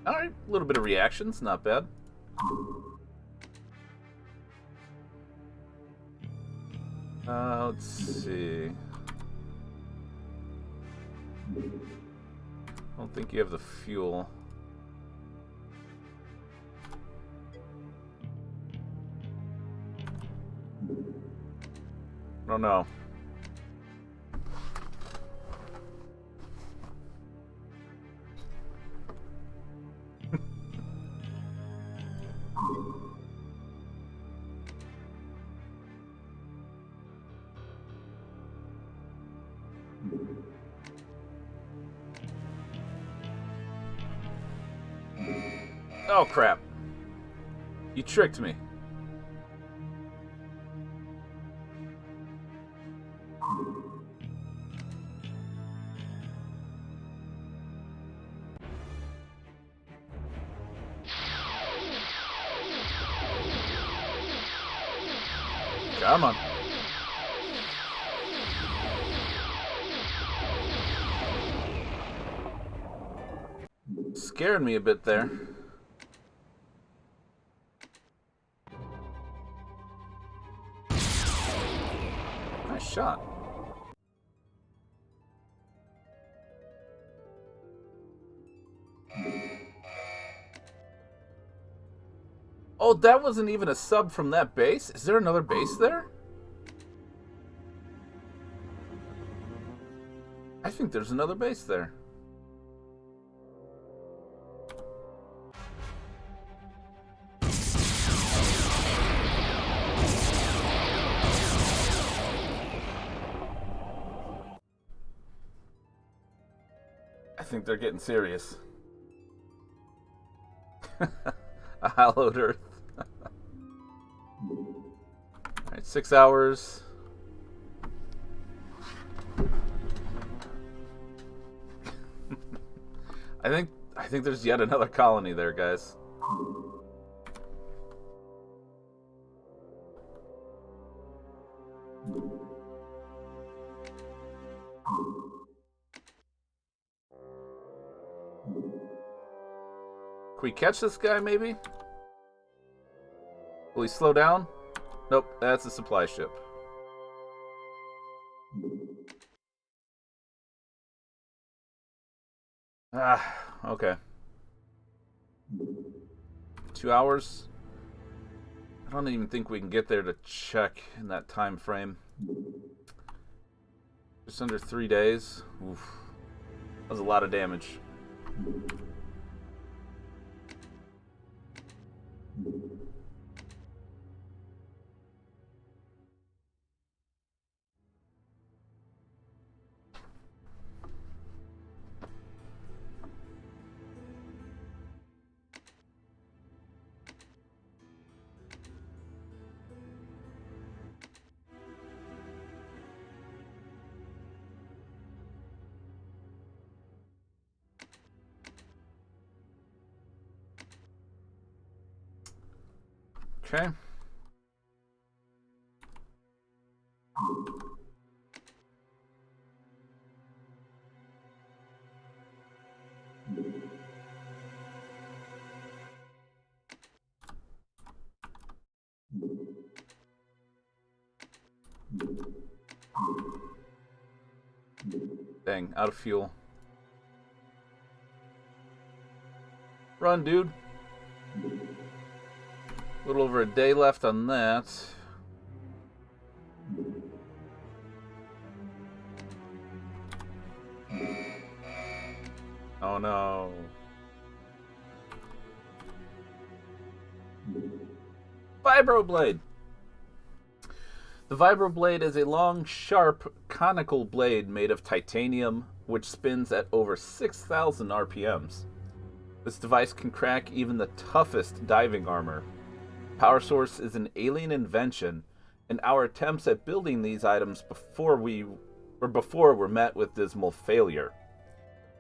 Alright, a little bit of reactions, not bad. Let's see. I don't think you have the fuel. I don't know. Oh, crap. You tricked me. Come on. Scared me a bit there. Nice shot. Oh, that wasn't even a sub from that base? Is there another base there? think there's another base there. I think they're getting serious. A hallowed earth. Alright, 6 hours. I think there's yet another colony there, guys. Can we catch this guy, maybe? Will he slow down? Nope, that's a supply ship. Ah, okay. 2 hours? I don't even think we can get there to check in that time frame. Just under 3 days. Oof. That was a lot of damage. Okay. Dang, out of fuel. Run, dude. A little over a day left on that. Oh no. Vibroblade. The vibroblade is a long, sharp, conical blade made of titanium, which spins at over 6,000 RPMs. This device can crack even the toughest diving armor. Power source is an alien invention, and our attempts at building these items before were met with dismal failure.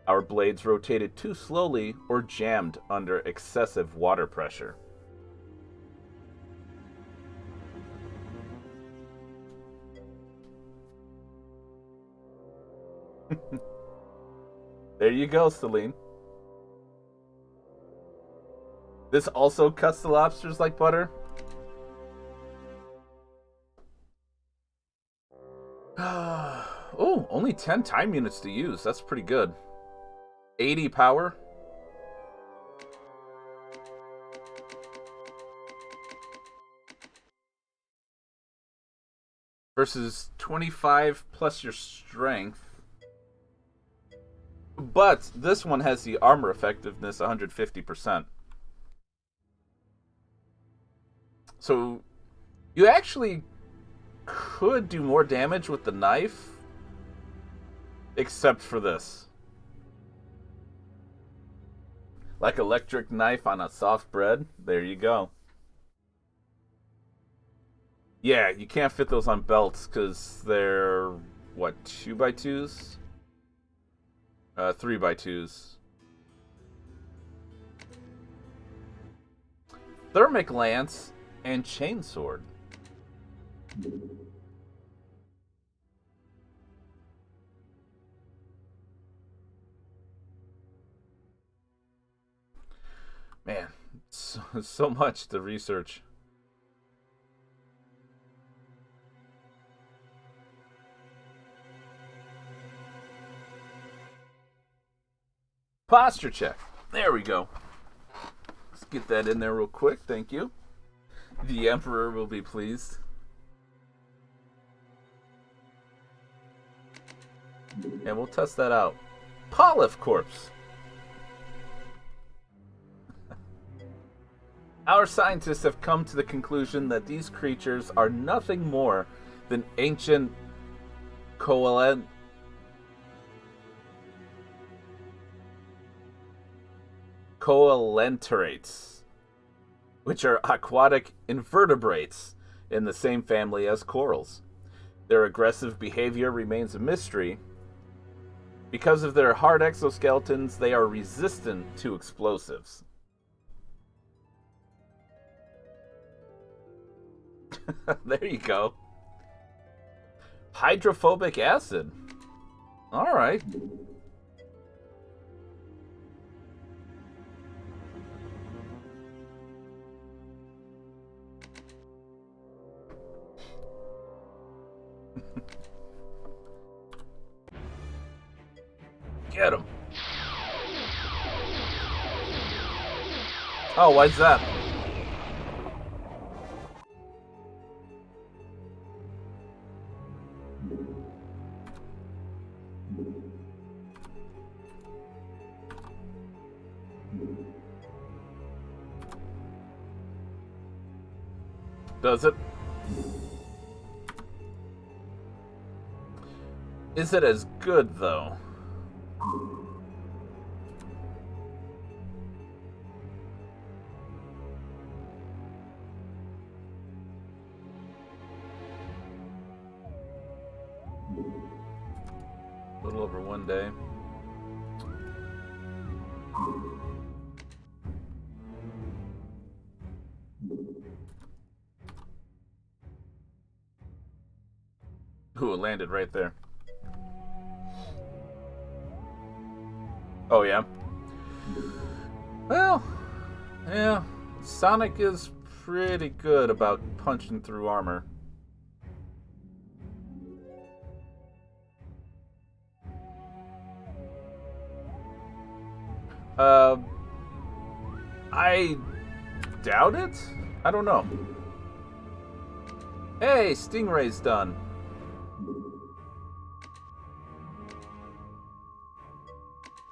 Our blades rotated too slowly or jammed under excessive water pressure. There you go, Celine. This also cuts the lobsters like butter. Oh, only 10 time units to use. That's pretty good. 80 power. Versus 25 plus your strength. But this one has the armor effectiveness 150%. So you actually could do more damage with the knife, except for this. Like electric knife on a soft bread. There you go. Yeah, you can't fit those on belts because they're, what, 2x2s? 3x2s. Thermic lance and chainsword. Man, so much to research. Posture check. There we go. Let's get that in there real quick. Thank you. The Emperor will be pleased. And we'll test that out. Polyph corpse. Our scientists have come to the conclusion that these creatures are nothing more than ancient coelenterates, which are aquatic invertebrates in the same family as corals. Their aggressive behavior remains a mystery. Because of their hard exoskeletons, they are resistant to explosives. There you go. Hydrophobic acid. All right. Get him. Oh, why's that? Does it? Is it as good, though? A little over 1 day. Ooh, it landed right there. Oh, yeah? Well, yeah. Sonic is pretty good about punching through armor. I doubt it? I don't know. Hey, Stingray's done.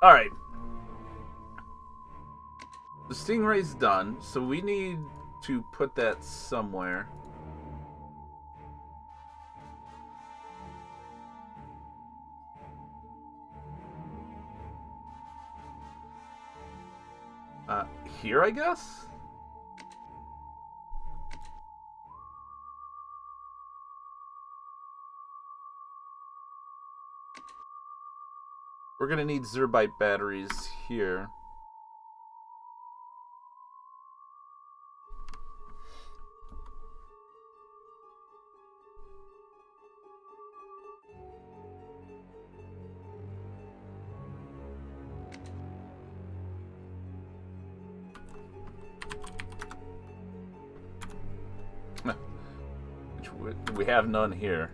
Alright. The Stingray's done, so we need to put that somewhere. Here, I guess? We're gonna need Zerbite batteries here. We have none here.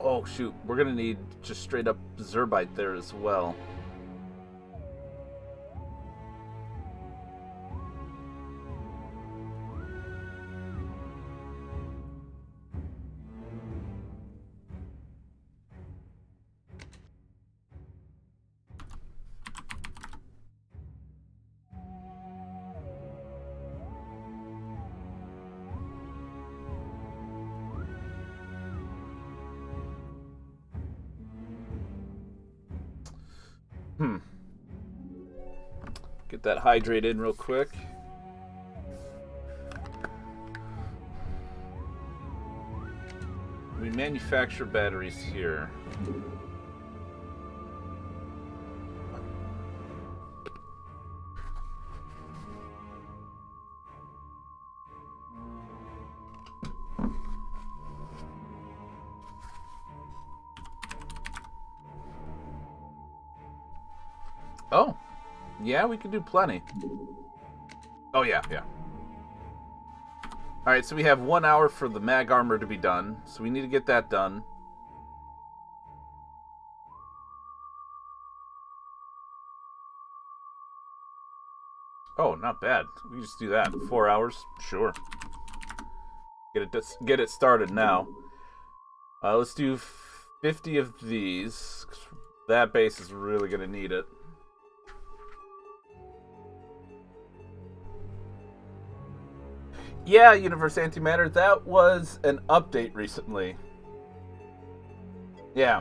Oh shoot, we're gonna need just straight up Zerbite there as well. Get that hydrate in real quick. We manufacture batteries here. Oh, yeah, we could do plenty. Oh, yeah. Alright, so we have 1 hour for the mag armor to be done, so we need to get that done. Oh, not bad. We just do that. 4 hours? Sure. Get it started now. Let's do 50 of these. That base is really going to need it. Yeah, Universe Antimatter, that was an update recently. Yeah.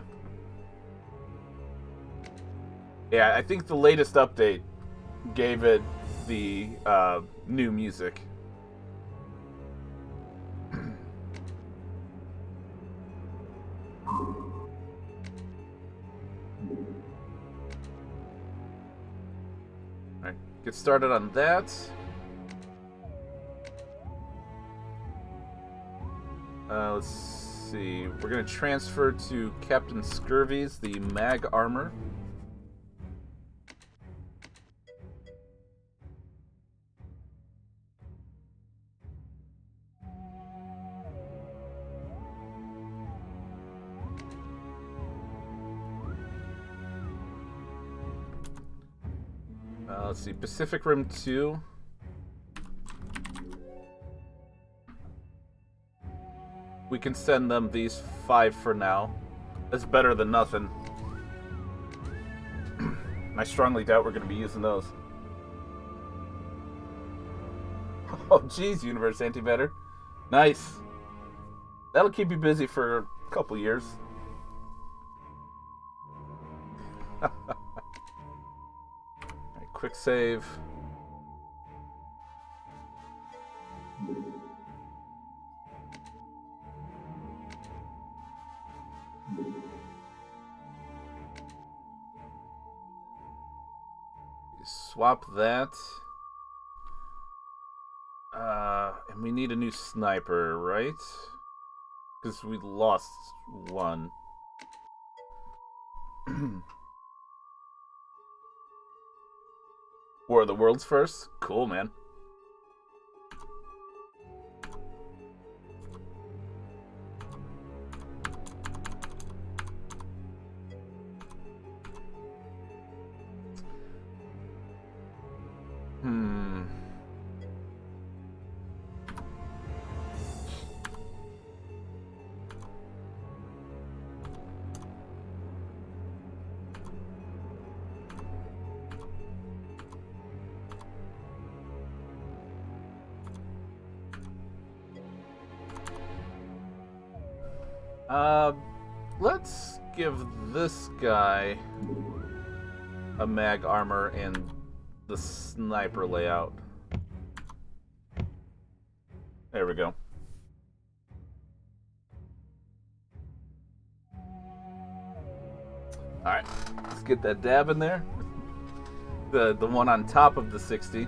Yeah, I think the latest update gave it the new music. Alright, get started on that. Let's see. We're going to transfer to Captain Scurvy's, the mag armor. Let's see. Pacific Rim 2. We can send them these 5 for now. That's better than nothing. I strongly doubt we're going to be using those. Oh, geez, Universe Antimatter. Nice. That'll keep you busy for a couple years. Alright, quick save. Swap that. And we need a new sniper, right? Because we lost one. War of the Worlds first? Cool, man. Let's give this guy a mag armor and the sniper layout. There we go. Alright, let's get that dab in there. The one on top of the 60.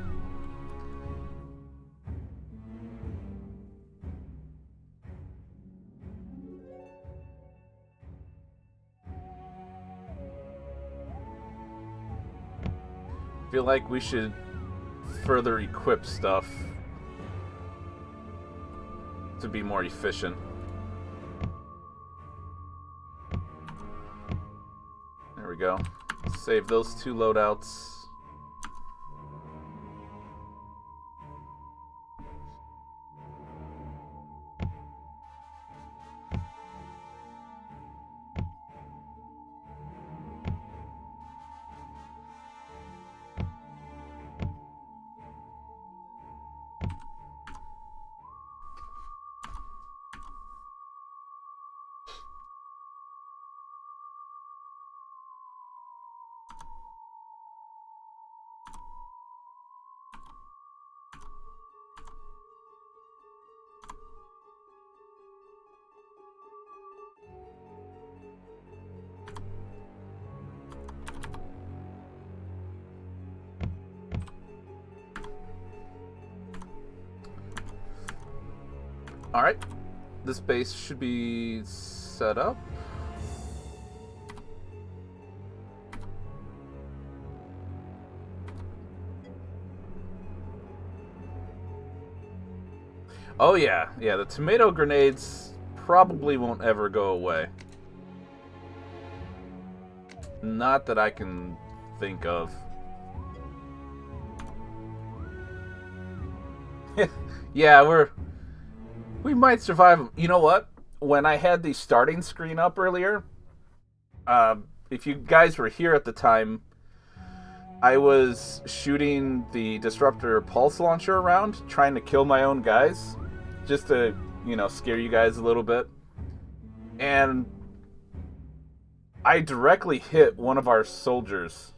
I feel like we should further equip stuff to be more efficient. There we go. Save those 2 loadouts. Alright, this base should be set up. Oh yeah, the tomato grenades probably won't ever go away. Not that I can think of. Yeah, we might survive. You know what? When I had the starting screen up earlier, if you guys were here at the time, I was shooting the disruptor pulse launcher around, trying to kill my own guys, just to, scare you guys a little bit. And I directly hit one of our soldiers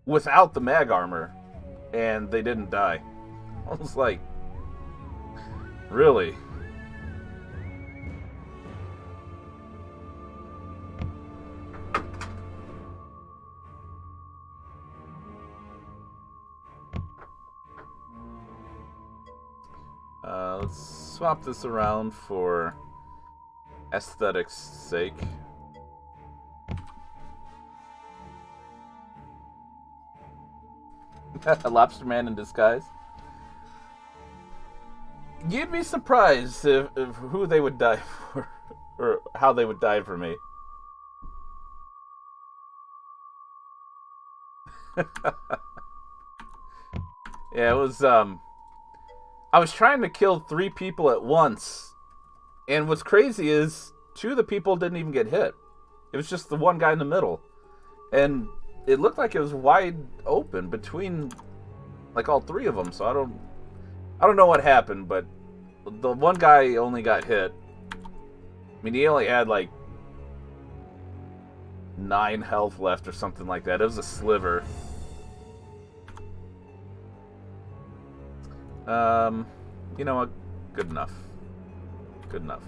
without the mag armor, and they didn't die. I was like, really? Let's swap this around for aesthetics' sake. A lobster man in disguise. You'd be surprised if who they would die for, or how they would die for me. Yeah, it was. I was trying to kill 3 people at once, and what's crazy is 2 of the people didn't even get hit. It was just the one guy in the middle, and it looked like it was wide open between like all 3 of them. So I don't know what happened, but the one guy only got hit. I mean, he only had like 9 health left or something like that. It was a sliver. You know what? Good enough. Good enough.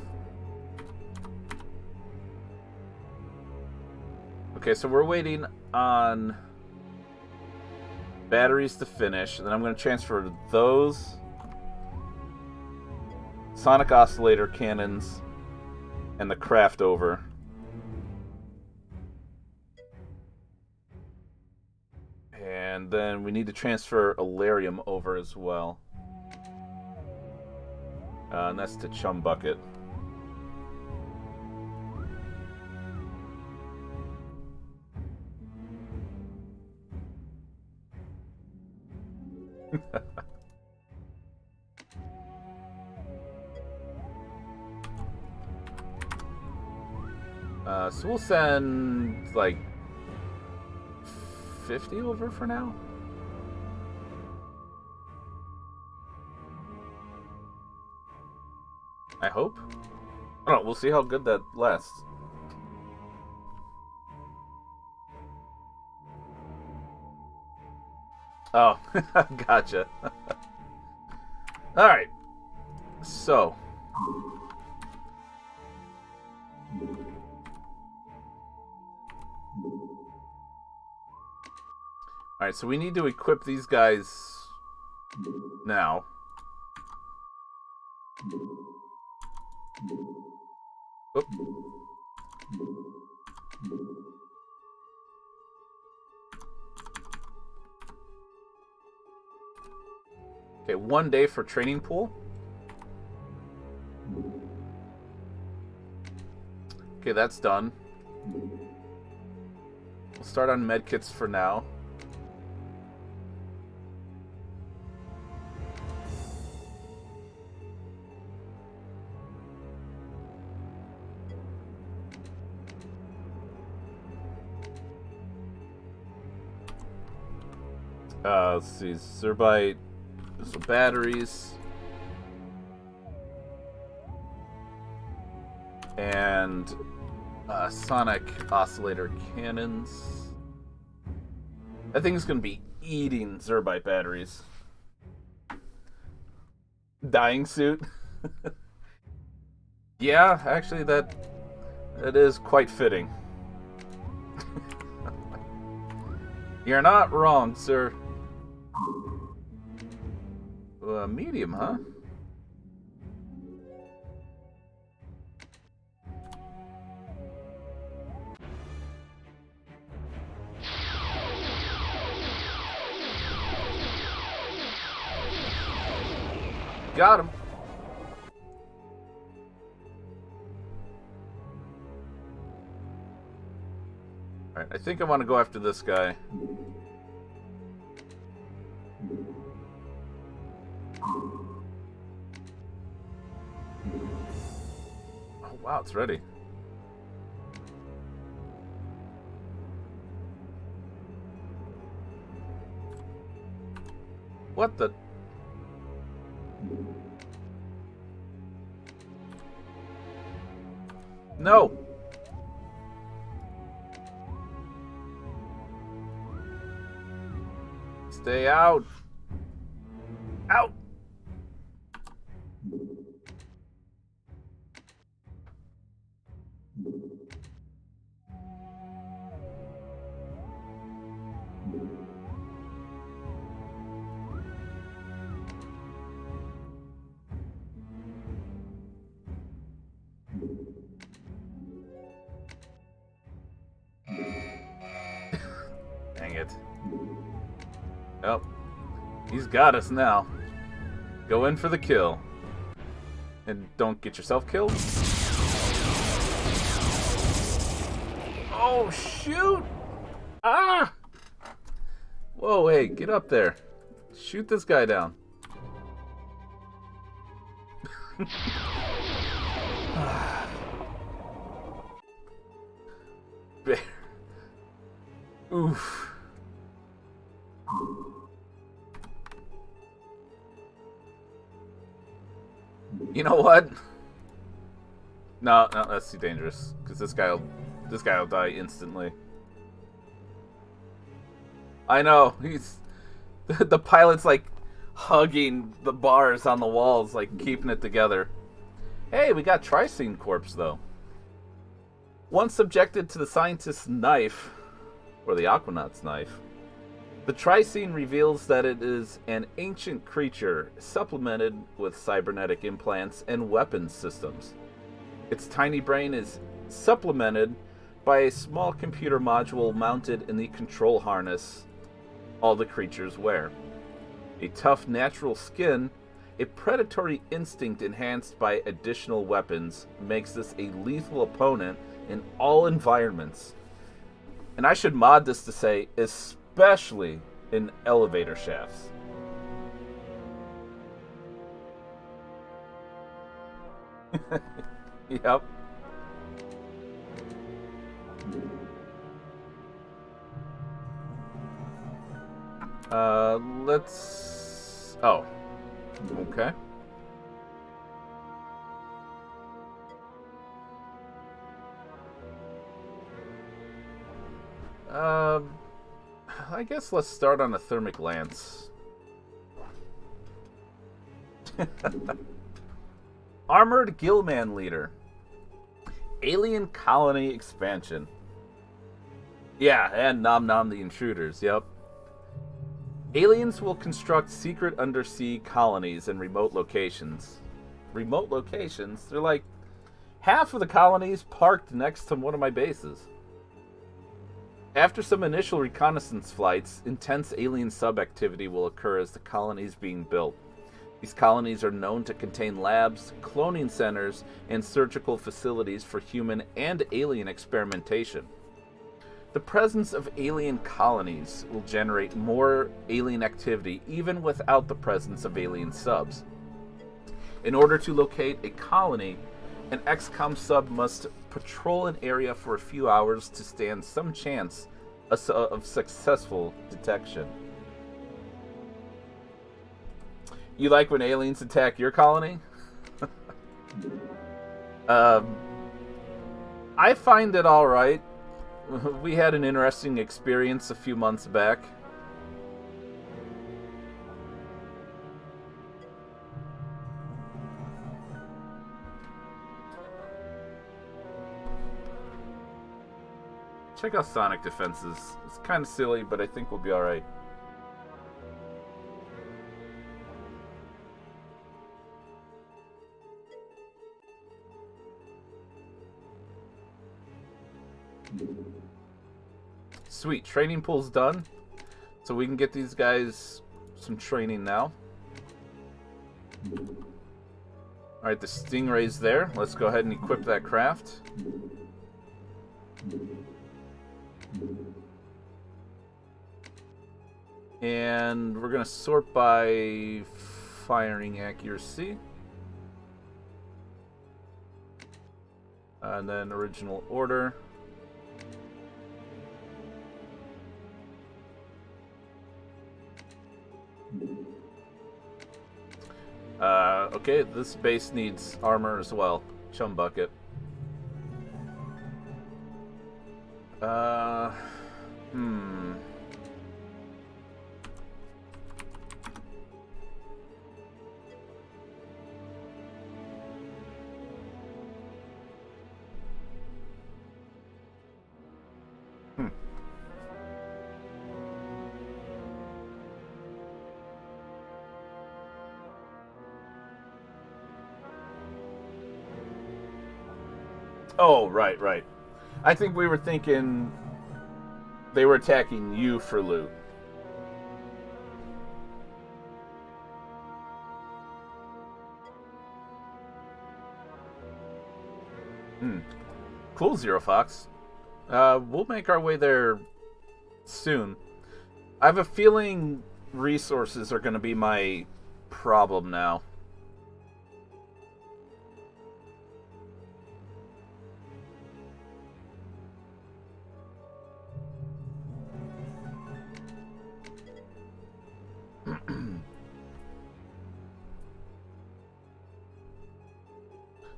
Okay, so we're waiting on batteries to finish, and then I'm going to transfer those sonic oscillator cannons and the craft over. And then we need to transfer Alarium over as well. And that's to Chum Bucket. So we'll send like 50 over for now. I hope. I don't know, we'll see how good that lasts. Oh, gotcha. Alright. So. Alright, so we need to equip these guys now. Oop. Okay, 1 day for training pool. Okay, that's done. We'll start on medkits for now. Let's see, Zerbite, some batteries, and sonic oscillator cannons. That thing's gonna be eating Zerbite batteries. Dying suit. Yeah, actually, that is quite fitting. You're not wrong, sir. Medium, huh? Got him. Alright, I think I want to go after this guy. Oh, wow, it's ready. What the? No! Stay out! Out! Dang it. Oh, he's got us now. Go in for the kill. And don't get yourself killed. Oh, shoot! Ah! Whoa, hey, get up there. Shoot this guy down. Bear. Oof. You know what? No, that's too dangerous. Because this guy'll die instantly. I know. He's the pilot's like hugging the bars on the walls, like keeping it together. Hey, we got Tricine Corpse though. Once subjected to the scientist's knife, or the Aquanaut's knife, the Tricine reveals that it is an ancient creature supplemented with cybernetic implants and weapons systems. Its tiny brain is supplemented by a small computer module mounted in the control harness all the creatures wear. A tough natural skin, a predatory instinct enhanced by additional weapons makes this a lethal opponent in all environments. And I should mod this to say, especially in elevator shafts. Yep. Let's... Oh. Okay. I guess let's start on a thermic lance. Armored Gillman Leader. Alien Colony Expansion. Yeah, and Nom Nom the Intruders, yep. Aliens will construct secret undersea colonies in remote locations. Remote locations? They're like half of the colonies parked next to one of my bases. After some initial reconnaissance flights, intense alien sub-activity will occur as the colony is being built. These colonies are known to contain labs, cloning centers, and surgical facilities for human and alien experimentation. The presence of alien colonies will generate more alien activity even without the presence of alien subs. In order to locate a colony, an XCOM sub must patrol an area for a few hours to stand some chance of successful detection. You like when aliens attack your colony? I find it alright. We had an interesting experience a few months back. Check out Sonic Defenses. It's kind of silly, but I think we'll be alright. Sweet, training pool's done. So we can get these guys some training now. Alright, the Stingray's there. Let's go ahead and equip that craft. And we're going to sort by firing accuracy. And then original order. Okay, this base needs armor as well. Chum bucket. Hmm. Oh, right, right. I think we were thinking they were attacking you for loot. Hmm. Cool, Zero Fox. We'll make our way there soon. I have a feeling resources are going to be my problem now.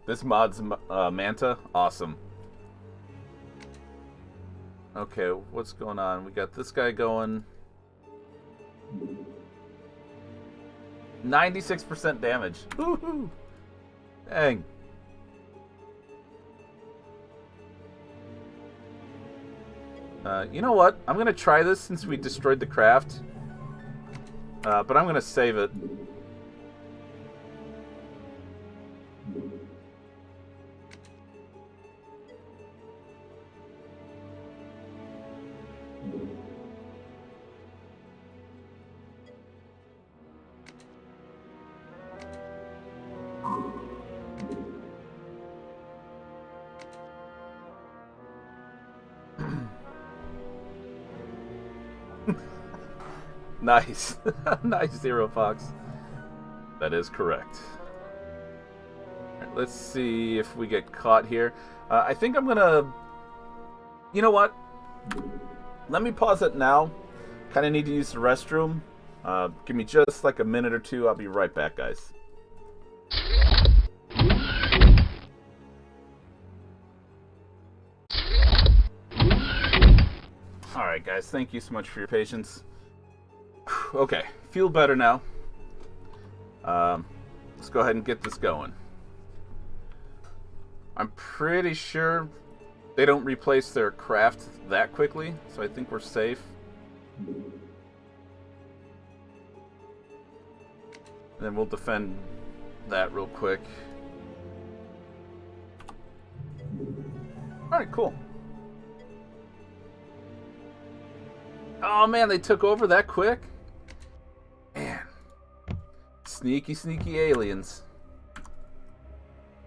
This mod's Manta? Awesome. Okay, what's going on? We got this guy going. 96% damage. Woohoo! Dang. You know what? I'm going to try this since we destroyed the craft. But I'm going to save it. Nice. Nice, Zero Fox. That is correct. Right, let's see if we get caught here. I think I'm gonna... You know what? Let me pause it now. Kind of need to use the restroom. Give me just like a minute or two. I'll be right back, guys. Alright, guys. Thank you so much for your patience. Okay, feel better now. Let's go ahead and get this going. I'm pretty sure they don't replace their craft that quickly, so I think we're safe. And then we'll defend that real quick. Alright, cool. Oh man, they took over that quick? Man. Sneaky, sneaky aliens.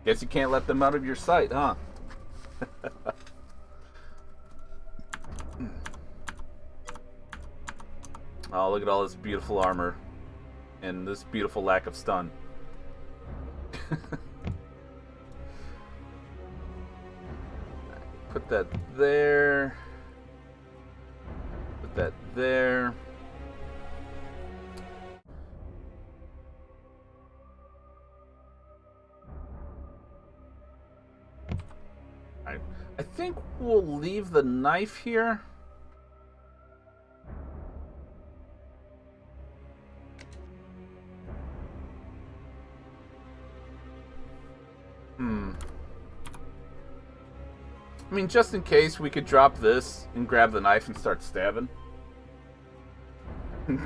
Guess you can't let them out of your sight, huh? Oh, look at all this beautiful armor. And this beautiful lack of stun. Put that there. Put that there. I think we'll leave the knife here. I mean, just in case, we could drop this and grab the knife and start stabbing.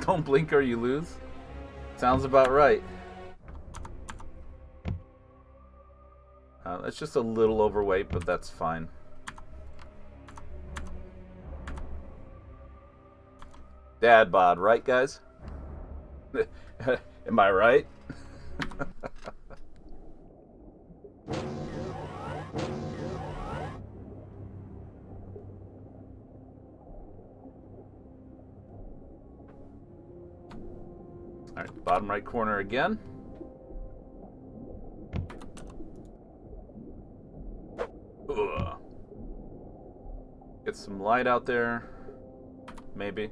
Don't blink or you lose. Sounds about right. That's just a little overweight, but that's fine. Dad bod, right, guys? Am I right? Alright, bottom right corner again. Get some light out there. Maybe.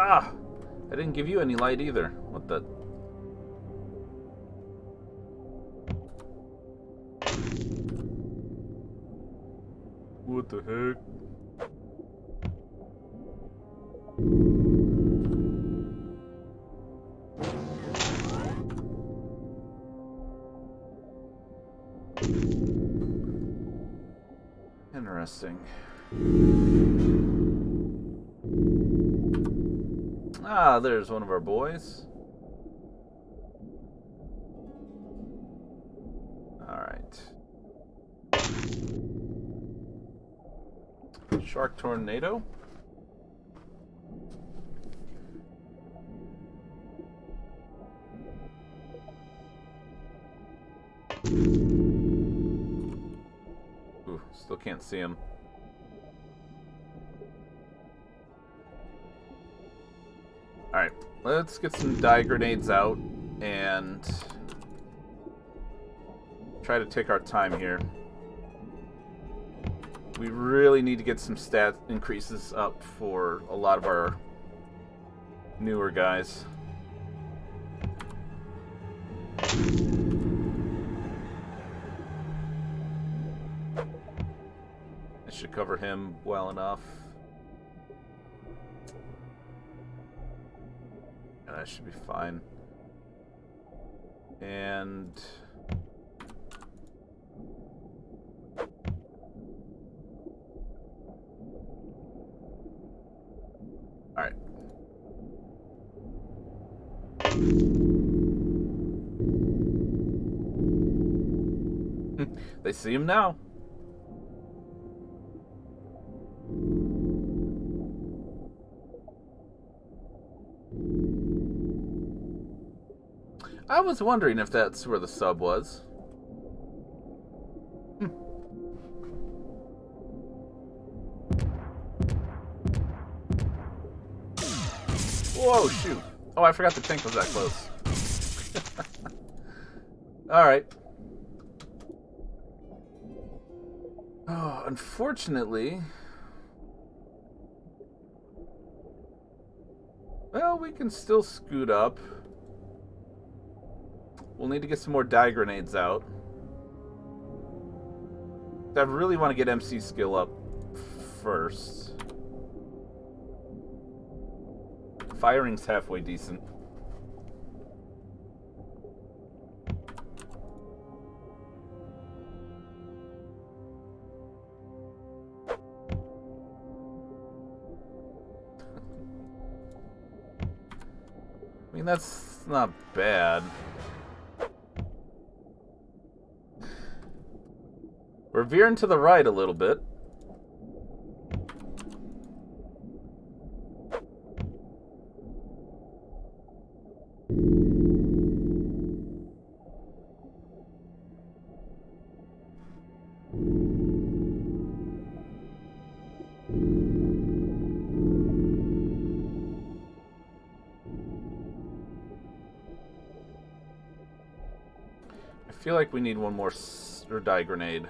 Ah! I didn't give you any light either. What the... What the heck? Interesting. Ah, there's one of our boys. Alright. Shark Tornado. Ooh, still can't see him. Alright, let's get some dye grenades out and try to take our time here. We really need to get some stat increases up for a lot of our newer guys. I should cover him well enough. That should be fine. And all right. They see him now. I was wondering if that's where the sub was. Whoa, shoot. Oh, I forgot the tank was that close. Alright. Oh, unfortunately... Well, we can still scoot up. We'll need to get some more dye grenades out. I really want to get MC skill up first. Firing's halfway decent. I mean, that's not bad. We're veering to the right a little bit. I feel like we need one more dye grenade.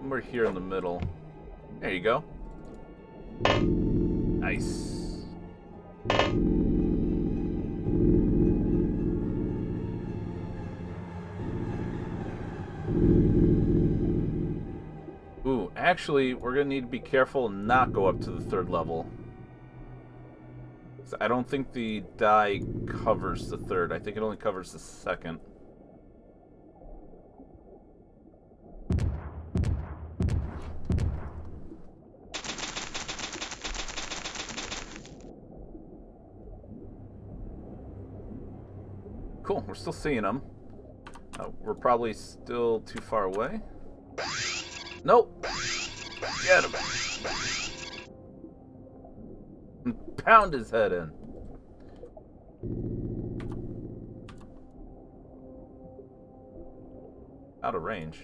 We're here in the middle. There you go. Nice. Ooh, actually, we're gonna need to be careful and not go up to the 3rd level. I don't think the dye covers the 3rd. I think it only covers the 2nd. Cool, we're still seeing them. We're probably still too far away. Nope. Get him. And pound his head in. Out of range.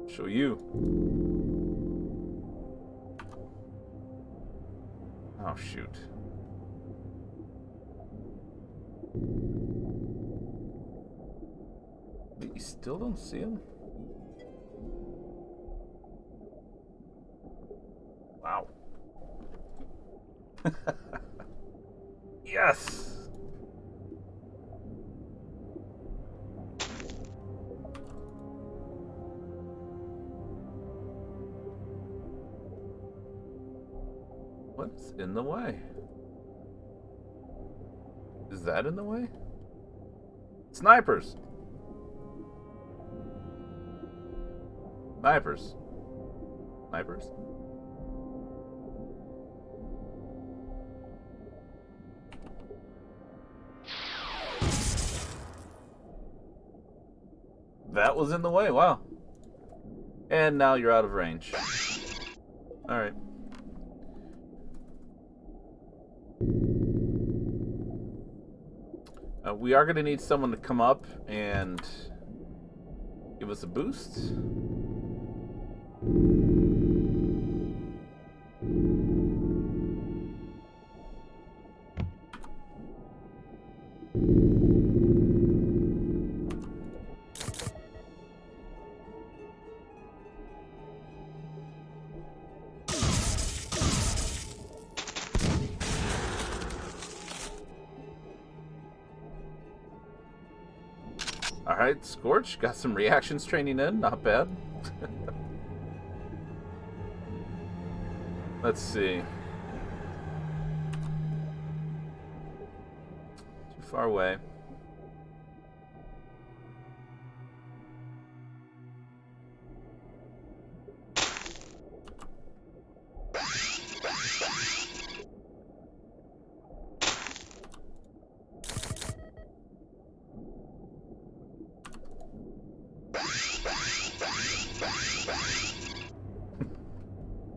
Show you. Oh, shoot. You still don't see him? Wow. Yes! What's in the way? Is that in the way? Snipers! Snipers. Snipers? That was in the way, wow. And now you're out of range. Alright. We are going to need someone to come up and give us a boost. Alright, Scorch, got some reactions training in, not bad. Let's see. Too far away.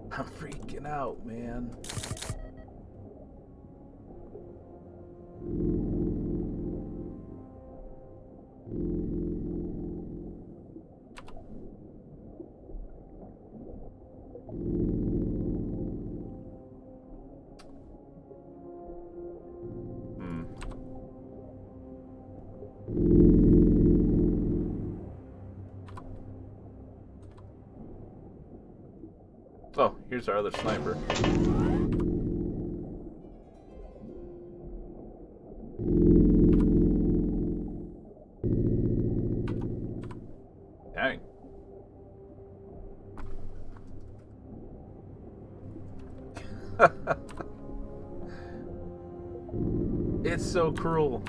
I'm freaking out, man. Oh, here's our other sniper. Dang. It's so cruel.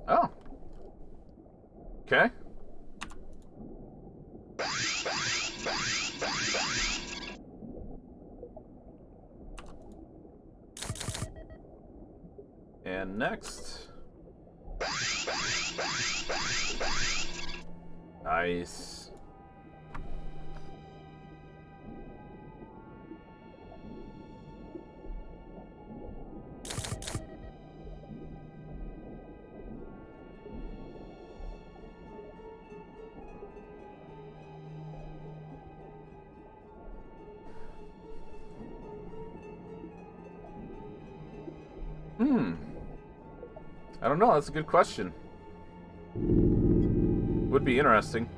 Oh. Okay. And next. Nice. I don't know. That's a good question. Would be interesting.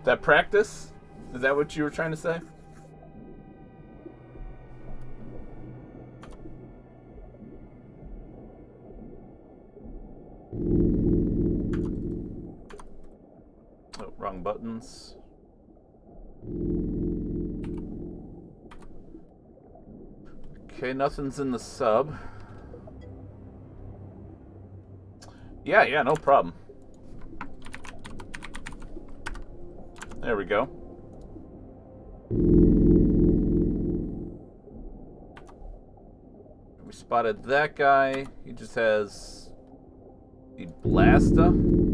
That practice? Is that what you were trying to say? Wrong buttons. Okay, nothing's in the sub. Yeah, no problem. There we go. We spotted that guy. He just has the Blasta.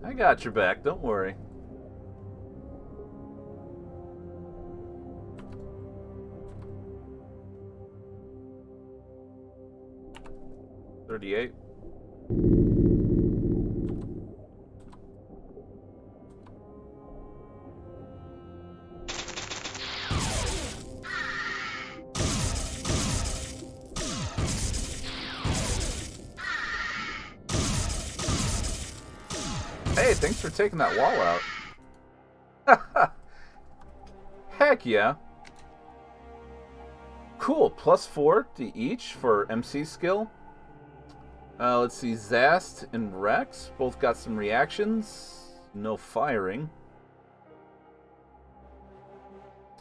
I got your back, don't worry. $38. Hey, thanks for taking that wall out. Heck yeah. Cool, +4 to each for MC skill. Let's see, Zast and Rex both got some reactions. No firing.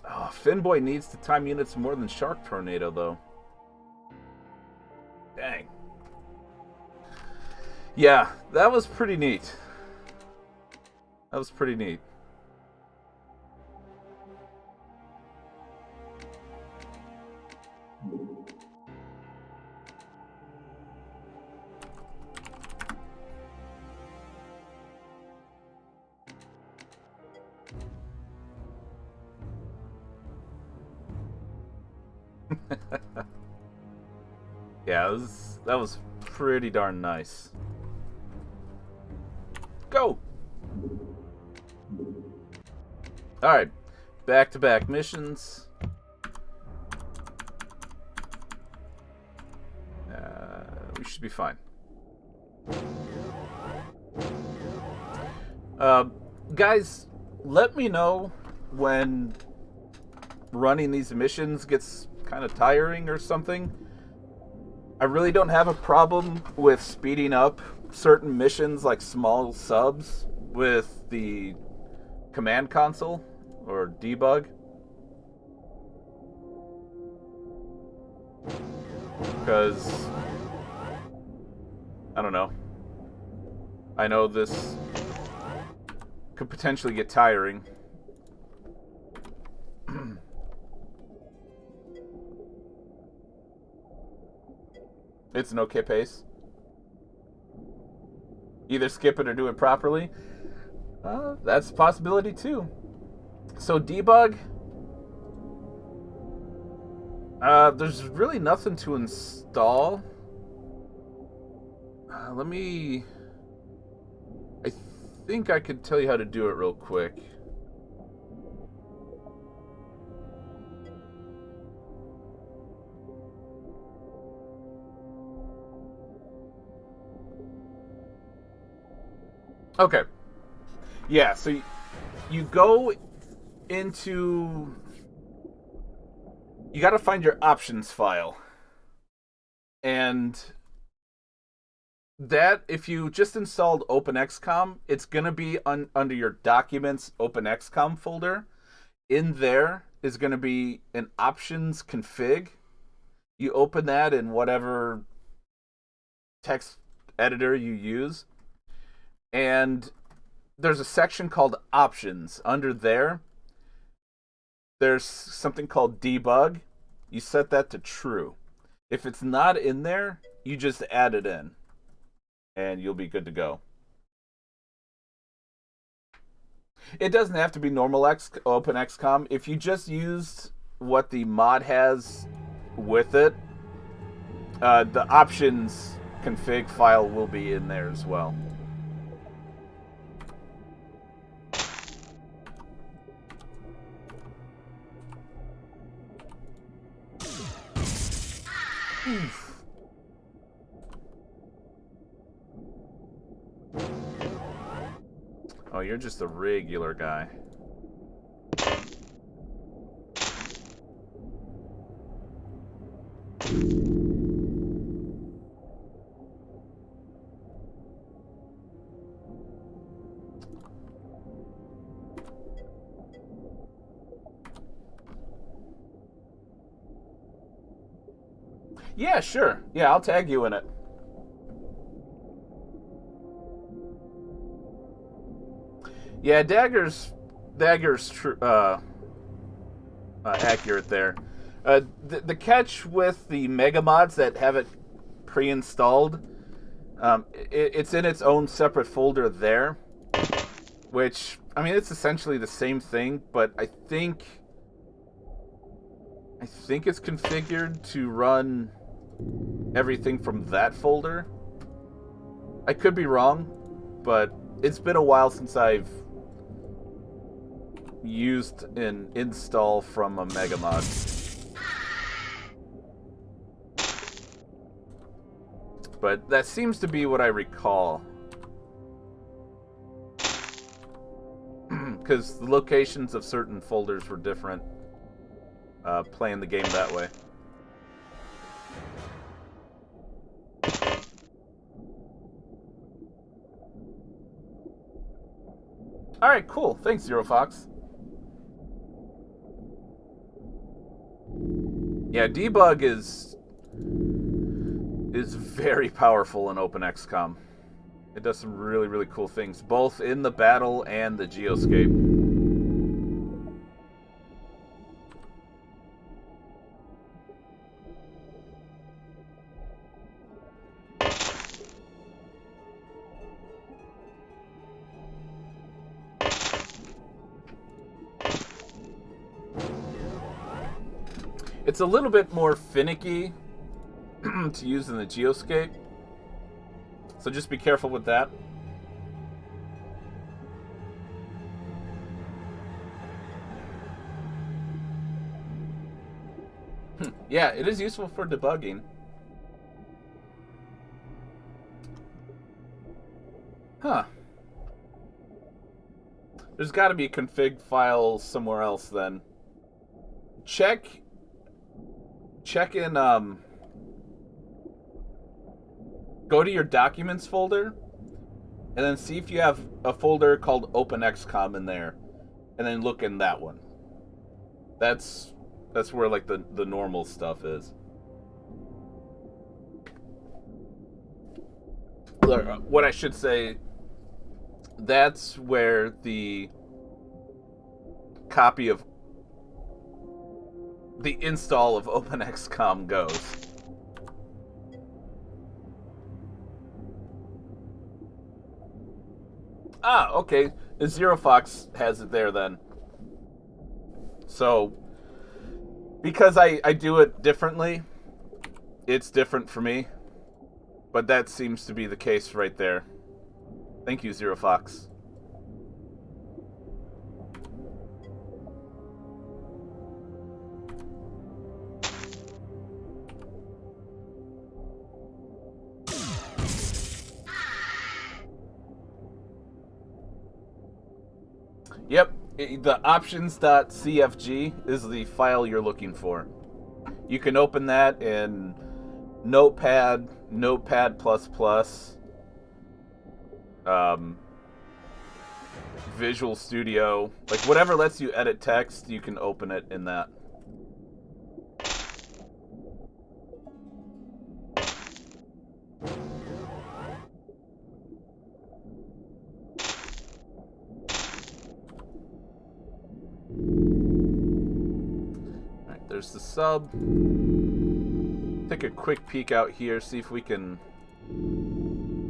Oh, Finboy needs to time units more than Shark Tornado, though. Dang. Yeah, that was pretty neat. That was pretty neat. Yeah, that was pretty darn nice. Go! Alright, back-to-back missions. We should be fine. Guys, let me know when running these missions gets kind of tiring or something. I really don't have a problem with speeding up certain missions like small subs with the command console or debug. Because, I don't know. I know this could potentially get tiring. It's an okay pace. Either skip it or do it properly. That's a possibility too. So debug. There's really nothing to install. I think I could tell you how to do it real quick. Okay. Yeah, so you go into... You gotta find your options file. And that, if you just installed OpenX-COM, it's gonna be under your Documents OpenX-COM folder. In there is gonna be an options config. You open that in whatever text editor you use. And there's a section called Options. Under there, there's something called Debug. You set that to true. If it's not in there, you just add it in. And you'll be good to go. It doesn't have to be normal OpenX-COM. If you just used what the mod has with it, the options config file will be in there as well. Oof. Oh, you're just a regular guy. Yeah, sure. Yeah, I'll tag you in it. Yeah, Dagger's accurate there. The catch with the mega mods that have it pre-installed, it's in its own separate folder there, which, I mean, it's essentially the same thing, but I think it's configured to run everything from that folder. I could be wrong, but it's been a while since I've used an install from a megamod. But that seems to be what I recall. Because the locations of certain folders were different playing the game that way. Alright, cool. Thanks, Zero Fox. Yeah, debug is very powerful in OpenX-COM. It does some really, really cool things, both in the battle and the geoscape. It's a little bit more finicky to use in the geoscape, so just be careful with that. Yeah, it is useful for debugging. Huh. There's got to be a config file somewhere else then. Check in, go to your documents folder, and then see if you have a folder called OpenX-COM in there, and then look in that one. That's where, like, the normal stuff is. What I should say, that's where the copy of the install of OpenX-COM goes. Ah, okay. Zero Fox has it there then. So, because I do it differently, it's different for me. But that seems to be the case right there. Thank you, Zero Fox. Yep, the options.cfg is the file you're looking for. You can open that in Notepad, Notepad++, Visual Studio, like whatever lets you edit text, you can open it in that. Alright, there's the sub. Take a quick peek out here, see if we can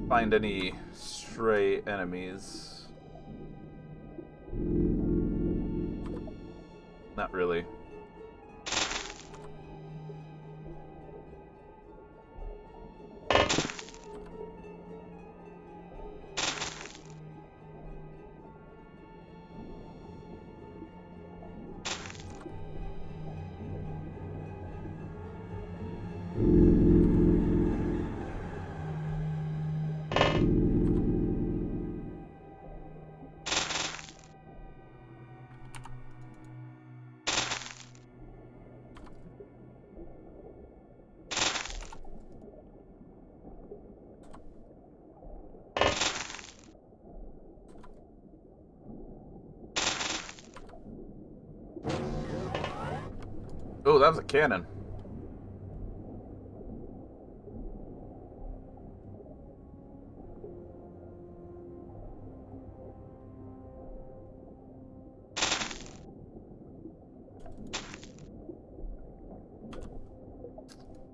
find any stray enemies. Not really. Oh, that was a cannon.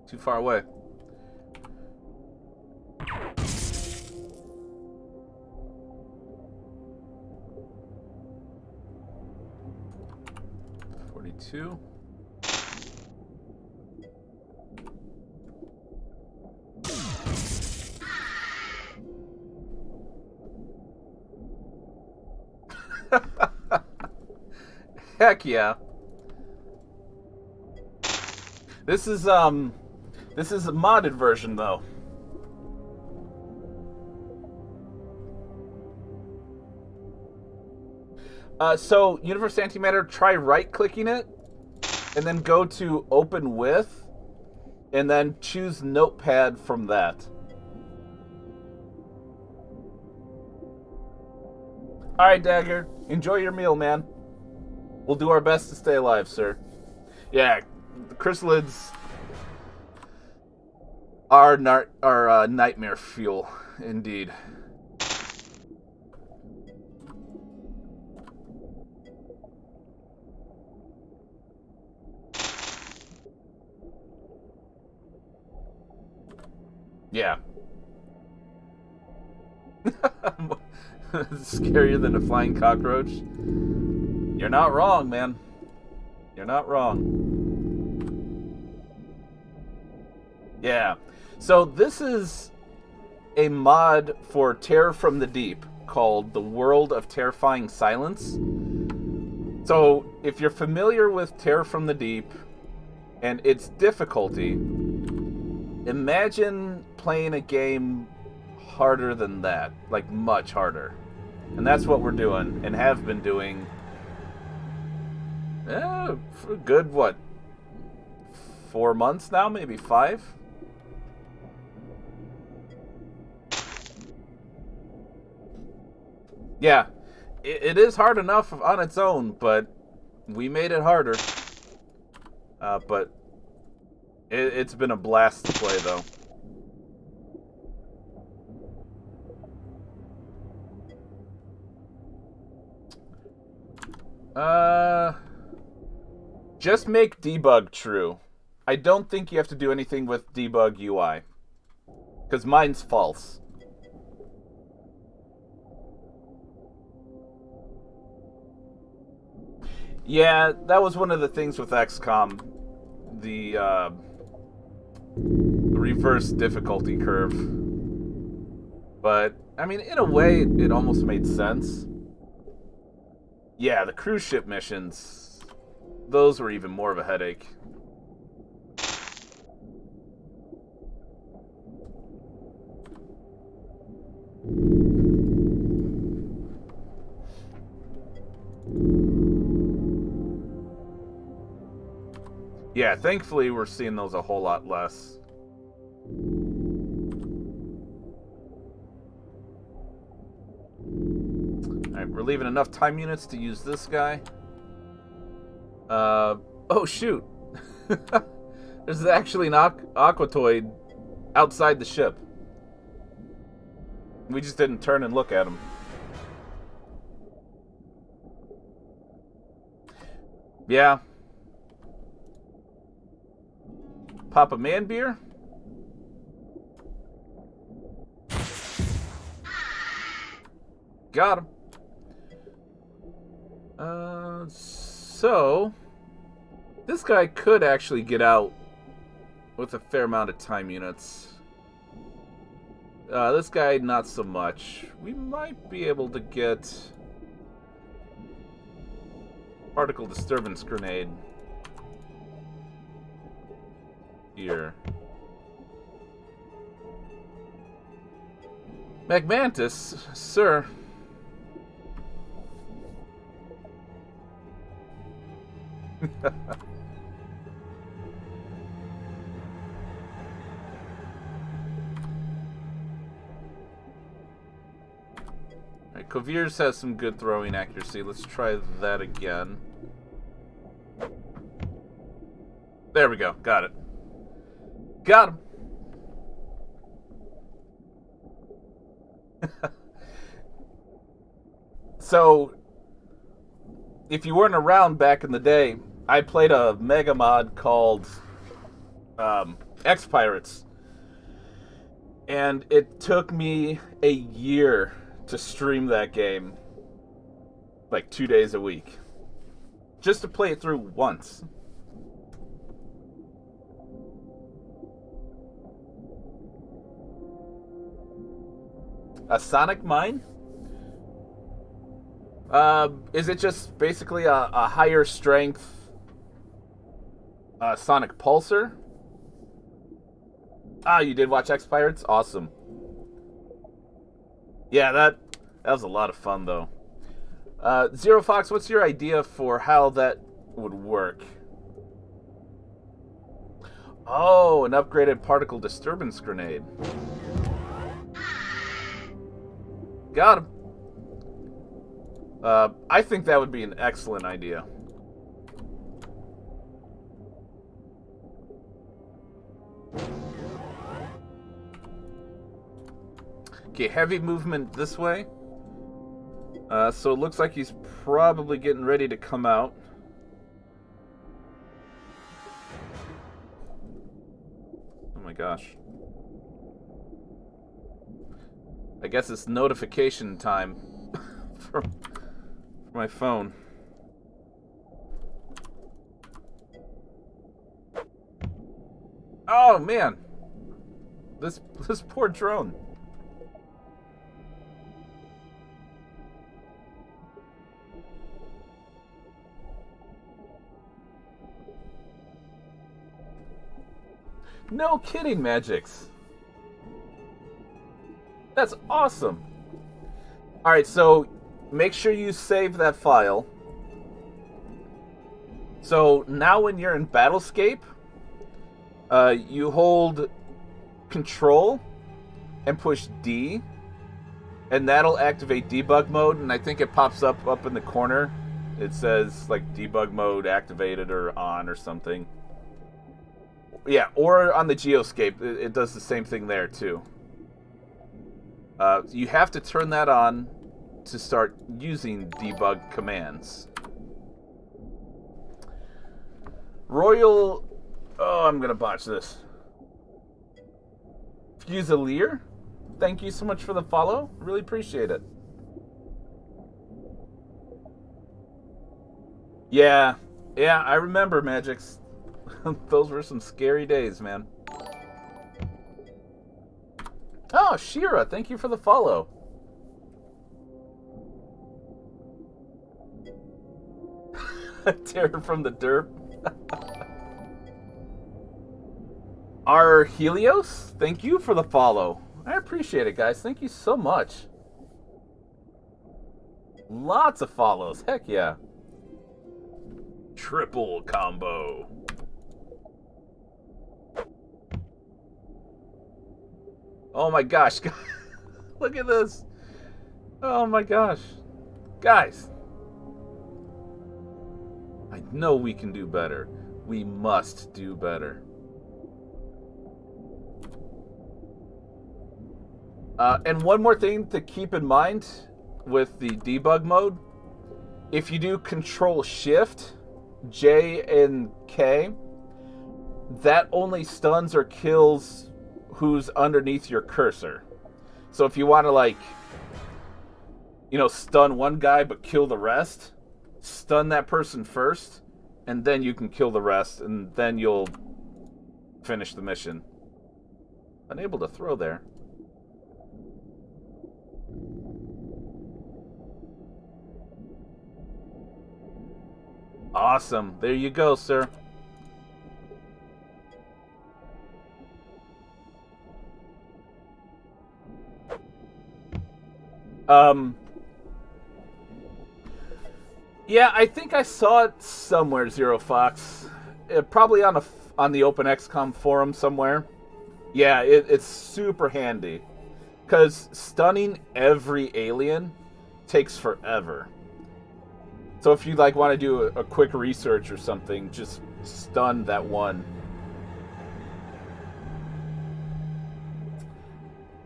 Too far away. Two. Heck yeah. This is a modded version though. So Universe Antimatter, try right-clicking it, and then go to Open With, and then choose Notepad from that. Alright, Dagger. Enjoy your meal, man. We'll do our best to stay alive, sir. Yeah, the chrysalids are nightmare fuel, indeed. Yeah. Scarier than a flying cockroach. You're not wrong, man. You're not wrong. Yeah. So this is a mod for Terror from the Deep called The World of Terrifying Silence. So if you're familiar with Terror from the Deep and its difficulty, imagine playing a game harder than that, like much harder. And that's what we're doing and have been doing for a good, 4 months now, maybe 5? Yeah, it is hard enough on its own, but we made it harder. But it's been a blast to play, though. Just make debug true. I don't think you have to do anything with debug UI. Because mine's false. Yeah, that was one of the things with XCOM. The reverse difficulty curve. But, I mean, in a way, it almost made sense. Yeah, the cruise ship missions, those were even more of a headache. Yeah, thankfully we're seeing those a whole lot less. Alright, we're leaving enough time units to use this guy. Oh shoot! There's actually an aquatoid outside the ship. We just didn't turn and look at him. Yeah. Pop a man beer? Got him. So this guy could actually get out with a fair amount of time units. This guy, not so much. We might be able to get particle disturbance grenade here. Magmantis, sir. Alright, Kovir's has some good throwing accuracy. Let's try that again. There we go. Got it. Got him. So, if you weren't around back in the day, I played a mega mod called X-Pirates. And it took me a year to stream that game. Like 2 days a week. Just to play it through once. A Sonic Mine? Is it just basically a higher strength Sonic Pulsar? Ah, you did watch X-Pirates? Awesome. Yeah, that was a lot of fun, though. Zero Fox, what's your idea for how that would work? Oh, an upgraded particle disturbance grenade. Got him. I think that would be an excellent idea. Okay, heavy movement this way. So it looks like he's probably getting ready to come out. Oh my gosh. I guess it's notification time for my phone. Oh man. This poor drone. No kidding, Magix. That's awesome. Alright, so make sure you save that file. So now when you're in Battlescape, you hold Control and push D, and that'll activate debug mode, and I think it pops up in the corner. It says like debug mode activated or on or something. Yeah, or on the Geoscape, it does the same thing there too. You have to turn that on to start using debug commands. Royal... Oh, I'm going to botch this. Fusilier? Thank you so much for the follow. Really appreciate it. Yeah, I remember, Magix. Those were some scary days, man. Oh, Shira, thank you for the follow. Terror from the derp. Our Helios, thank you for the follow. I appreciate it, guys. Thank you so much. Lots of follows. Heck yeah. Triple combo. Oh my gosh. Look at this. Oh my gosh. Guys. I know we can do better. We must do better. And one more thing to keep in mind with the debug mode. If you do Control Shift, J and K, that only stuns or kills who's underneath your cursor. So if you want to, like, you know, stun one guy but kill the rest, stun that person first, and then you can kill the rest, and then you'll finish the mission. Unable to throw there. Awesome. There you go, sir. Yeah, I think I saw it somewhere, Zero Fox. Probably on the OpenX-COM forum somewhere. Yeah, it's super handy. Because stunning every alien takes forever. So if you like want to do a quick research or something, just stunned that one.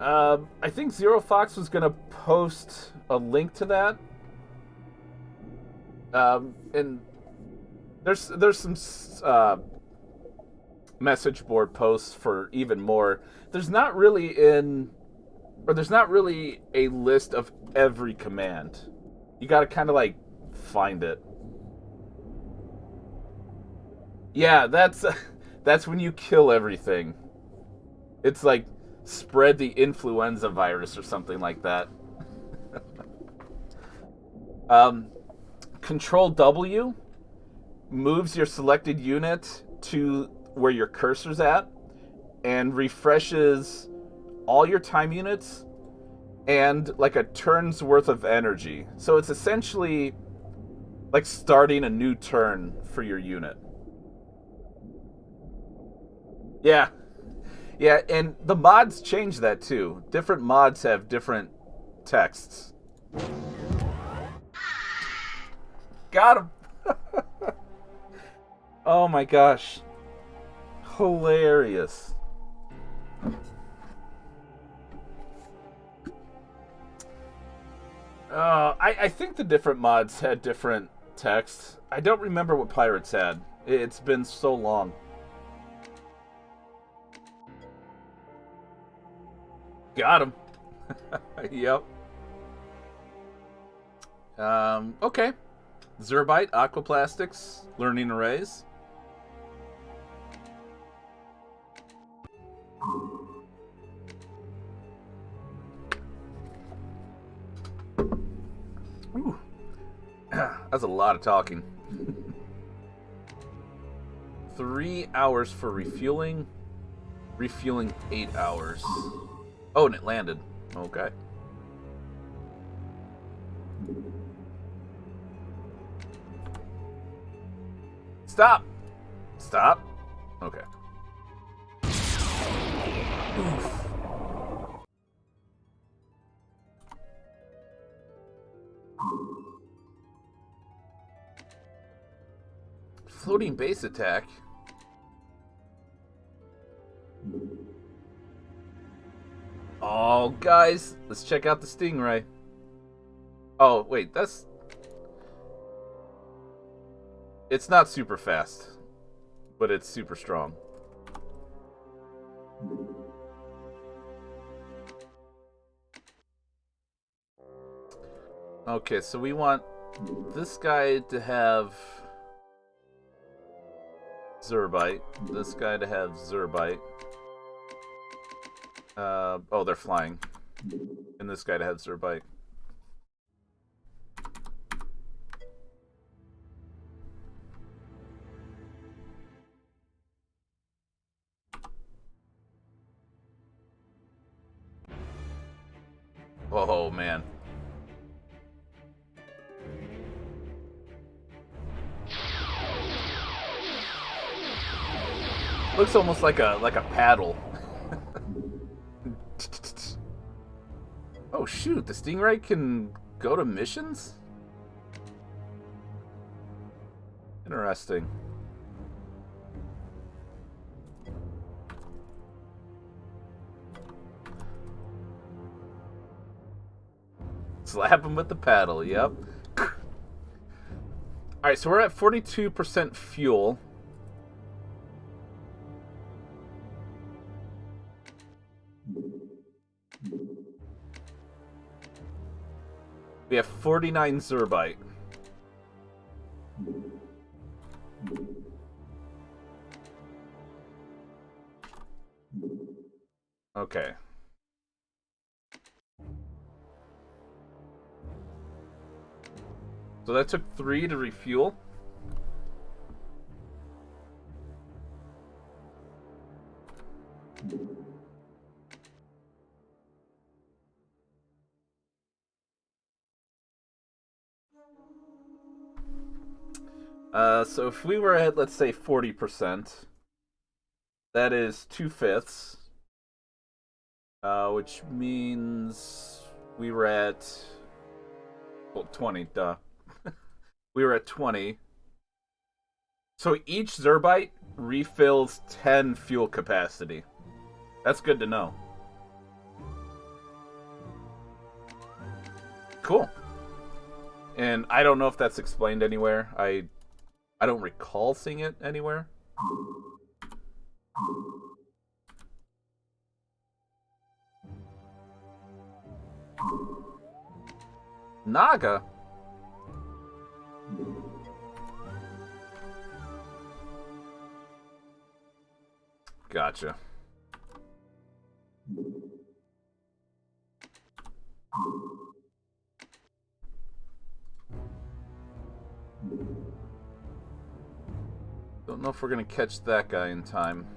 I think Zero Fox was gonna post a link to that. And there's some message board posts for even more. There's not really a list of every command. You got to kind of like find it. Yeah, that's when you kill everything. It's like spread the influenza virus or something like that. um, Control W moves your selected unit to where your cursor's at and refreshes all your time units and like a turn's worth of energy. So it's essentially like starting a new turn for your unit. Yeah. Yeah, and the mods change that too. Different mods have different texts. Got him. Oh my gosh. Hilarious. I think the different mods had different texts. I don't remember what Pirates had. It's been so long. Got him. Yep. Okay. Zerbite, Aquaplastics, Learning Arrays. Ooh. That's a lot of talking. 3 hours for refueling. Refueling 8 hours. Oh, and it landed. Okay. Stop! Stop. Okay. Oof. Floating base attack. Oh, guys, let's check out the Stingray. Oh, wait, that's... It's not super fast, but it's super strong. Okay, so we want this guy to have Zerbite. This guy to have Zerbite. Oh, they're flying. And this guy to have Zerbite. Oh, man. Looks almost like a paddle. Oh shoot, the Stingray can go to missions? Interesting. Slap him with the paddle, yep. Alright, so we're at 42% fuel. We have 49 Zerbite. Okay. So that took 3 to refuel. So if we were at, let's say, 40%, that is 2/5, which means we were at, well, 20, duh. We were at 20. So each Zerbite refills 10 fuel capacity. That's good to know. Cool. And I don't know if that's explained anywhere. I don't recall seeing it anywhere. Naga? Gotcha. Don't know if we're gonna catch that guy in time.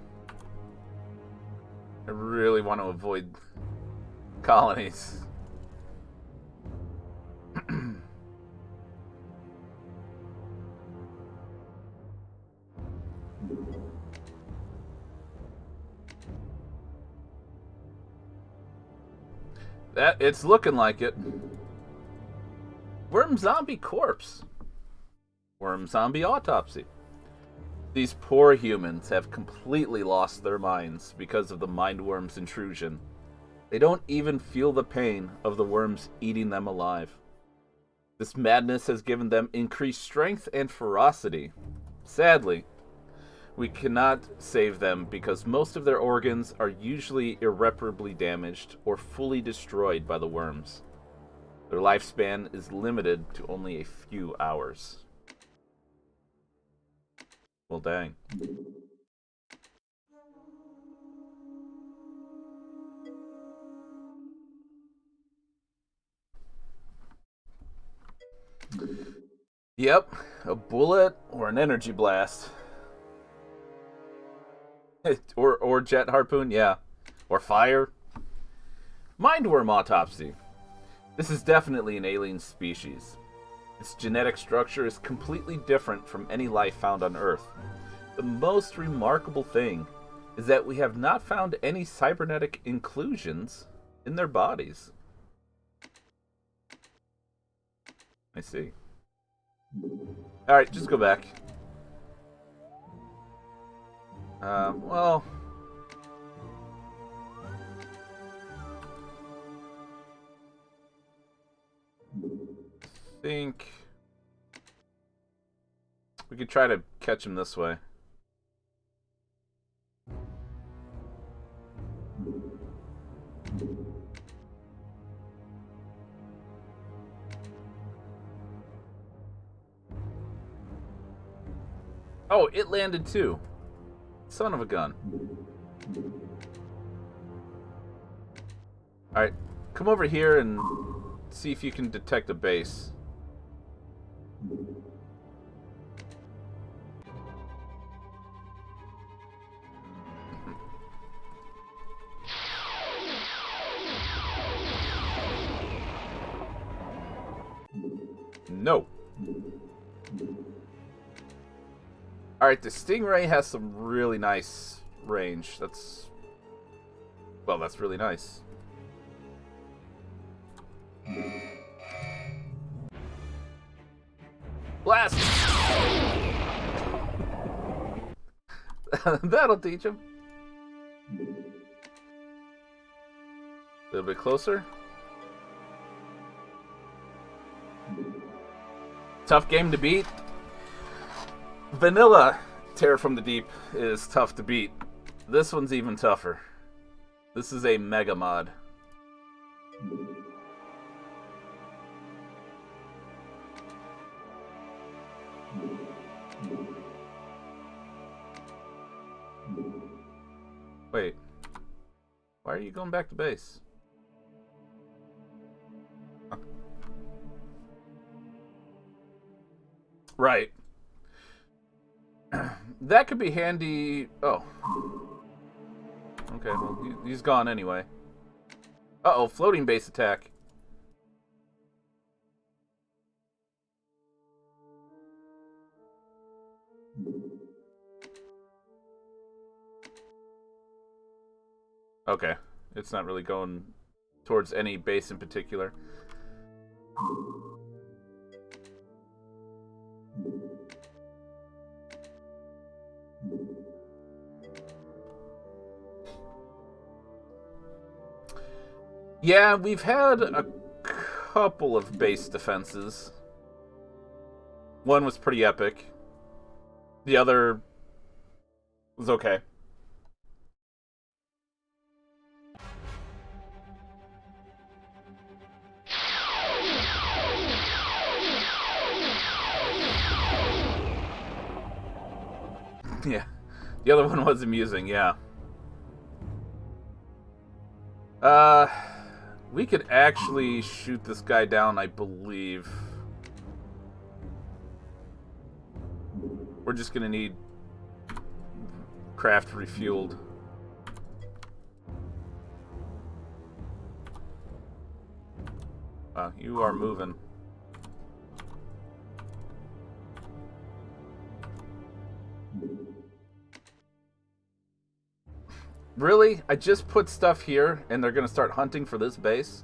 I really want to avoid colonies. It's looking like it. Worm zombie corpse. Worm zombie autopsy. These poor humans have completely lost their minds because of the mindworm's intrusion. They don't even feel the pain of the worms eating them alive. This madness has given them increased strength and ferocity. Sadly, we cannot save them because most of their organs are usually irreparably damaged or fully destroyed by the worms. Their lifespan is limited to only a few hours. Well, dang. Yep, a bullet or an energy blast. or jet harpoon, yeah. Or fire. Mindworm autopsy. This is definitely an alien species. Its genetic structure is completely different from any life found on Earth. The most remarkable thing is that we have not found any cybernetic inclusions in their bodies. I see. Alright, just go back. Well... I think... we could try to catch him this way. Oh, it landed too. Son of a gun. Alright, come over here and see if you can detect a base. No. Alright, the Stingray has some really nice range. That's really nice. Blast! That'll teach him. A little bit closer. Tough game to beat. Vanilla Terror from the Deep is tough to beat. This one's even tougher. This is a mega mod. Wait. Why are you going back to base? Right. That could be handy. Oh. Okay, well, he's gone anyway. Uh-oh, floating base attack. Okay, it's not really going towards any base in particular. Yeah, we've had a couple of base defenses. One was pretty epic. The other was okay. Yeah. The other one was amusing, yeah. Uh, we could actually shoot this guy down, I believe. We're just gonna need craft refueled. You are moving. Really? I just put stuff here, and they're gonna start hunting for this base?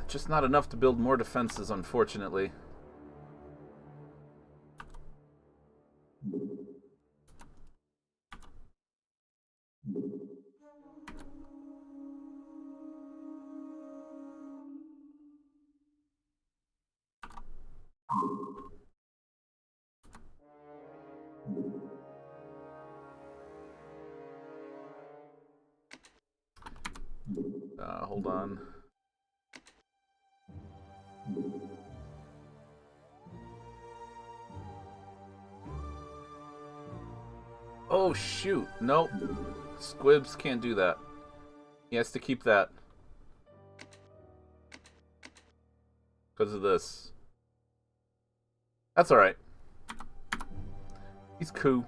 Just not enough to build more defenses, unfortunately. Hold on. Oh, shoot. Nope. Squibs can't do that. He has to keep that. Because of this. That's alright. He's cool.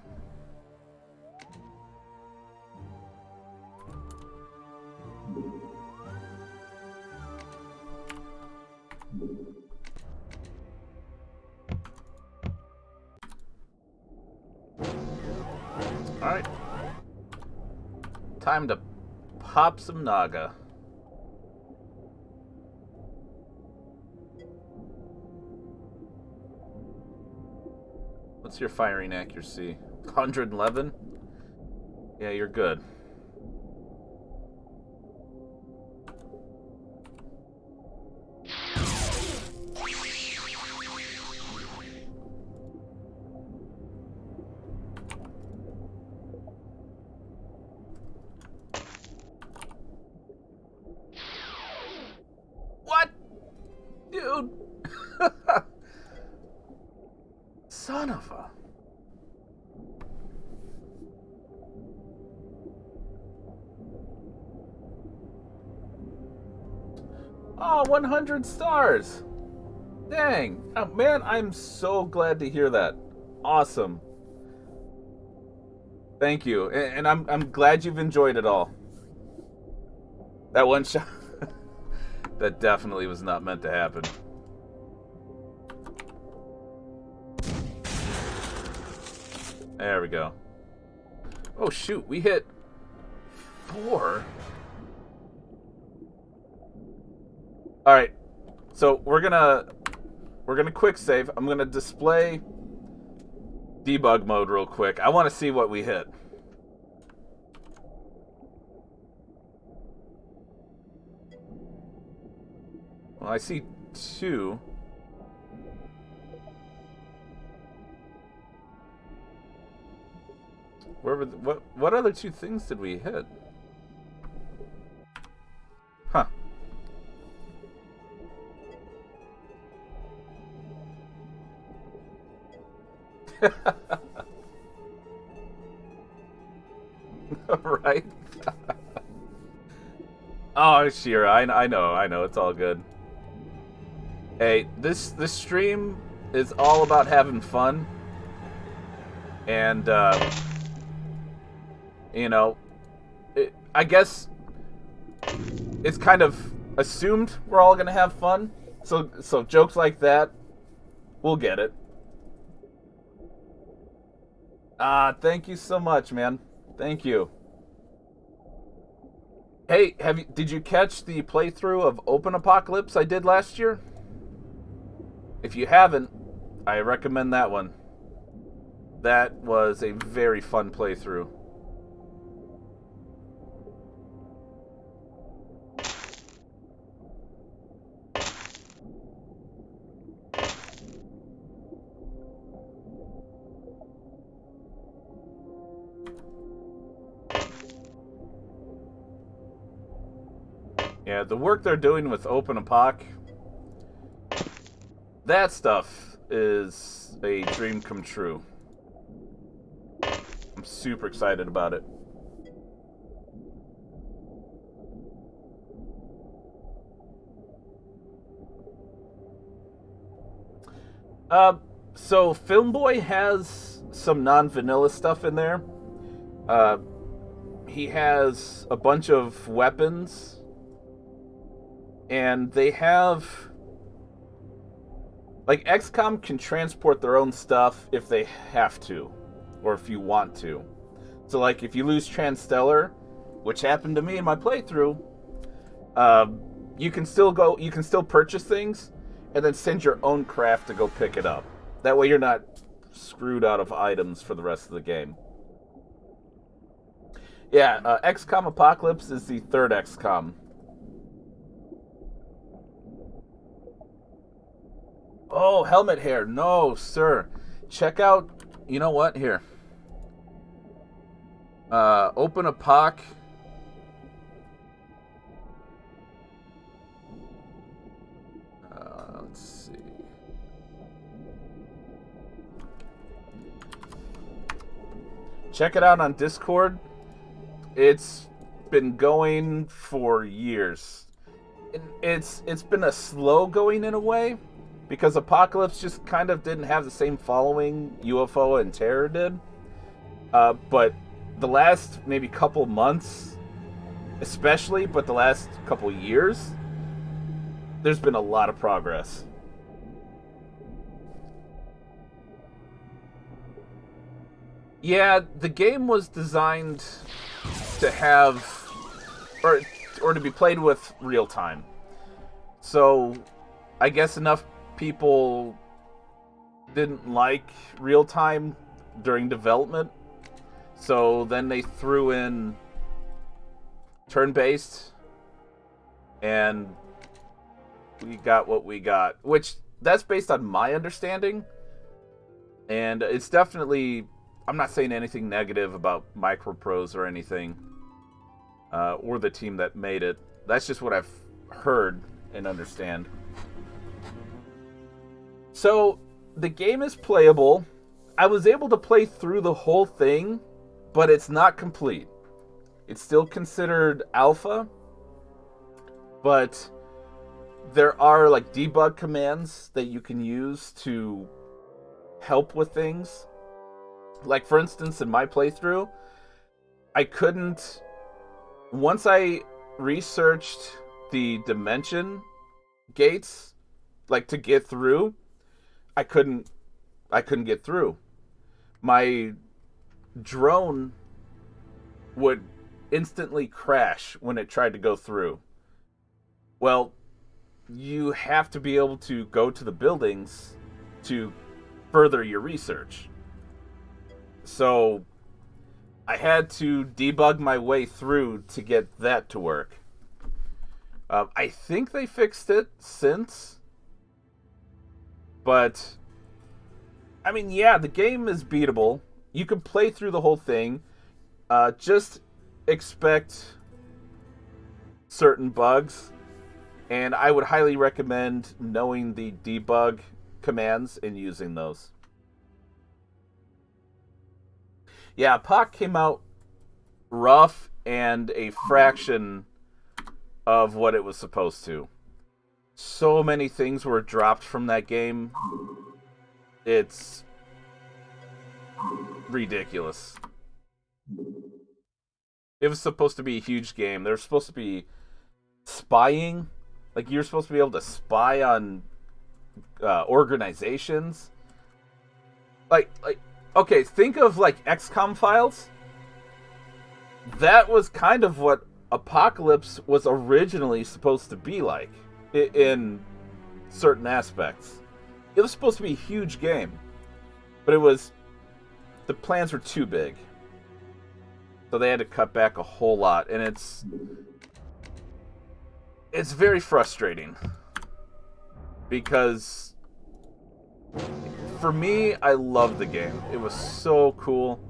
Alright. Time to pop some Naga. What's your firing accuracy? 111? Yeah, you're good. What? Dude. Son of a... Oh, 100 stars. Dang. Oh, man, I'm so glad to hear that. Awesome. Thank you. And I'm glad you've enjoyed it all. That one shot... that definitely was not meant to happen. There we go. Oh, shoot. We hit 4. Alright. So we're gonna quick save. I'm gonna display debug mode real quick. I want to see what we hit. Well, I see 2. What other 2 things did we hit? Huh. Right? Oh, sure. I know. It's all good. Hey, this stream is all about having fun. And, you know, I guess it's kind of assumed we're all going to have fun. So jokes like that, we'll get it. Thank you so much, man. Thank you. Hey, did you catch the playthrough of Open Apocalypse I did last year? If you haven't, I recommend that one. That was a very fun playthrough. Yeah, the work they're doing with Open Apoc, that stuff is a dream come true. I'm super excited about it. Uh, so Filmboy has some non-vanilla stuff in there. Uh, he has a bunch of weapons, and they have like XCOM can transport their own stuff if they have to, or if you want to. So like if you lose Transstellar, which happened to me in my playthrough, uh, you can still purchase things, and then send your own craft to go pick it up. That way you're not screwed out of items for the rest of the game. Yeah, XCOM Apocalypse is the third XCOM. Oh, helmet hair. No, sir. Check out. You know what? Here. Open a POC. Let's see. Check it out on Discord. It's been going for years. It's been a slow going in a way, because Apocalypse just kind of didn't have the same following UFO and Terror did. But the last maybe couple months, especially, but the last couple years, there's been a lot of progress. Yeah, the game was designed to have, or to be played with real time. So, I guess enough people didn't like real time during development, so then they threw in turn-based, and we got what we got. Which, that's based on my understanding, and it's definitely, I'm not saying anything negative about Microprose or anything, or the team that made it. That's just what I've heard and understand. So, the game is playable. I was able to play through the whole thing, but it's not complete. It's still considered alpha, but there are like debug commands that you can use to help with things. Like, for instance, in my playthrough, I couldn't, once I researched the dimension gates, like to get through, I couldn't get through. My drone would instantly crash when it tried to go through. Well, you have to be able to go to the buildings to further your research. So I had to debug my way through to get that to work. I think they fixed it since. But, I mean, yeah, the game is beatable. You can play through the whole thing. Just expect certain bugs. And I would highly recommend knowing the debug commands and using those. Yeah, POC came out rough and a fraction of what it was supposed to. So many things were dropped from that game. It's ridiculous. It was supposed to be a huge game. There was supposed to be spying. Like, you're supposed to be able to spy on organizations. Like, okay, think of like XCOM files. That was kind of what Apocalypse was originally supposed to be like in certain aspects. It was supposed to be a huge game, but the plans were too big, so they had to cut back a whole lot, and it's very frustrating because for me, I loved the game. It was so cool.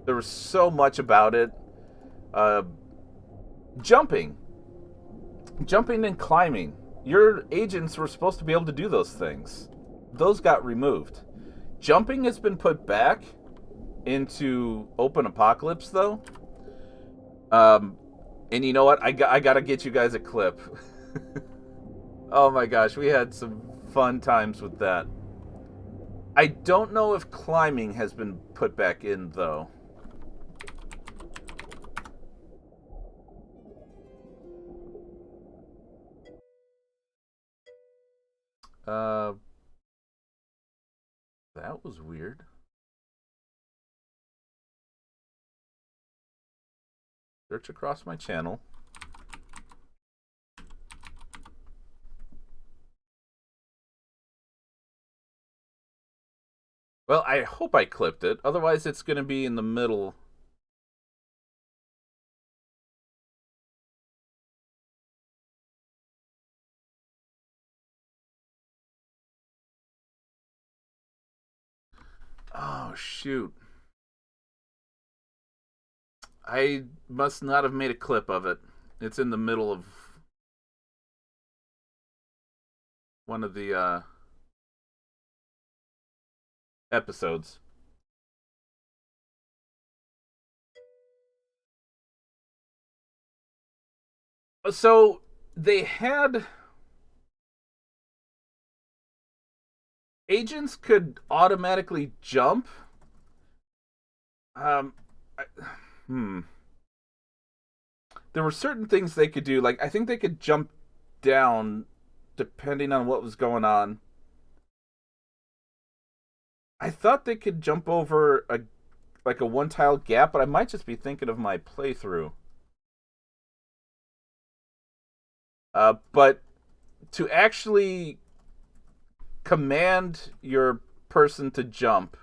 There was so much about it. Jumping and climbing. Your agents were supposed to be able to do those things. Those got removed. Jumping has been put back into Open Apocalypse, though. And you know what? I gotta get you guys a clip. Oh my gosh, we had some fun times with that. I don't know if climbing has been put back in, though. That was weird. Search across my channel. Well, I hope I clipped it. Otherwise, it's going to be in the middle. Oh, shoot. I must not have made a clip of it. It's in the middle of one of the episodes. So they had agents could automatically jump. I, There were certain things they could do. Like, I think they could jump down depending on what was going on. I thought they could jump over a one tile gap, but I might just be thinking of my playthrough. But to actually command your person to jump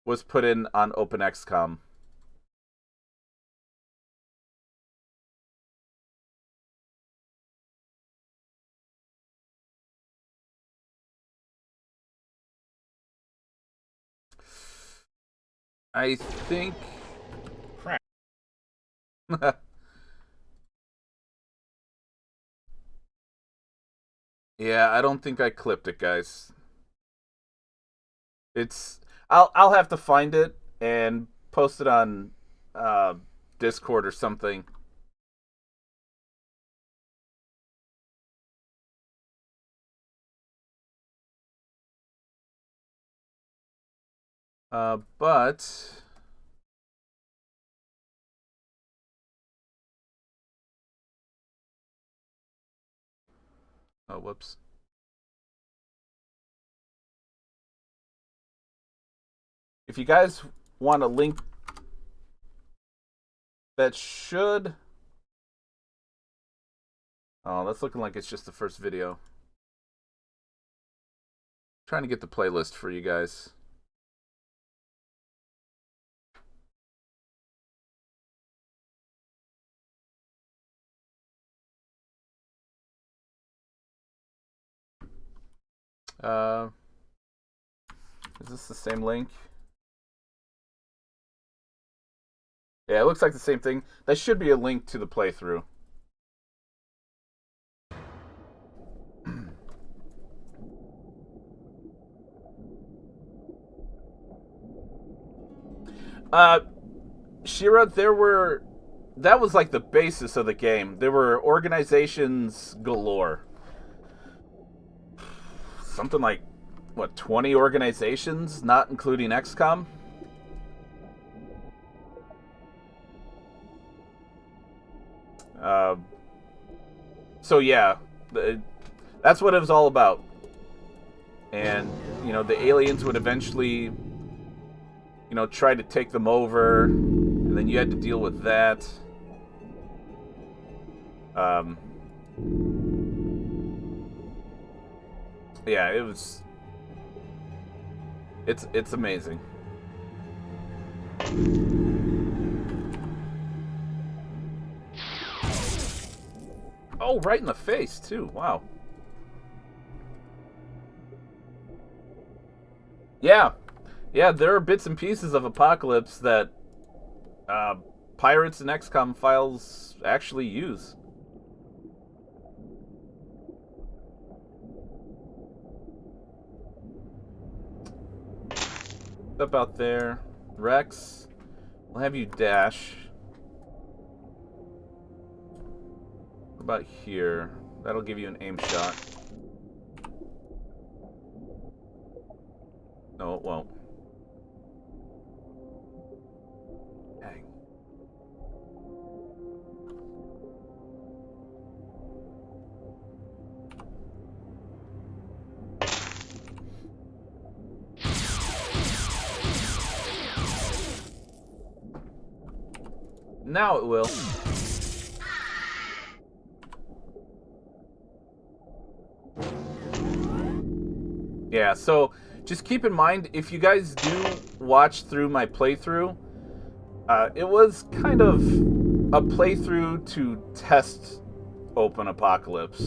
was put in on OpenX-COM. I think... Crap. Yeah, I don't think I clipped it, guys. I'll have to find it and post it on Discord or something. But oh, whoops. If you guys want a link that should... Oh, that's looking like it's just the first video. Trying to get the playlist for you guys. Is this the same link? Yeah, it looks like the same thing. That should be a link to the playthrough. Shira, that was like the basis of the game. There were organizations galore. Something like, what, 20 organizations, not including XCOM? So yeah, that's what it was all about. And, the aliens would eventually, try to take them over, and then you had to deal with that. Um, yeah, it was. It's amazing. Oh, right in the face too. Wow. Yeah, yeah. There are bits and pieces of Apocalypse that uh, pirates and XCOM files actually use. Up out there, Rex. We'll have you dash. What about here? That'll give you an aim shot. No, it won't. Dang. Now it will. Yeah, so just keep in mind, if you guys do watch through my playthrough, it was kind of a playthrough to test Open Apocalypse.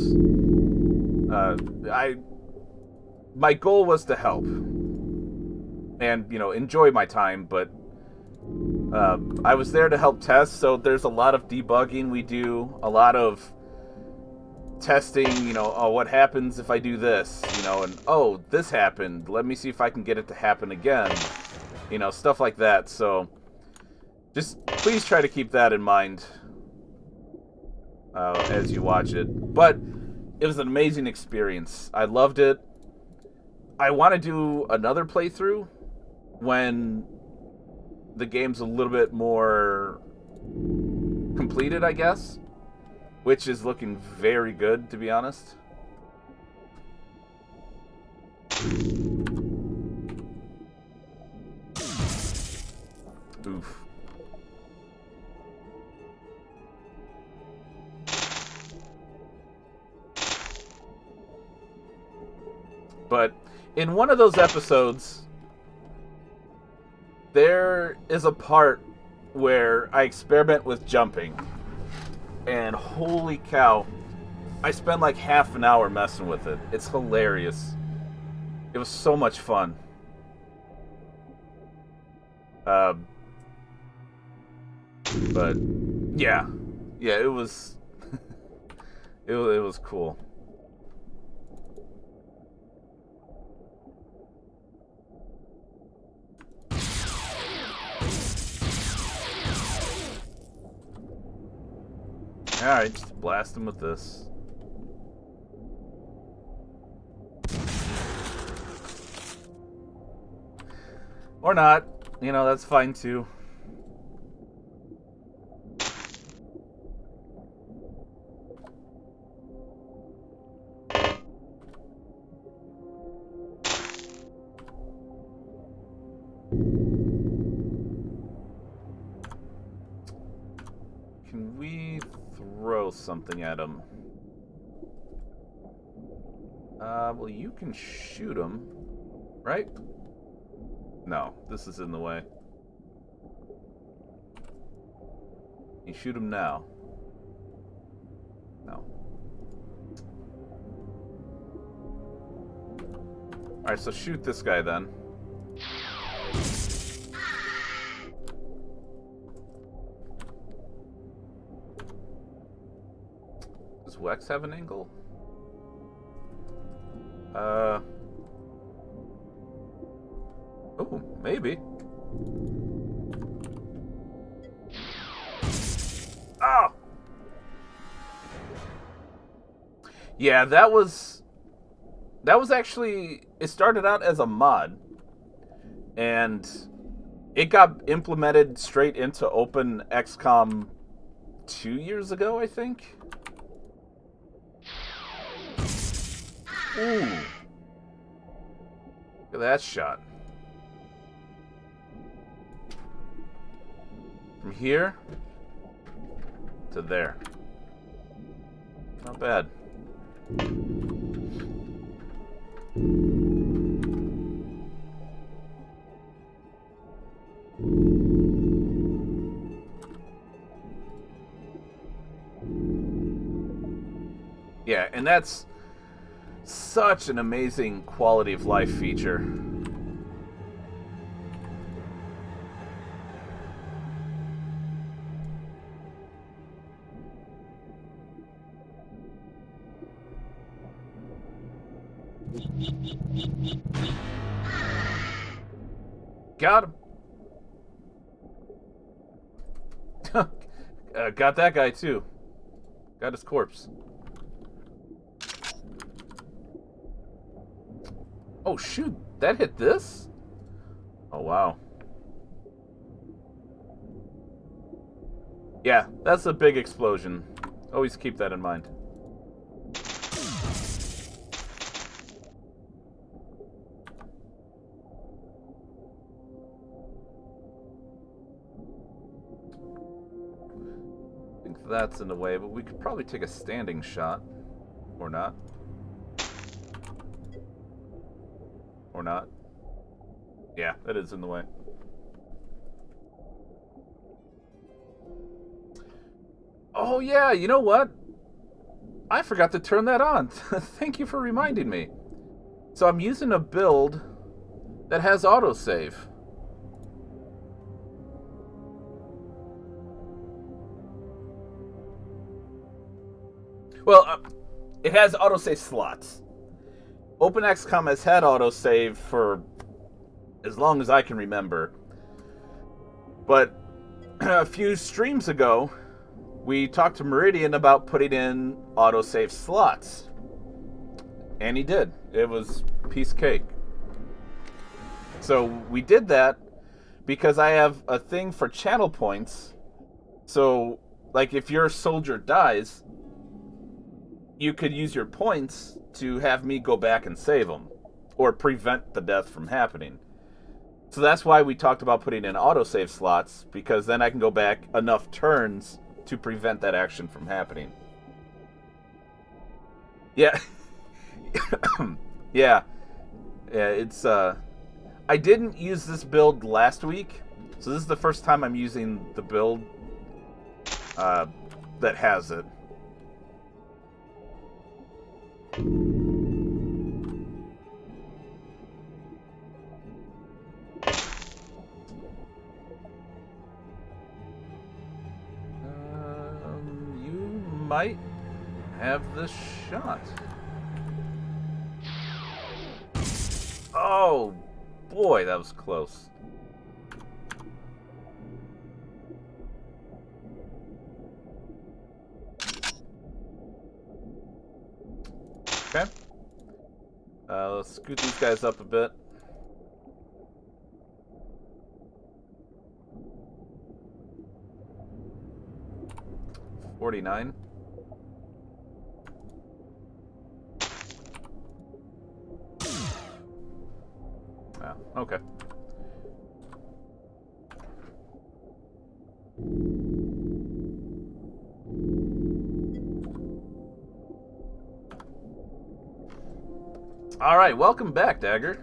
My goal was to help and, you know, enjoy my time, but I was there to help test, so there's a lot of debugging we do, a lot of testing, you know, oh, what happens if I do this, you know, and oh, this happened, let me see if I can get it to happen again, you know, stuff like that. So just please try to keep that in mind as you watch it. But it was an amazing experience. I loved it. I want to do another playthrough when the game's a little bit more completed, I guess. Which is looking very good, to be honest. Oof. But in one of those episodes, there is a part where I experiment with jumping. And holy cow, I spent like half an hour messing with it. It's hilarious. It was so much fun. But yeah, it was it was cool. Alright, just blast him with this. Or not. You know, that's fine too. Can we throw something at him? Well, you can shoot him, right? No, this is in the way. You shoot him now. No. Alright, so shoot this guy then. Does Wex have an angle? Oh, maybe. Oh! Yeah, that was actually, it started out as a mod. And it got implemented straight into OpenX-COM 2 years ago, I think. Ooh. Look at that shot. From here to there. Not bad. Yeah, and that's such an amazing quality of life feature. Got him. Got that guy too. Got his corpse. Oh shoot, that hit this? Oh wow. Yeah, that's a big explosion. Always keep that in mind. I think that's in the way, but we could probably take a standing shot. Or not. Or not. Yeah, that is in the way. Oh yeah, you know what? I forgot to turn that on. Thank you for reminding me. So I'm using a build that has autosave. Well, it has autosave slots. OpenX-COM has had autosave for as long as I can remember. But a few streams ago, we talked to Meridian about putting in autosave slots. And he did. It was piece of cake. So we did that because I have a thing for channel points. So, like, if your soldier dies, you could use your points to have me go back and save them. Or prevent the death from happening. So that's why we talked about putting in autosave slots, because then I can go back enough turns to prevent that action from happening. Yeah. Yeah. Yeah, it's, I didn't use this build last week, so this is the first time I'm using the build, that has it. You might have the shot. Oh, boy, that was close. Okay. Let's scoot these guys up a bit. $49. Oh, okay. All right, welcome back, Dagger.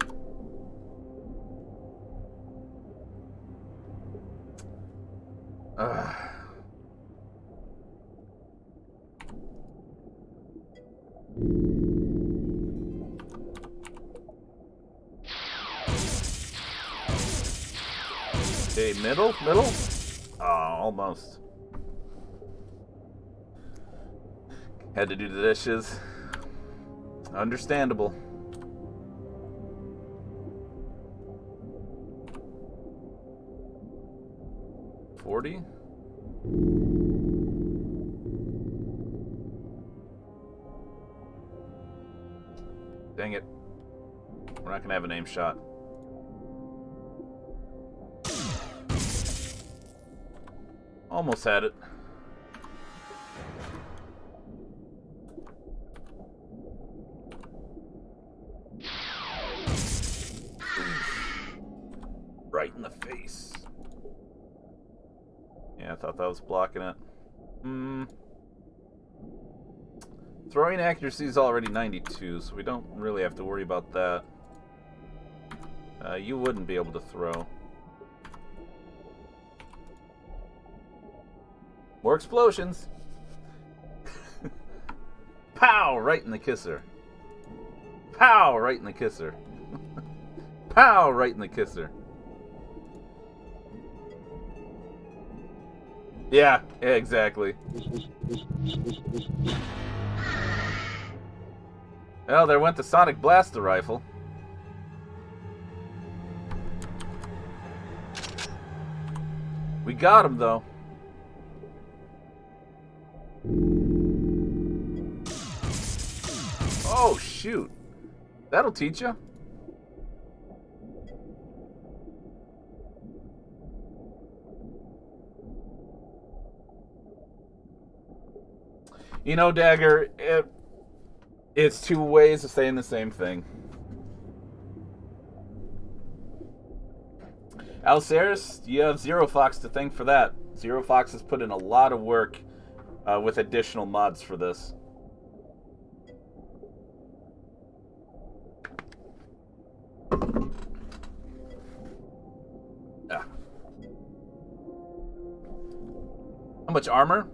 Okay, middle? Oh, almost. Had to do the dishes. Understandable. $40? Dang it. We're not gonna have an aim shot. Almost had it. Right in the face. Yeah, I thought that was blocking it. Throwing accuracy is already 92, so we don't really have to worry about that. You wouldn't be able to throw. More explosions. Pow! Right in the kisser. Pow! Right in the kisser. Pow! Right in the kisser. Yeah, exactly. Well, there went the Sonic Blaster Rifle. We got him, though. Oh, shoot. That'll teach you. You know, Dagger, it's two ways of saying the same thing. Alceris, you have Zero Fox to thank for that. Zero Fox has put in a lot of work with additional mods for this. Ah. How much armor?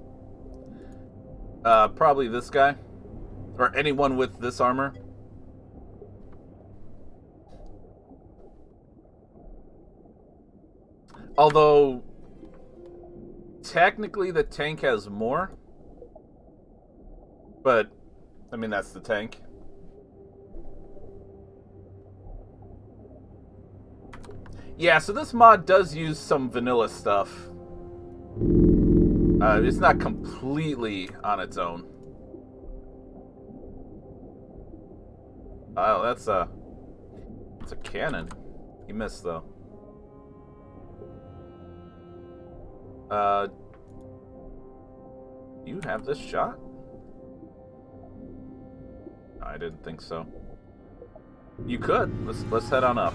Probably this guy. Or anyone with this armor. Although, technically the tank has more. But, I mean, that's the tank. Yeah, so this mod does use some vanilla stuff. It's not completely on its own. Oh, that's a cannon. He missed, though. You have this shot? I didn't think so. You could. Let's head on up.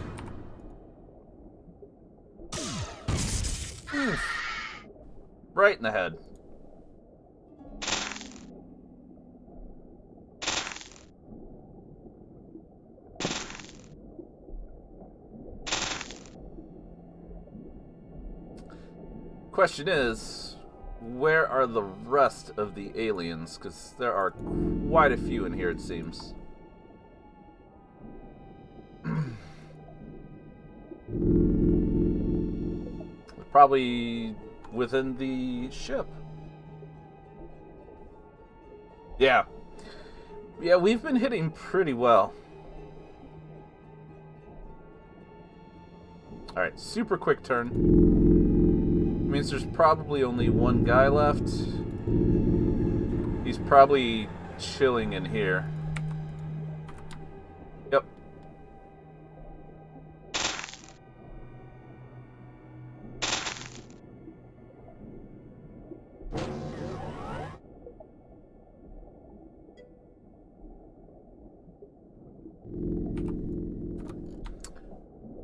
Right in the head. Question is, where are the rest of the aliens? Because there are quite a few in here, it seems. Probably within the ship. Yeah. Yeah, we've been hitting pretty well. Alright, super quick turn. Means there's probably only one guy left. He's probably chilling in here. Yep.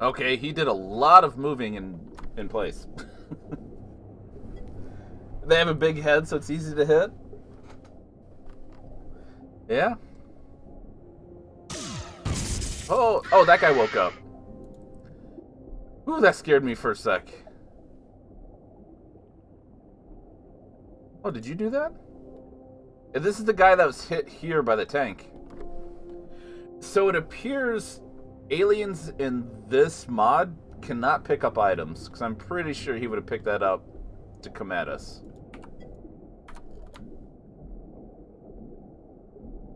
Okay, he did a lot of moving in place. They have a big head, so it's easy to hit. Yeah. Oh, that guy woke up. Ooh, that scared me for a sec. Oh, did you do that? Yeah, this is the guy that was hit here by the tank. So it appears aliens in this mod cannot pick up items, because I'm pretty sure he would have picked that up to come at us.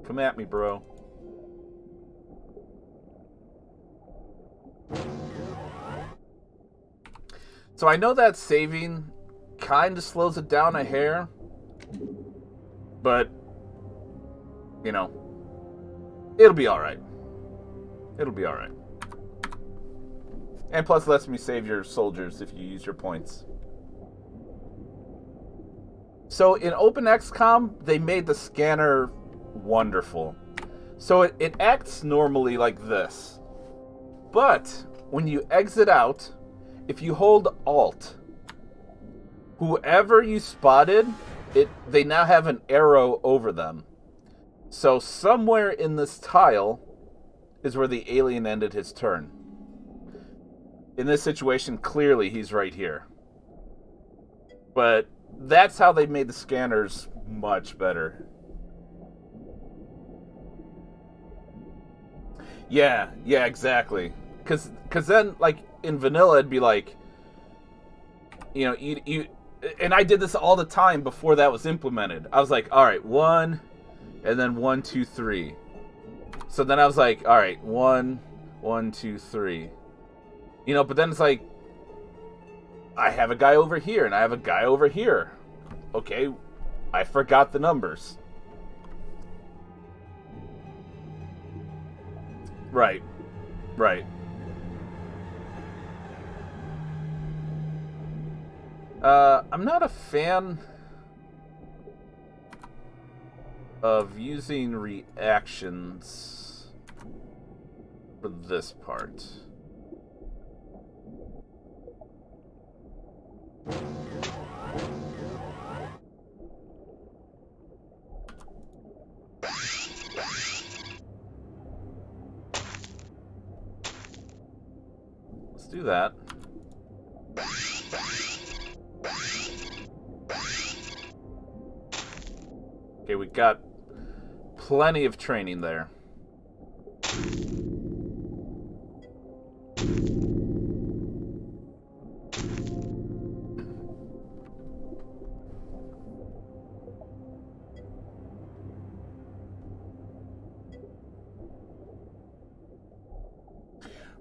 Come at me, bro. So I know that saving kind of slows it down a hair, but, you know, it'll be alright. It'll be alright. And plus lets me save your soldiers if you use your points. So in OpenX-COM, they made the scanner wonderful. So it acts normally like this. But when you exit out, if you hold Alt, whoever you spotted, they now have an arrow over them. So somewhere in this tile is where the alien ended his turn. In this situation, clearly he's right here. But that's how they made the scanners much better. Yeah, exactly. Because then, like, in vanilla, it'd be like, you, and I did this all the time before that was implemented. I was like, all right, 1, and then 1, 2, 3. So then I was like, all right, 1, 1, 2, 3. But then it's like, I have a guy over here, and I have a guy over here. Okay, I forgot the numbers. Right. I'm not a fan of using reactions for this part. Let's do that. Okay, we got plenty of training there.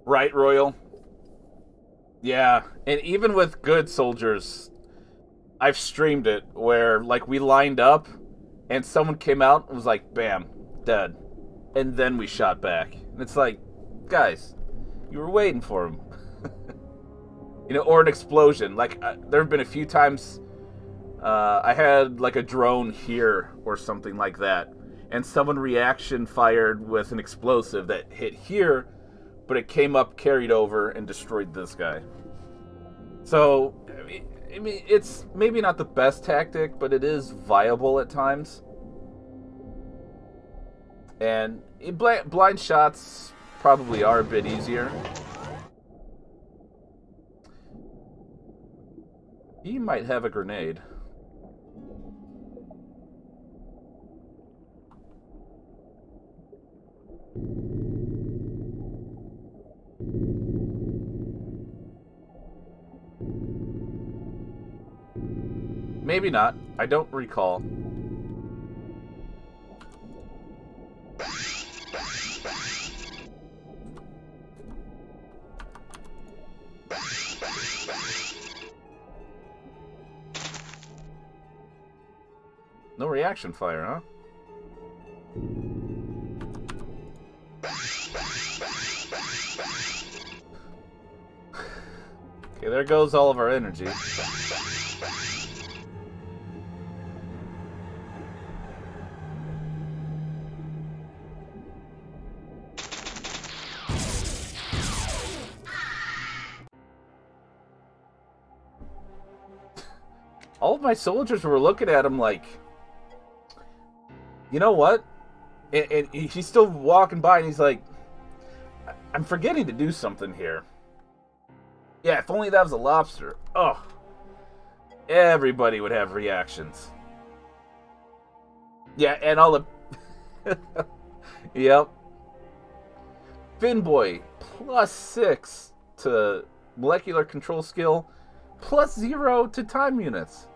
Right, Royal? Yeah, and even with good soldiers, I've streamed it where, like, we lined up and someone came out and was like, bam, dead. And then we shot back. And it's like, guys, you were waiting for him. Or an explosion. Like, there have been a few times I had, like, a drone here or something like that. And someone reaction fired with an explosive that hit here, but it came up, carried over, and destroyed this guy. So, I mean, it's maybe not the best tactic, but it is viable at times. And blind shots probably are a bit easier. He might have a grenade. Maybe not. I don't recall. No reaction fire, huh? Okay, there goes all of our energy. All of my soldiers were looking at him like, you know what? And he's still walking by and he's like, I'm forgetting to do something here. Yeah, if only that was a lobster. Oh, everybody would have reactions. Yeah, and all the... Yep. Finboy, +6 to molecular control skill, +0 to time units.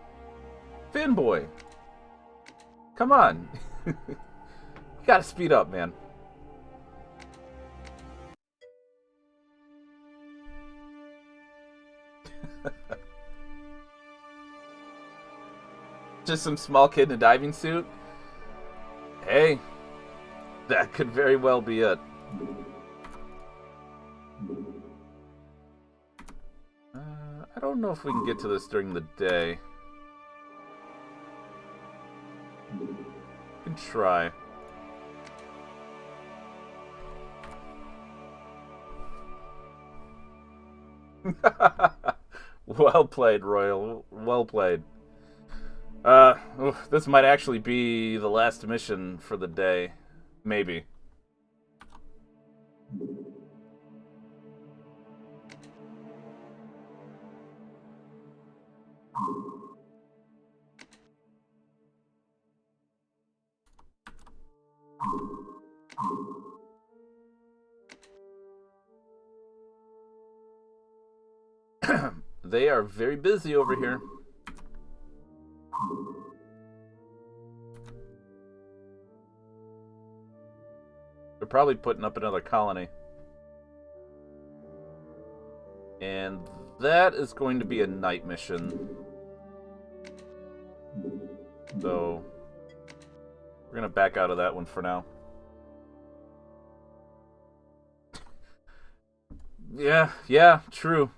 Finboy. Come on. You gotta speed up, man. Just some small kid in a diving suit? Hey, that could very well be it. I don't know if we can get to this during the day. We can try. Well played, Royal. Well played. This might actually be the last mission for the day. Maybe. They are very busy over here. They're probably putting up another colony. And that is going to be a night mission. So we're going to back out of that one for now. Yeah, true.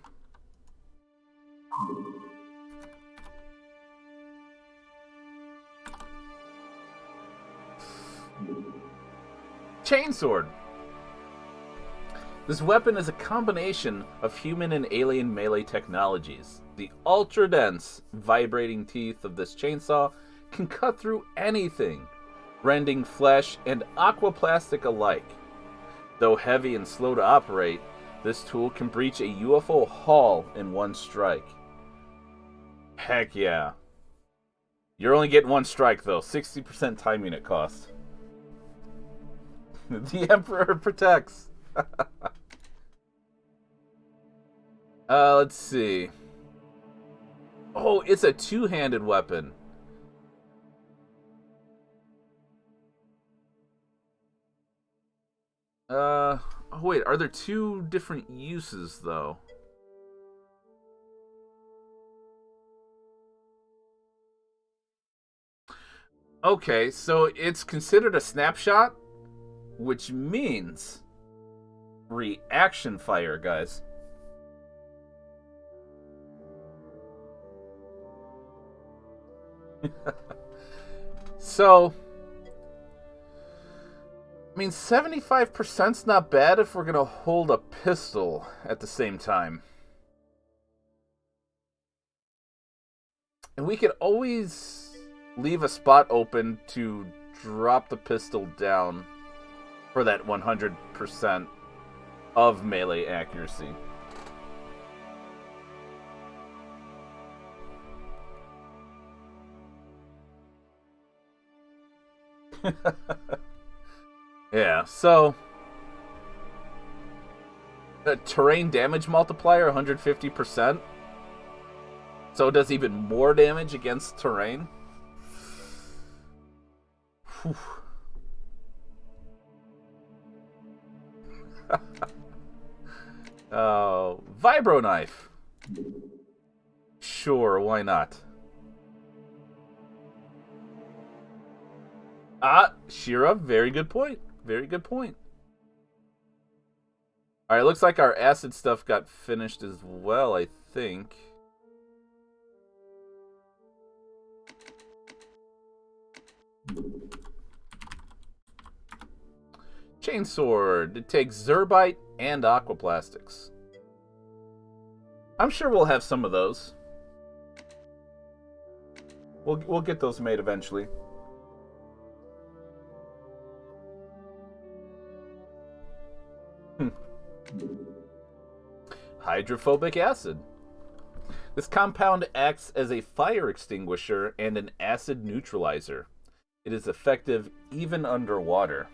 Chainsword. This weapon is a combination of human and alien melee technologies. The ultra-dense, vibrating teeth of this chainsaw can cut through anything, rending flesh and aquaplastic alike. Though heavy and slow to operate, this tool can breach a UFO hull in one strike. Heck yeah. You're only getting one strike, though. 60% time unit cost. The Emperor protects. Let's see. Oh, it's a two-handed weapon. Oh wait, are there two different uses, though? Okay, so it's considered a snapshot, which means reaction fire, guys. So, I mean, 75%'s not bad if we're gonna hold a pistol at the same time. And we could always leave a spot open to drop the pistol down for that 100% of melee accuracy. Yeah, so the terrain damage multiplier 150%. So it does even more damage against terrain. Whew. Oh, vibro knife. Sure, why not? Shira, very good point. Very good point. Alright, looks like our acid stuff got finished as well, I think. Chainsword. It takes zerbite and aquaplastics. I'm sure we'll have some of those. We'll get those made eventually. Hydrophobic acid. This compound acts as a fire extinguisher and an acid neutralizer. It is effective even underwater.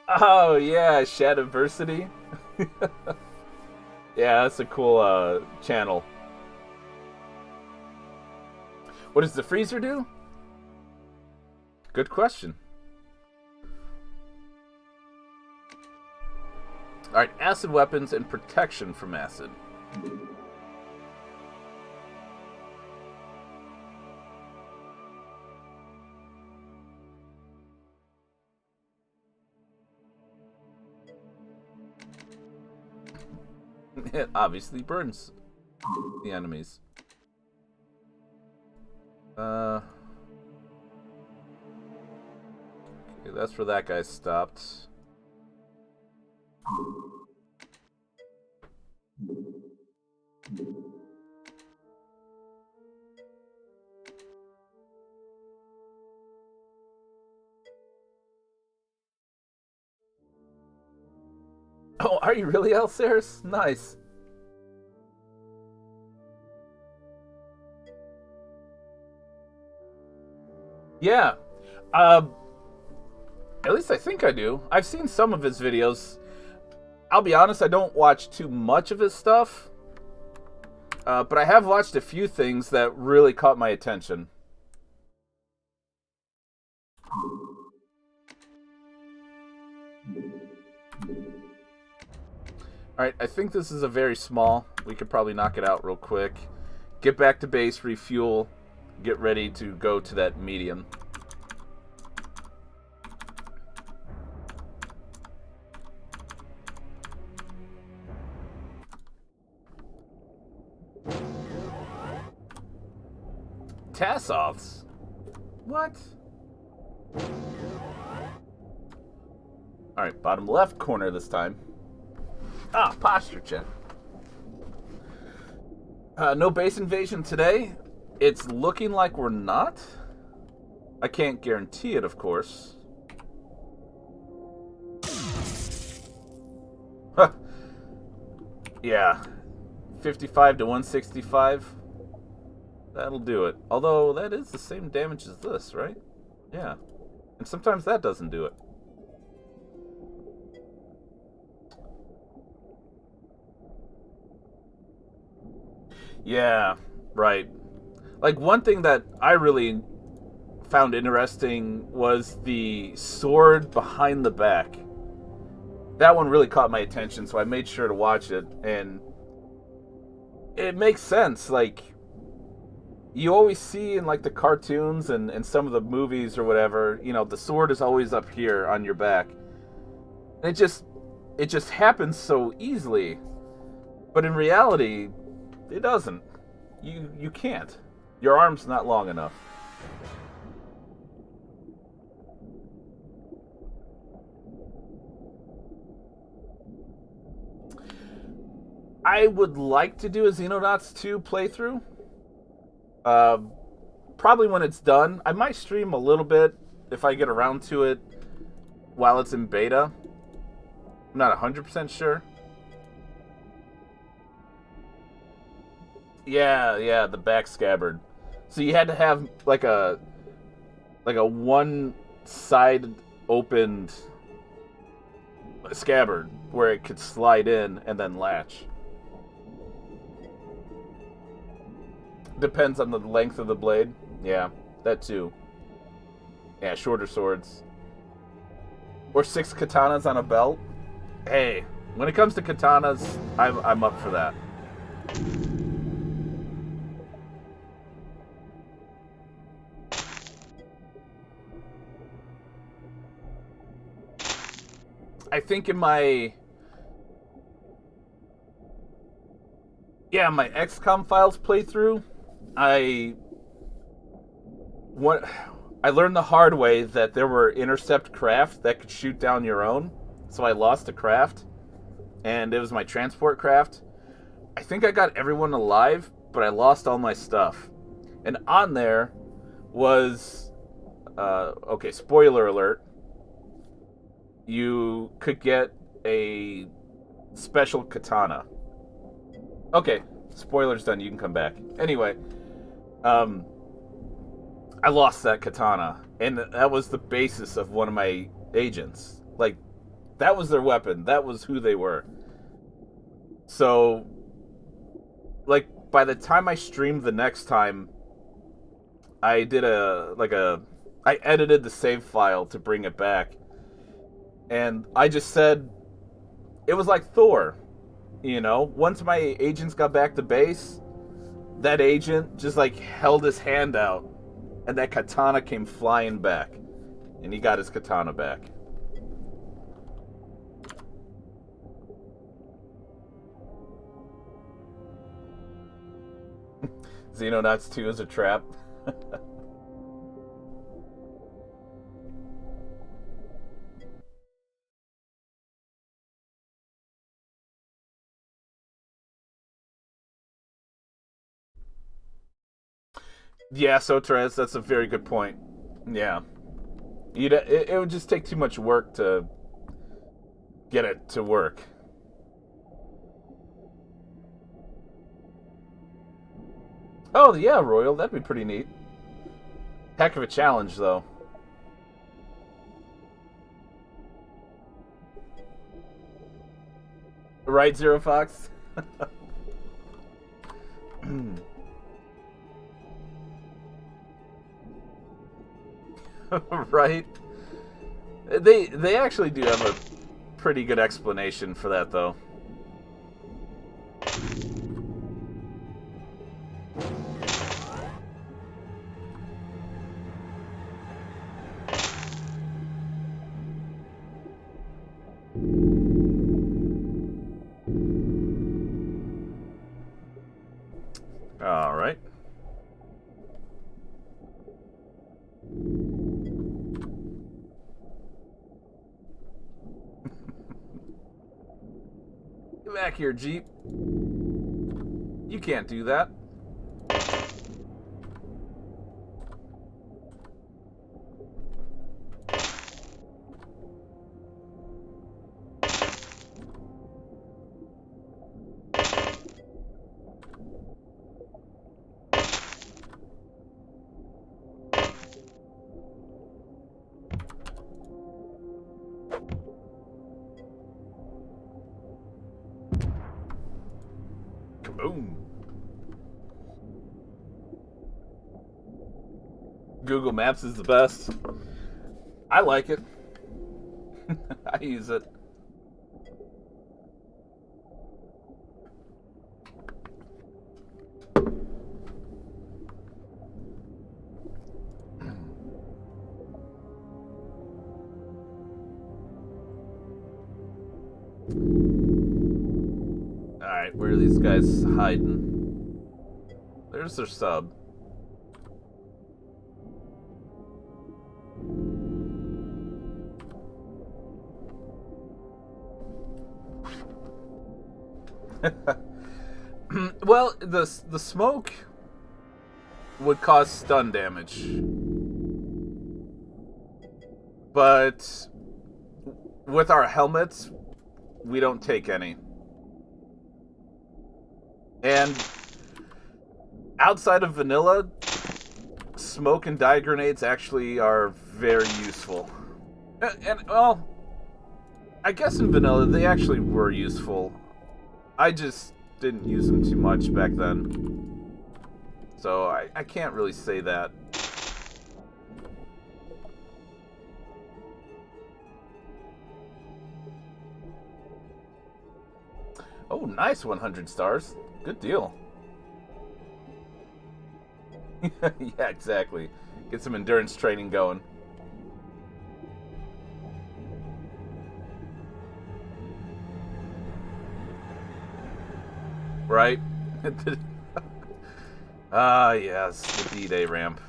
Oh yeah, Shadiversity. Yeah, that's a cool channel. What does the freezer do? Good question. Alright, acid weapons and protection from acid. It obviously burns the enemies. Okay, that's where that guy stopped. Oh, are you really, Alceres? Nice. Yeah. Uh, at least I think I do. I've seen some of his videos. I'll be honest, I don't watch too much of his stuff. But I have watched a few things that really caught my attention. Alright, I think this is a very small. We could probably knock it out real quick. Get back to base, refuel, get ready to go to that medium. Tassoths? What? Alright, bottom left corner this time. Ah, posture check. No base invasion today. It's looking like we're not. I can't guarantee it, of course. Yeah. 55 to 165. That'll do it. Although, that is the same damage as this, right? Yeah. And sometimes that doesn't do it. Yeah, right. Like, one thing that I really found interesting was the sword behind the back. That one really caught my attention, so I made sure to watch it, and it makes sense. Like, you always see in, like, the cartoons and some of the movies or whatever, you know, the sword is always up here on your back. And it just happens so easily. But in reality, it doesn't. You can't. Your arm's not long enough. I would like to do a Xenonauts 2 playthrough. Uh, Probably when it's done. I might stream a little bit if I get around to it while it's in beta. I'm not 100% sure. Yeah, the back scabbard. So you had to have like a one side opened scabbard where it could slide in and then latch. Depends on the length of the blade. Yeah, that too. Yeah, shorter swords. Or 6 katanas on a belt. Hey, when it comes to katanas, I'm up for that. I think in my my XCOM files playthrough, I what I learned the hard way that there were intercept craft that could shoot down your own. So I lost a craft, and it was my transport craft. I think I got everyone alive, but I lost all my stuff. And on there was okay, spoiler alert. You could get a special katana. Okay, spoilers done. You can come back. Anyway, I lost that katana, and that was the basis of one of my agents. Like, that was their weapon. That was who they were. So, like, by the time I streamed the next time, I did I edited the save file to bring it back, and I just said it was like Thor. You know, once my agents got back to base, that agent just like held his hand out, and that katana came flying back, and he got his katana back. Xenonauts 2 is a trap. Yeah, so Therese, that's a very good point. Yeah, it would just take too much work to get it to work. Oh, yeah, Royal. That'd be pretty neat. Heck of a challenge, though. Right, Zero Fox? Right? They actually do have a pretty good explanation for that, though. All right. Get back here, Jeep. You can't do that. Kaboom. Google Maps is the best. I like it. I use it. Alright, where are these guys hiding? There's their sub. Well, the smoke would cause stun damage. But with our helmets, we don't take any. And outside of vanilla, smoke and dye grenades actually are very useful. And well, I guess in vanilla they actually were useful. I just didn't use them too much back then. So I can't really say that. Oh, nice 100 stars. Good deal. Yeah, exactly. Get some endurance training going. Right? Ah, yes, the D-Day ramp.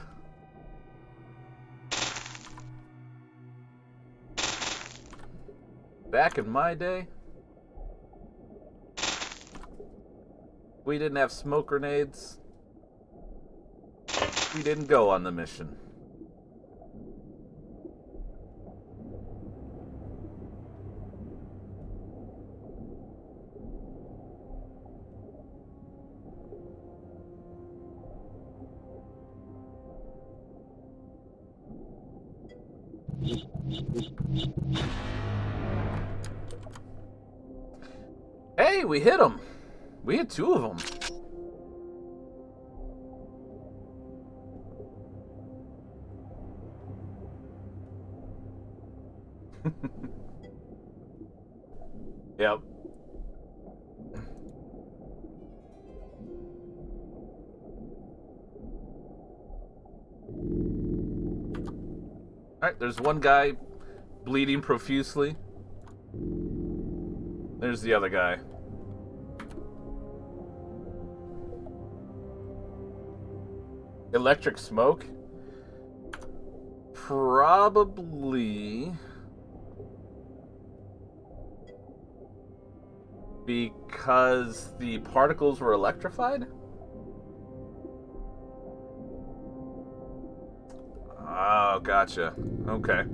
Back in my day, we didn't have smoke grenades. We didn't go on the mission. Hey, we hit them. We hit two of them. Yep. Alright, there's one guy bleeding profusely. There's the other guy. Electric smoke? Probably because the particles were electrified? Oh, gotcha. Okay.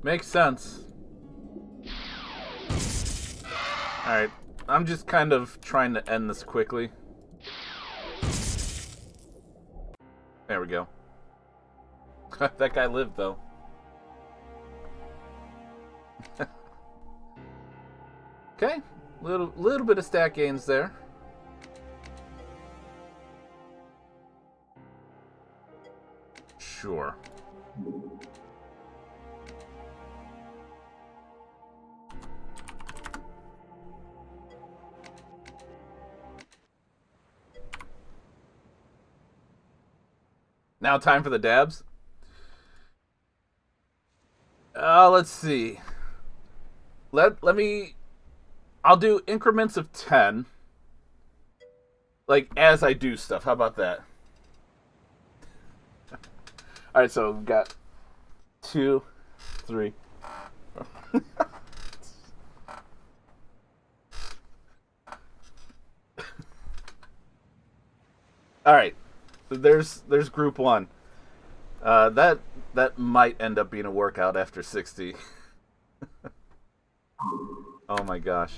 Makes sense. Alright. I'm just kind of trying to end this quickly. There we go. That guy lived, though. Okay. Little bit of stat gains there. Sure. Now time for the dabs. Let's see. Let me. I'll do increments of 10. Like as I do stuff. How about that? All right, so we've got 2, 3. All right. There's group 1. That might end up being a workout after 60. Oh my gosh.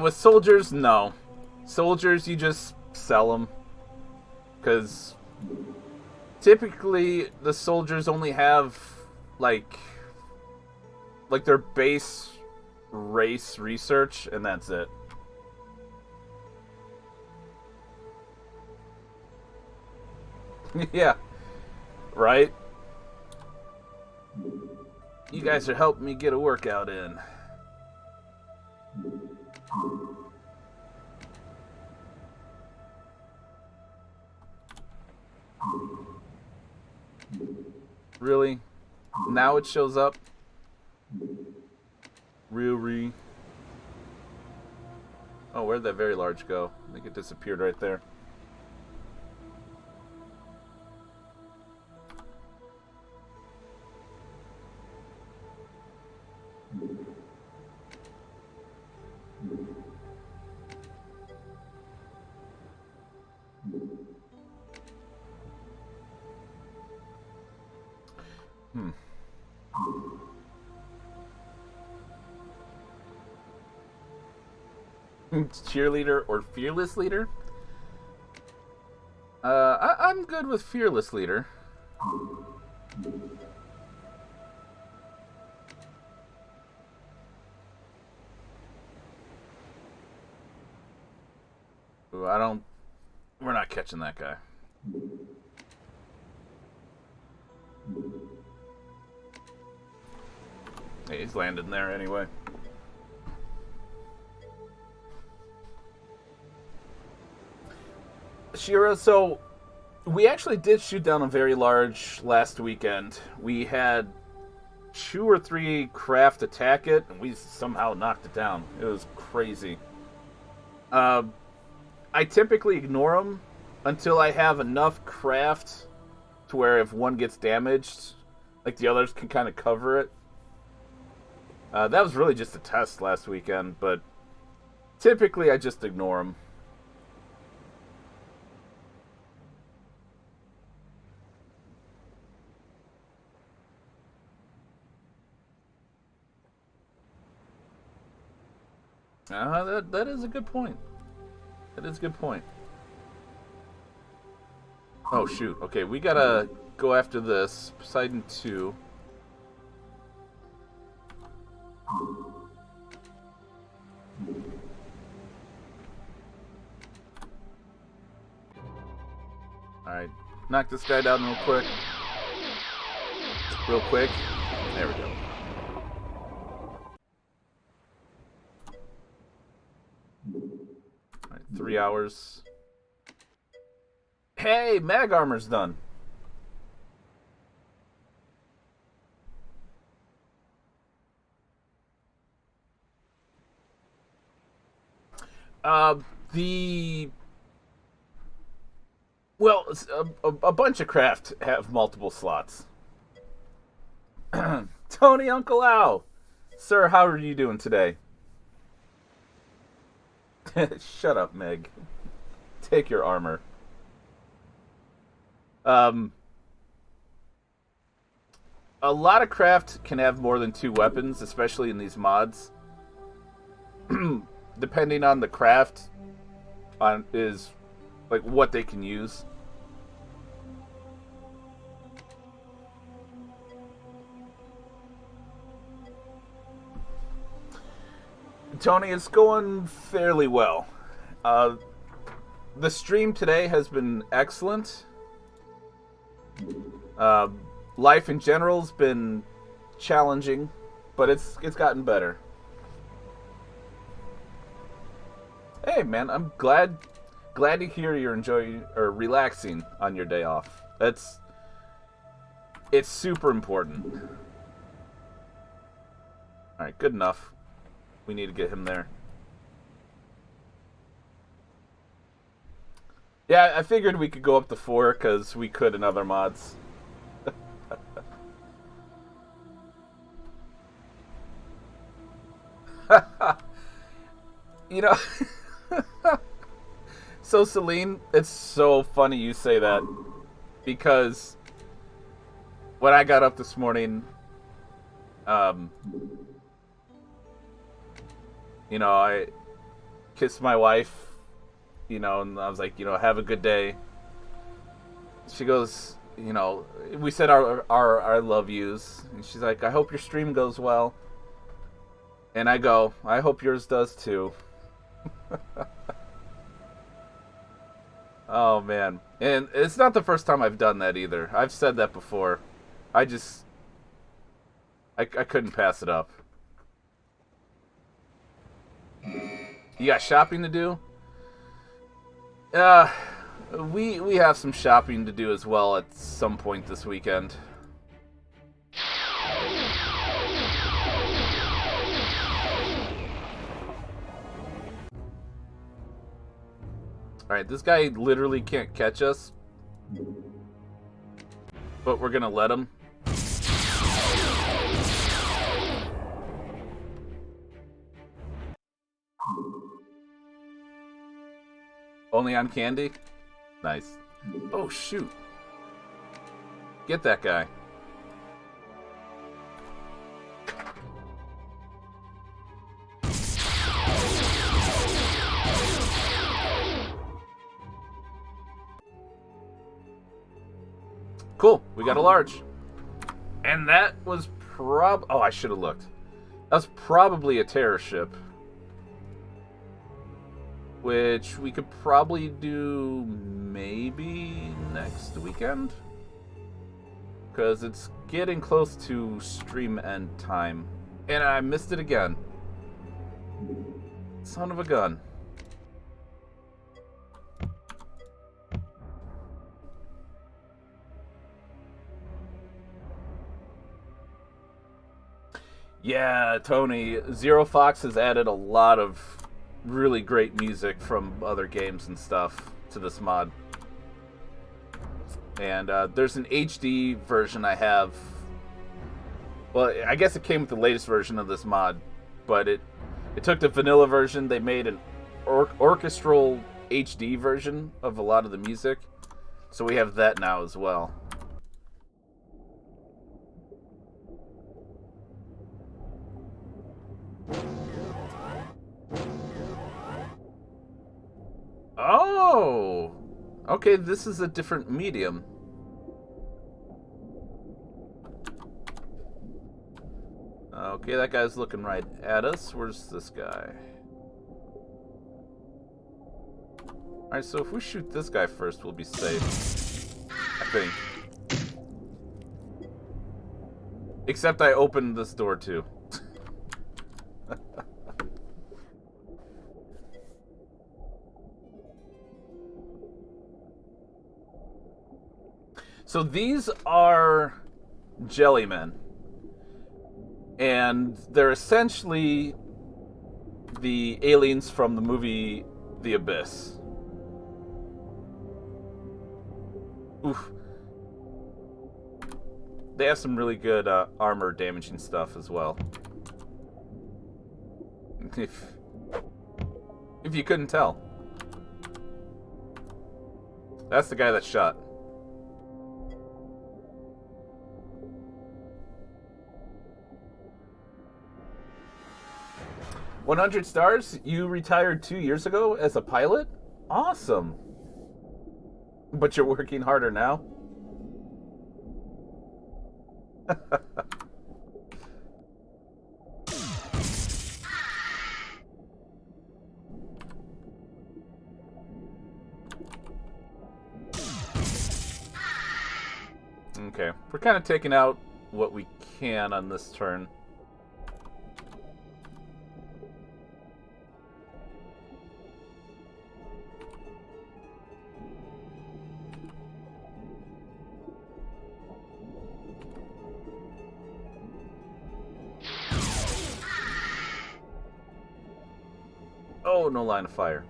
With soldiers, no. Soldiers, you just sell them. Because typically the soldiers only have like their base race research, and that's it. Yeah, right? You guys are helping me get a workout in. Really? Now it shows up? Really? Oh, where'd that very large go? I think it disappeared right there. Cheerleader or fearless leader? I'm good with fearless leader. Ooh, we're not catching that guy. Hey, he's landing there anyway. Shira, so we actually did shoot down a very large last weekend. We had 2 or 3 craft attack it, and we somehow knocked it down. It was crazy. I typically ignore them until I have enough craft to where if one gets damaged, like the others can kind of cover it. That was really just a test last weekend, but typically I just ignore them. That is a good point. That is a good point. Oh, shoot. Okay, we gotta go after this. Poseidon 2. Alright, knock this guy down real quick. Real quick. There we go. Alright, 3 hours. Hey, mag armor's done. Well, a bunch of craft have multiple slots. Tony Uncle Al, Sir, how are you doing today? Shut up, Meg. Take your armor. Um, a lot of craft can have more than two weapons, especially in these mods. Depending on the craft, on is like what they can use. Tony, it's going fairly well. Uh, the stream today has been excellent. Uh, life in general's been challenging, but it's gotten better. Hey, man, I'm glad to hear you're enjoying or relaxing on your day off. It's super important. All right, good enough. We need to get him there. Yeah, I figured we could go up to 4 because we could in other mods. You know, so Celine, it's so funny you say that because when I got up this morning, I kissed my wife, and I was like, have a good day. She goes, we said our I love yous, and she's like, I hope your stream goes well. And I go, I hope yours does too. Oh man, and it's not the first time I've done that either. I've said that before. I couldn't pass it up. You got shopping to do? We have some shopping to do as well at some point this weekend. Alright, this guy literally can't catch us. But we're gonna let him. Only on candy? Nice. Oh, shoot. Get that guy. Cool. We got a large. And that was oh, I should have looked. That was probably a terror ship. Which we could probably do maybe next weekend? Because it's getting close to stream end time. And I missed it again. Son of a gun. Yeah, Tony, Zero Fox has added a lot of really great music from other games and stuff to this mod. And there's an HD version I have. Well, I guess it came with the latest version of this mod, but it took the vanilla version, they made an orchestral HD version of a lot of the music. So we have that now as well. Oh! Okay, this is a different medium. Okay, that guy's looking right at us. Where's this guy? Alright, so if we shoot this guy first, we'll be safe. I think. Except I opened this door too. So these are jellymen. And they're essentially the aliens from the movie The Abyss. Oof. They have some really good armor damaging stuff as well. If you couldn't tell. That's the guy that shot. $100 stars? You retired 2 years ago as a pilot? Awesome. But you're working harder now? Okay, we're kind of taking out what we can on this turn. Oh, no line of fire.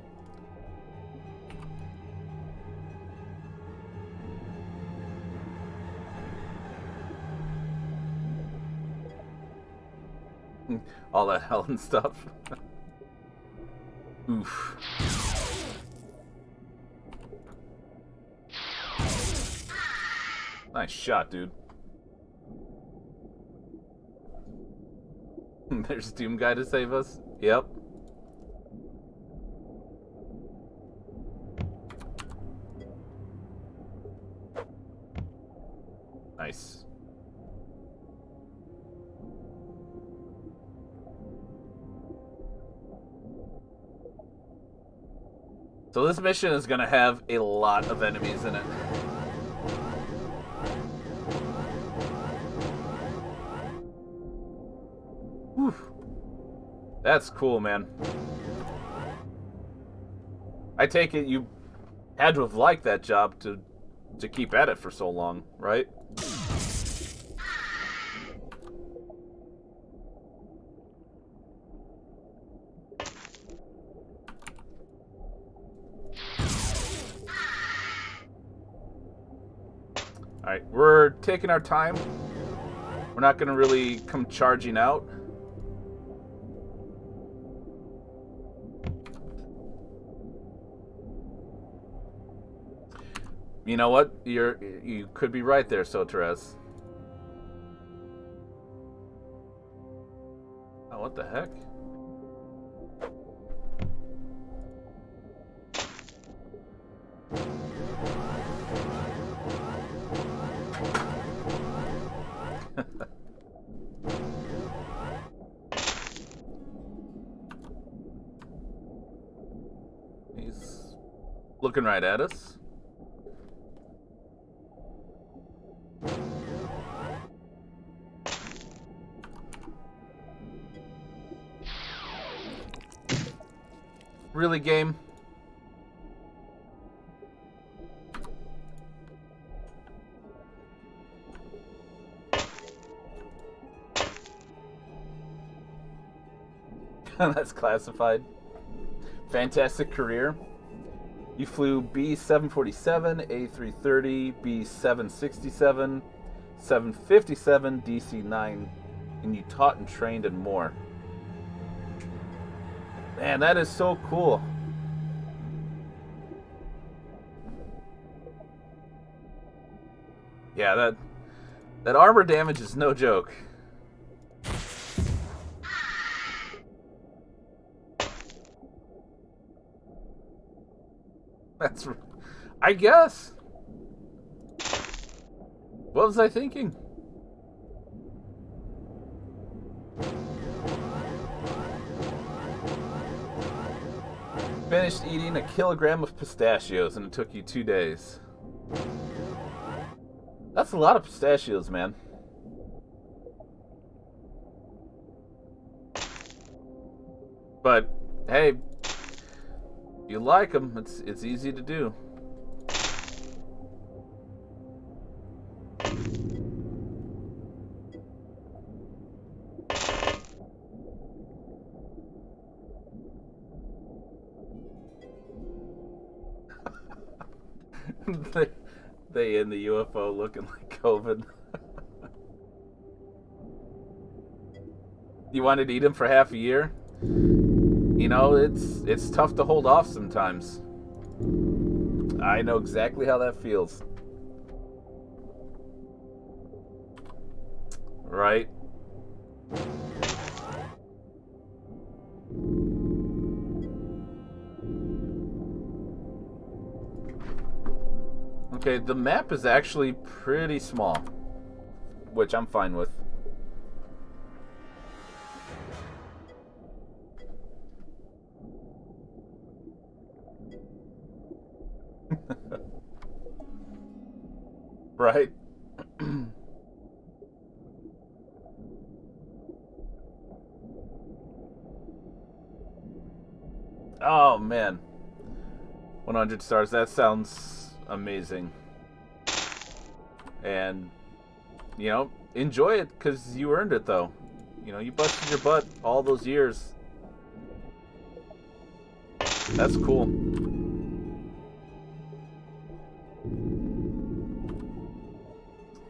All that Helen stuff. Oof. Nice shot, dude. There's Doom Guy to save us. Yep. Nice. So this mission is going to have a lot of enemies in it. Whew. That's cool, man. I take it you had to have liked that job to keep at it for so long, right? Alright, we're taking our time. We're not going to really come charging out. You know what? You could be right there, Soteres. Oh, what the heck? He's looking right at us. Really, game? That's classified. Fantastic career. You flew B-747, A-330, B-767, 757, DC-9, and you taught and trained and more. Man, that is so cool. Yeah, that armor damage is no joke. That's, I guess. What was I thinking? Finished eating a kilogram of pistachios and it took you 2 days. That's a lot of pistachios, man. But hey, if you like them, it's easy to do. They in the UFO looking like COVID. You wanted to eat him for half a year? you know, it's tough to hold off sometimes. I know exactly how that feels. Right? Okay, the map is actually pretty small, which I'm fine with. Right? Oh, man. 100 stars. That sounds amazing. And, you know, enjoy it because you earned it, though. You know, you busted your butt all those years. That's cool.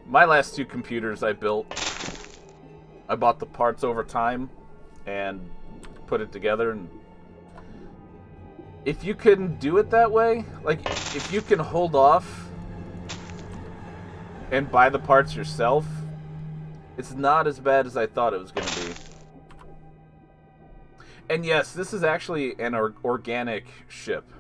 My last 2 computers I built, I bought the parts over time and put it together. And if you can do it that way, like if you can hold off and buy the parts yourself, it's not as bad as I thought it was going to be. And yes, this is actually an organic ship.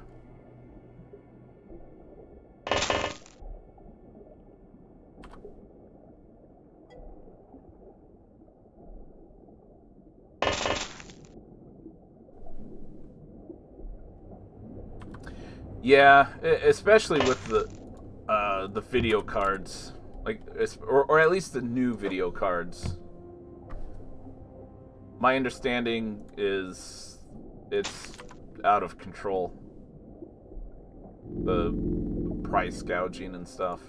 Yeah, especially with the video cards, like or at least the new video cards. My understanding is it's out of control. The price gouging and stuff.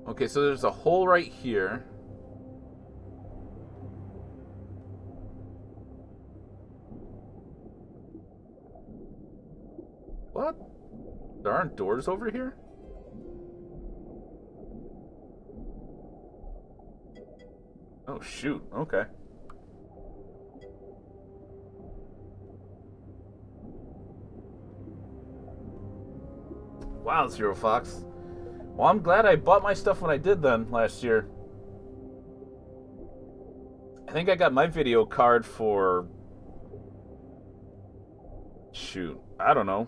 Okay, so there's a hole right here. What? There aren't doors over here? Oh, shoot. Okay. Wow, Zero Fox. Well, I'm glad I bought my stuff when I did then last year. I think I got my video card for... Shoot. I don't know.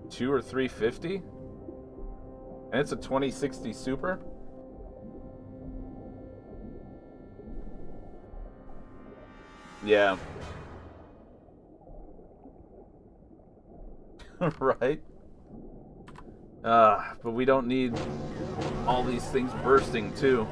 $2 or $350? And it's a 2060 Super? Yeah. Right? But we don't need all these things bursting, too.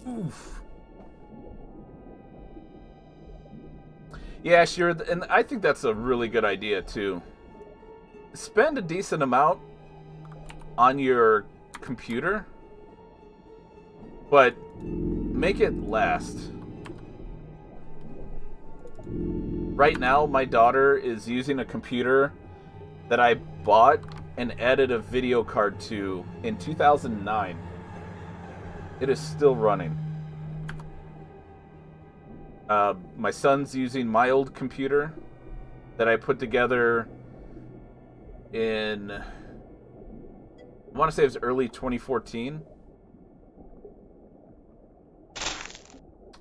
Oof. Yeah, sure, and I think that's a really good idea, too. Spend a decent amount on your computer, but make it last. Right now, my daughter is using a computer that I bought and added a video card to in 2009. It is still running. My son's using my old computer that I put together in, I want to say it was early 2014.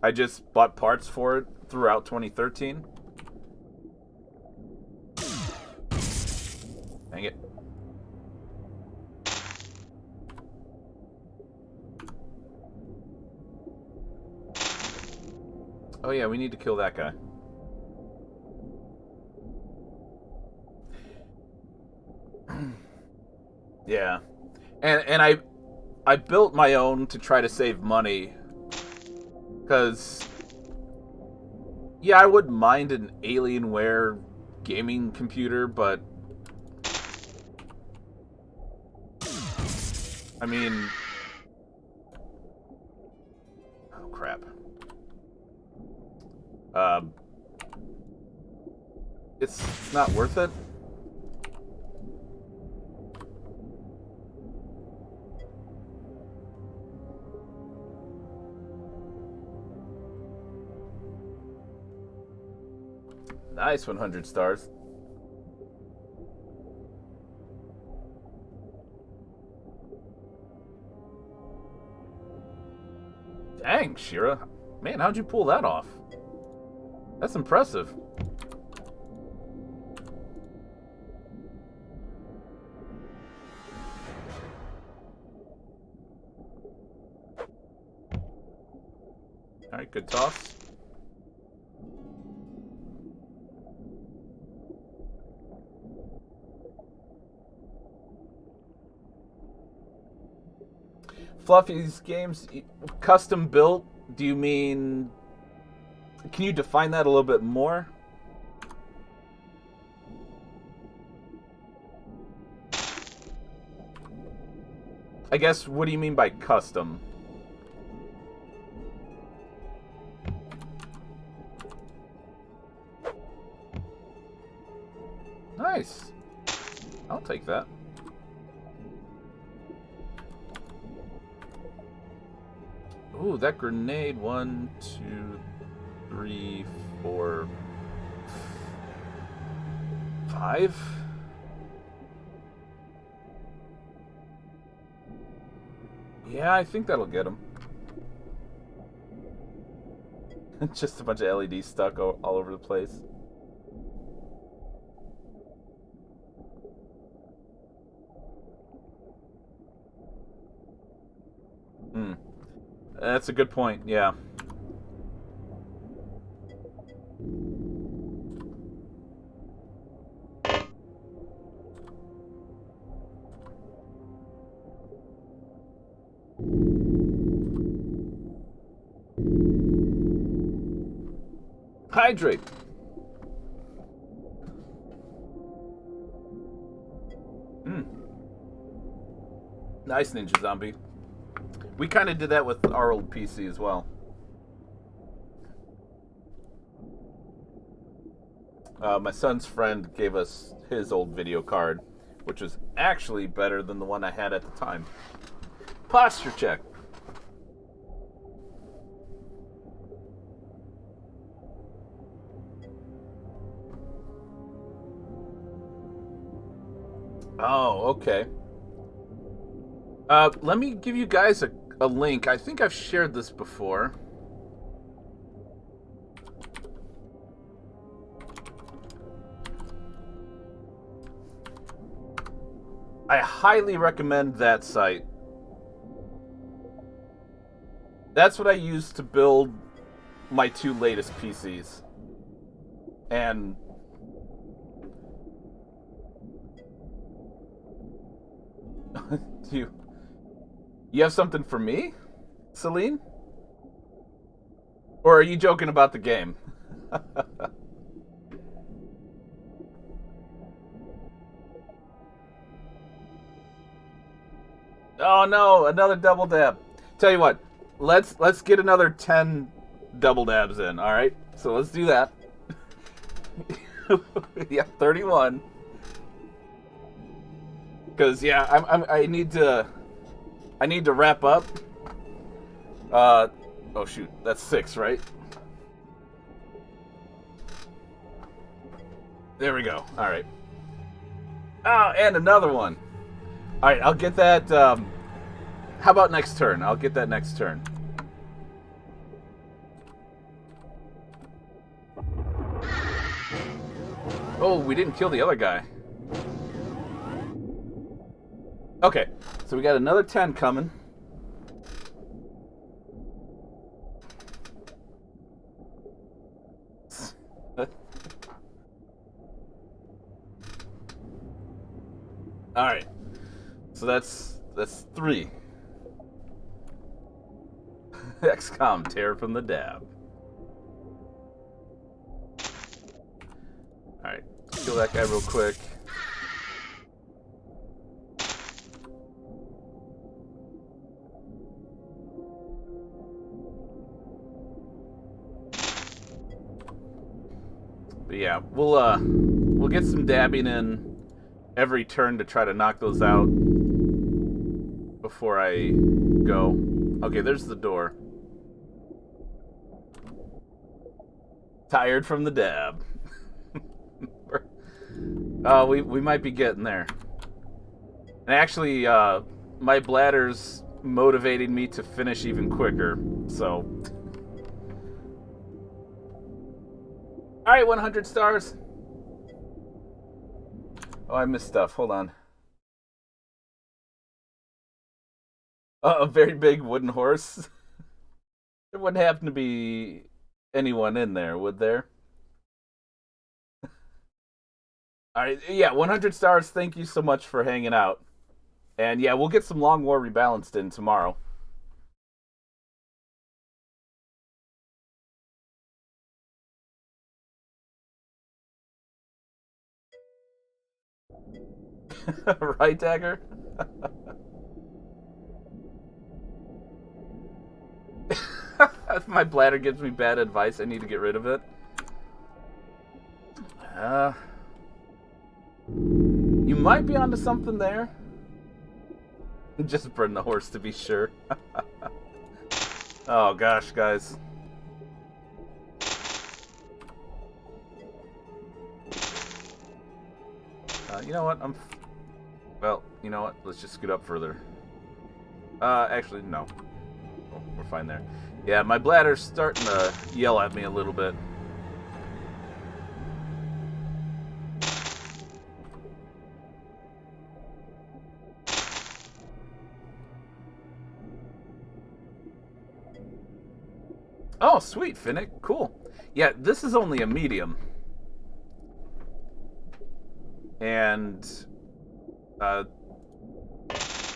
I just bought parts for it throughout 2013. Dang it. Oh yeah, we need to kill that guy. Yeah. And I built my own to try to save money. Because, yeah, I wouldn't mind an Alienware gaming computer, but I mean, Uh, it's not worth it. Nice 100 stars. Dang, Shira. Man, how'd you pull that off? That's impressive. Alright, good toss. Fluffy's games, custom built, do you mean... Can you define that a little bit more? I guess, what do you mean by custom? Nice. I'll take that. Ooh, that grenade. 1, 2, 3, 4, 5. Yeah, I think that'll get him. Just a bunch of LEDs stuck all over the place. That's a good point, yeah. Hydrate. Nice, Ninja Zombie. We kind of did that with our old PC as well. My son's friend gave us his old video card, which was actually better than the one I had at the time. Posture check. Oh, okay. Let me give you guys a link. I think I've shared this before. I highly recommend that site. That's what I used to build my 2 latest PCs. And you have something for me, Celine? Or are you joking about the game? Oh no, another double dab. Tell you what, let's get another 10 double dabs in, all right? So let's do that. Yeah, 31. Cuz yeah, I need to wrap up. Oh shoot, that's 6, right? There we go. All right. Oh, and another one. All right, I'll get that. How about next turn? I'll get that next turn. Oh, we didn't kill the other guy. Okay, so we got another 10 coming. All right, so that's 3. XCOM, tear from the dab. All right, kill that guy real quick. But yeah, we'll get some dabbing in every turn to try to knock those out before I go. Okay, there's the door. Tired from the dab. We might be getting there. And actually, my bladder's motivating me to finish even quicker. So, all right, 100 stars. Oh, I missed stuff. Hold on. A very big wooden horse. There wouldn't happen to be anyone in there, would there? All right, yeah, 100 stars. Thank you so much for hanging out. And yeah, we'll get some Long War rebalanced in tomorrow. Right, Dagger? If my bladder gives me bad advice, I need to get rid of it. You might be onto something there. Just burn the horse to be sure. Oh gosh, guys. You know what? Well, you know what? Let's just scoot up further. Actually, no. Oh, we're fine there. Yeah, my bladder's starting to yell at me a little bit. Oh, sweet, Finnick. Cool. Yeah, this is only a medium. And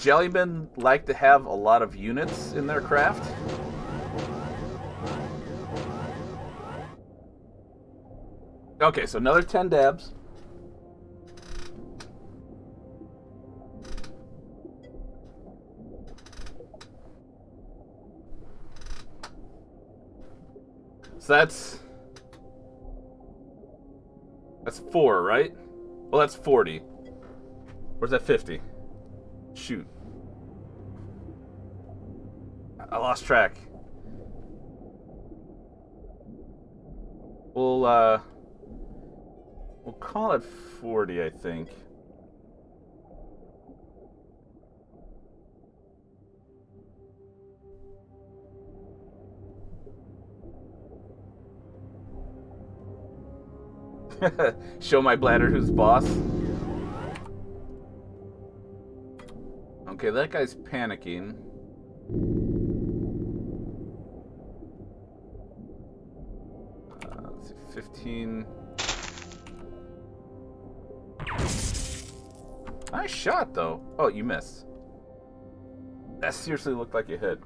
Jellymen like to have a lot of units in their craft. Okay, so another 10 dabs. So that's 4, right? Well, that's 40. Where's that 50? Shoot. I lost track. We'll call it 40, I think. Show my bladder who's boss. Okay, that guy's panicking. Let's see, 15. Nice shot, though. Oh, you missed. That seriously looked like you hit.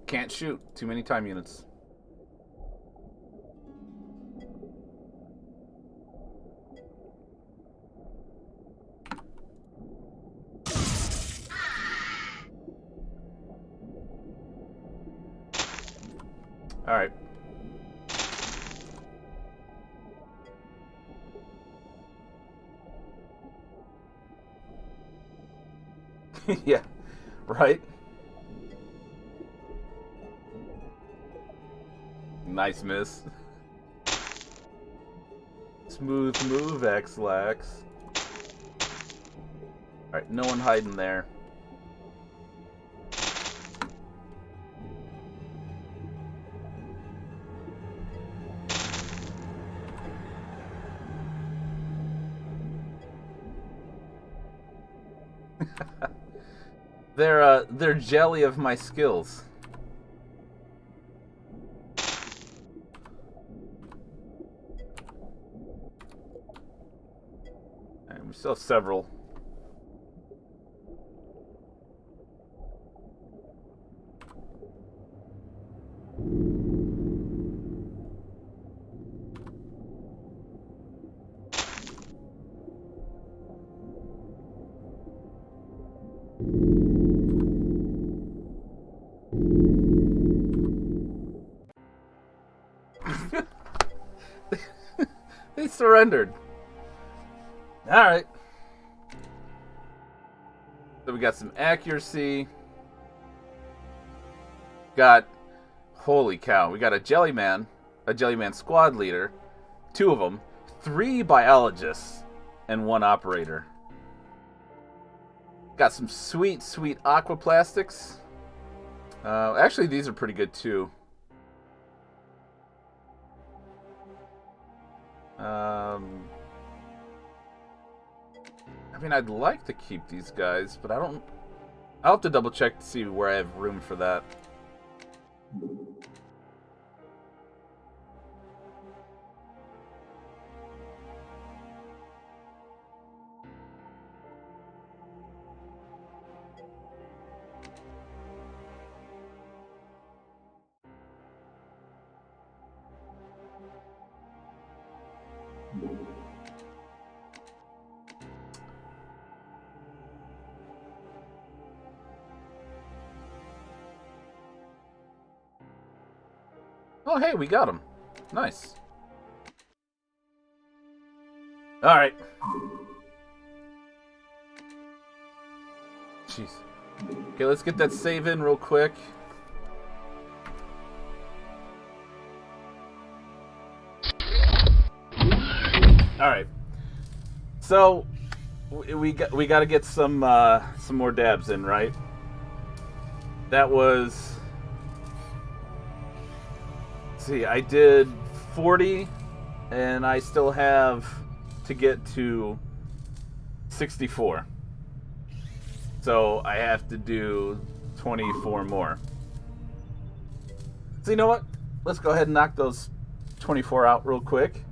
Can't shoot. Too many time units. All right. Yeah, right? Nice miss. Smooth move, X-Lax. Alright, no one hiding there. They're jelly of my skills. And we still have several. surrendered. All right. So we got some accuracy. Got, holy cow, we got a Jellyman squad leader, 2 of them, 3 biologists, and 1 operator. Got some sweet aquaplastics. Actually, these are pretty good too. I mean, I'd like to keep these guys, but I'll have to double check to see where I have room for that. Oh, hey, we got him. Nice. All right. Jeez. Okay, let's get that save in real quick. All right. So we got to get some more dabs in, right? That was. Let's see, I did 40, and I still have to get to 64. So I have to do 24 more. So you know what? Let's go ahead and knock those 24 out real quick.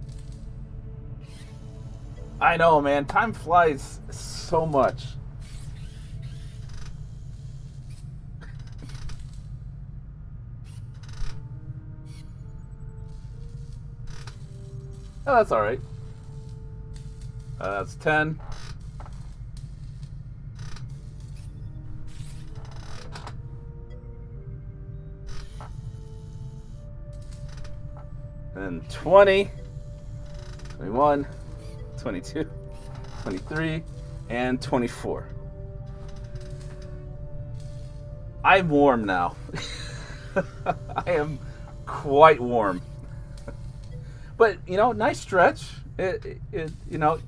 I know, man. Time flies so much. Oh, that's all right. That's 10. And 20, 21, 22, 23, and 24. I'm warm now. I am quite warm. But, you know, nice stretch. You know,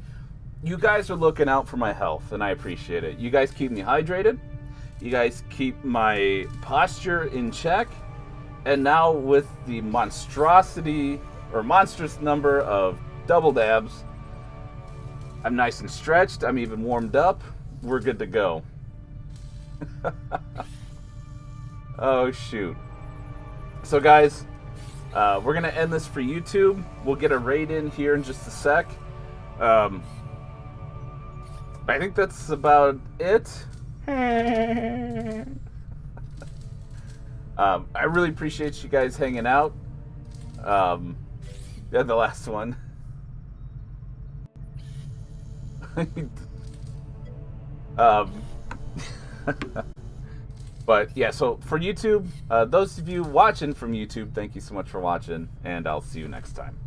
you guys are looking out for my health, and I appreciate it. You guys keep me hydrated. You guys keep my posture in check. And now with the monstrous number of double dabs, I'm nice and stretched. I'm even warmed up. We're good to go. Oh, shoot. So, guys, we're going to end this for YouTube. We'll get a raid in here in just a sec. I think that's about it. I really appreciate you guys hanging out. Yeah, the last one. But yeah, so for YouTube, those of you watching from YouTube, thank you so much for watching, and I'll see you next time.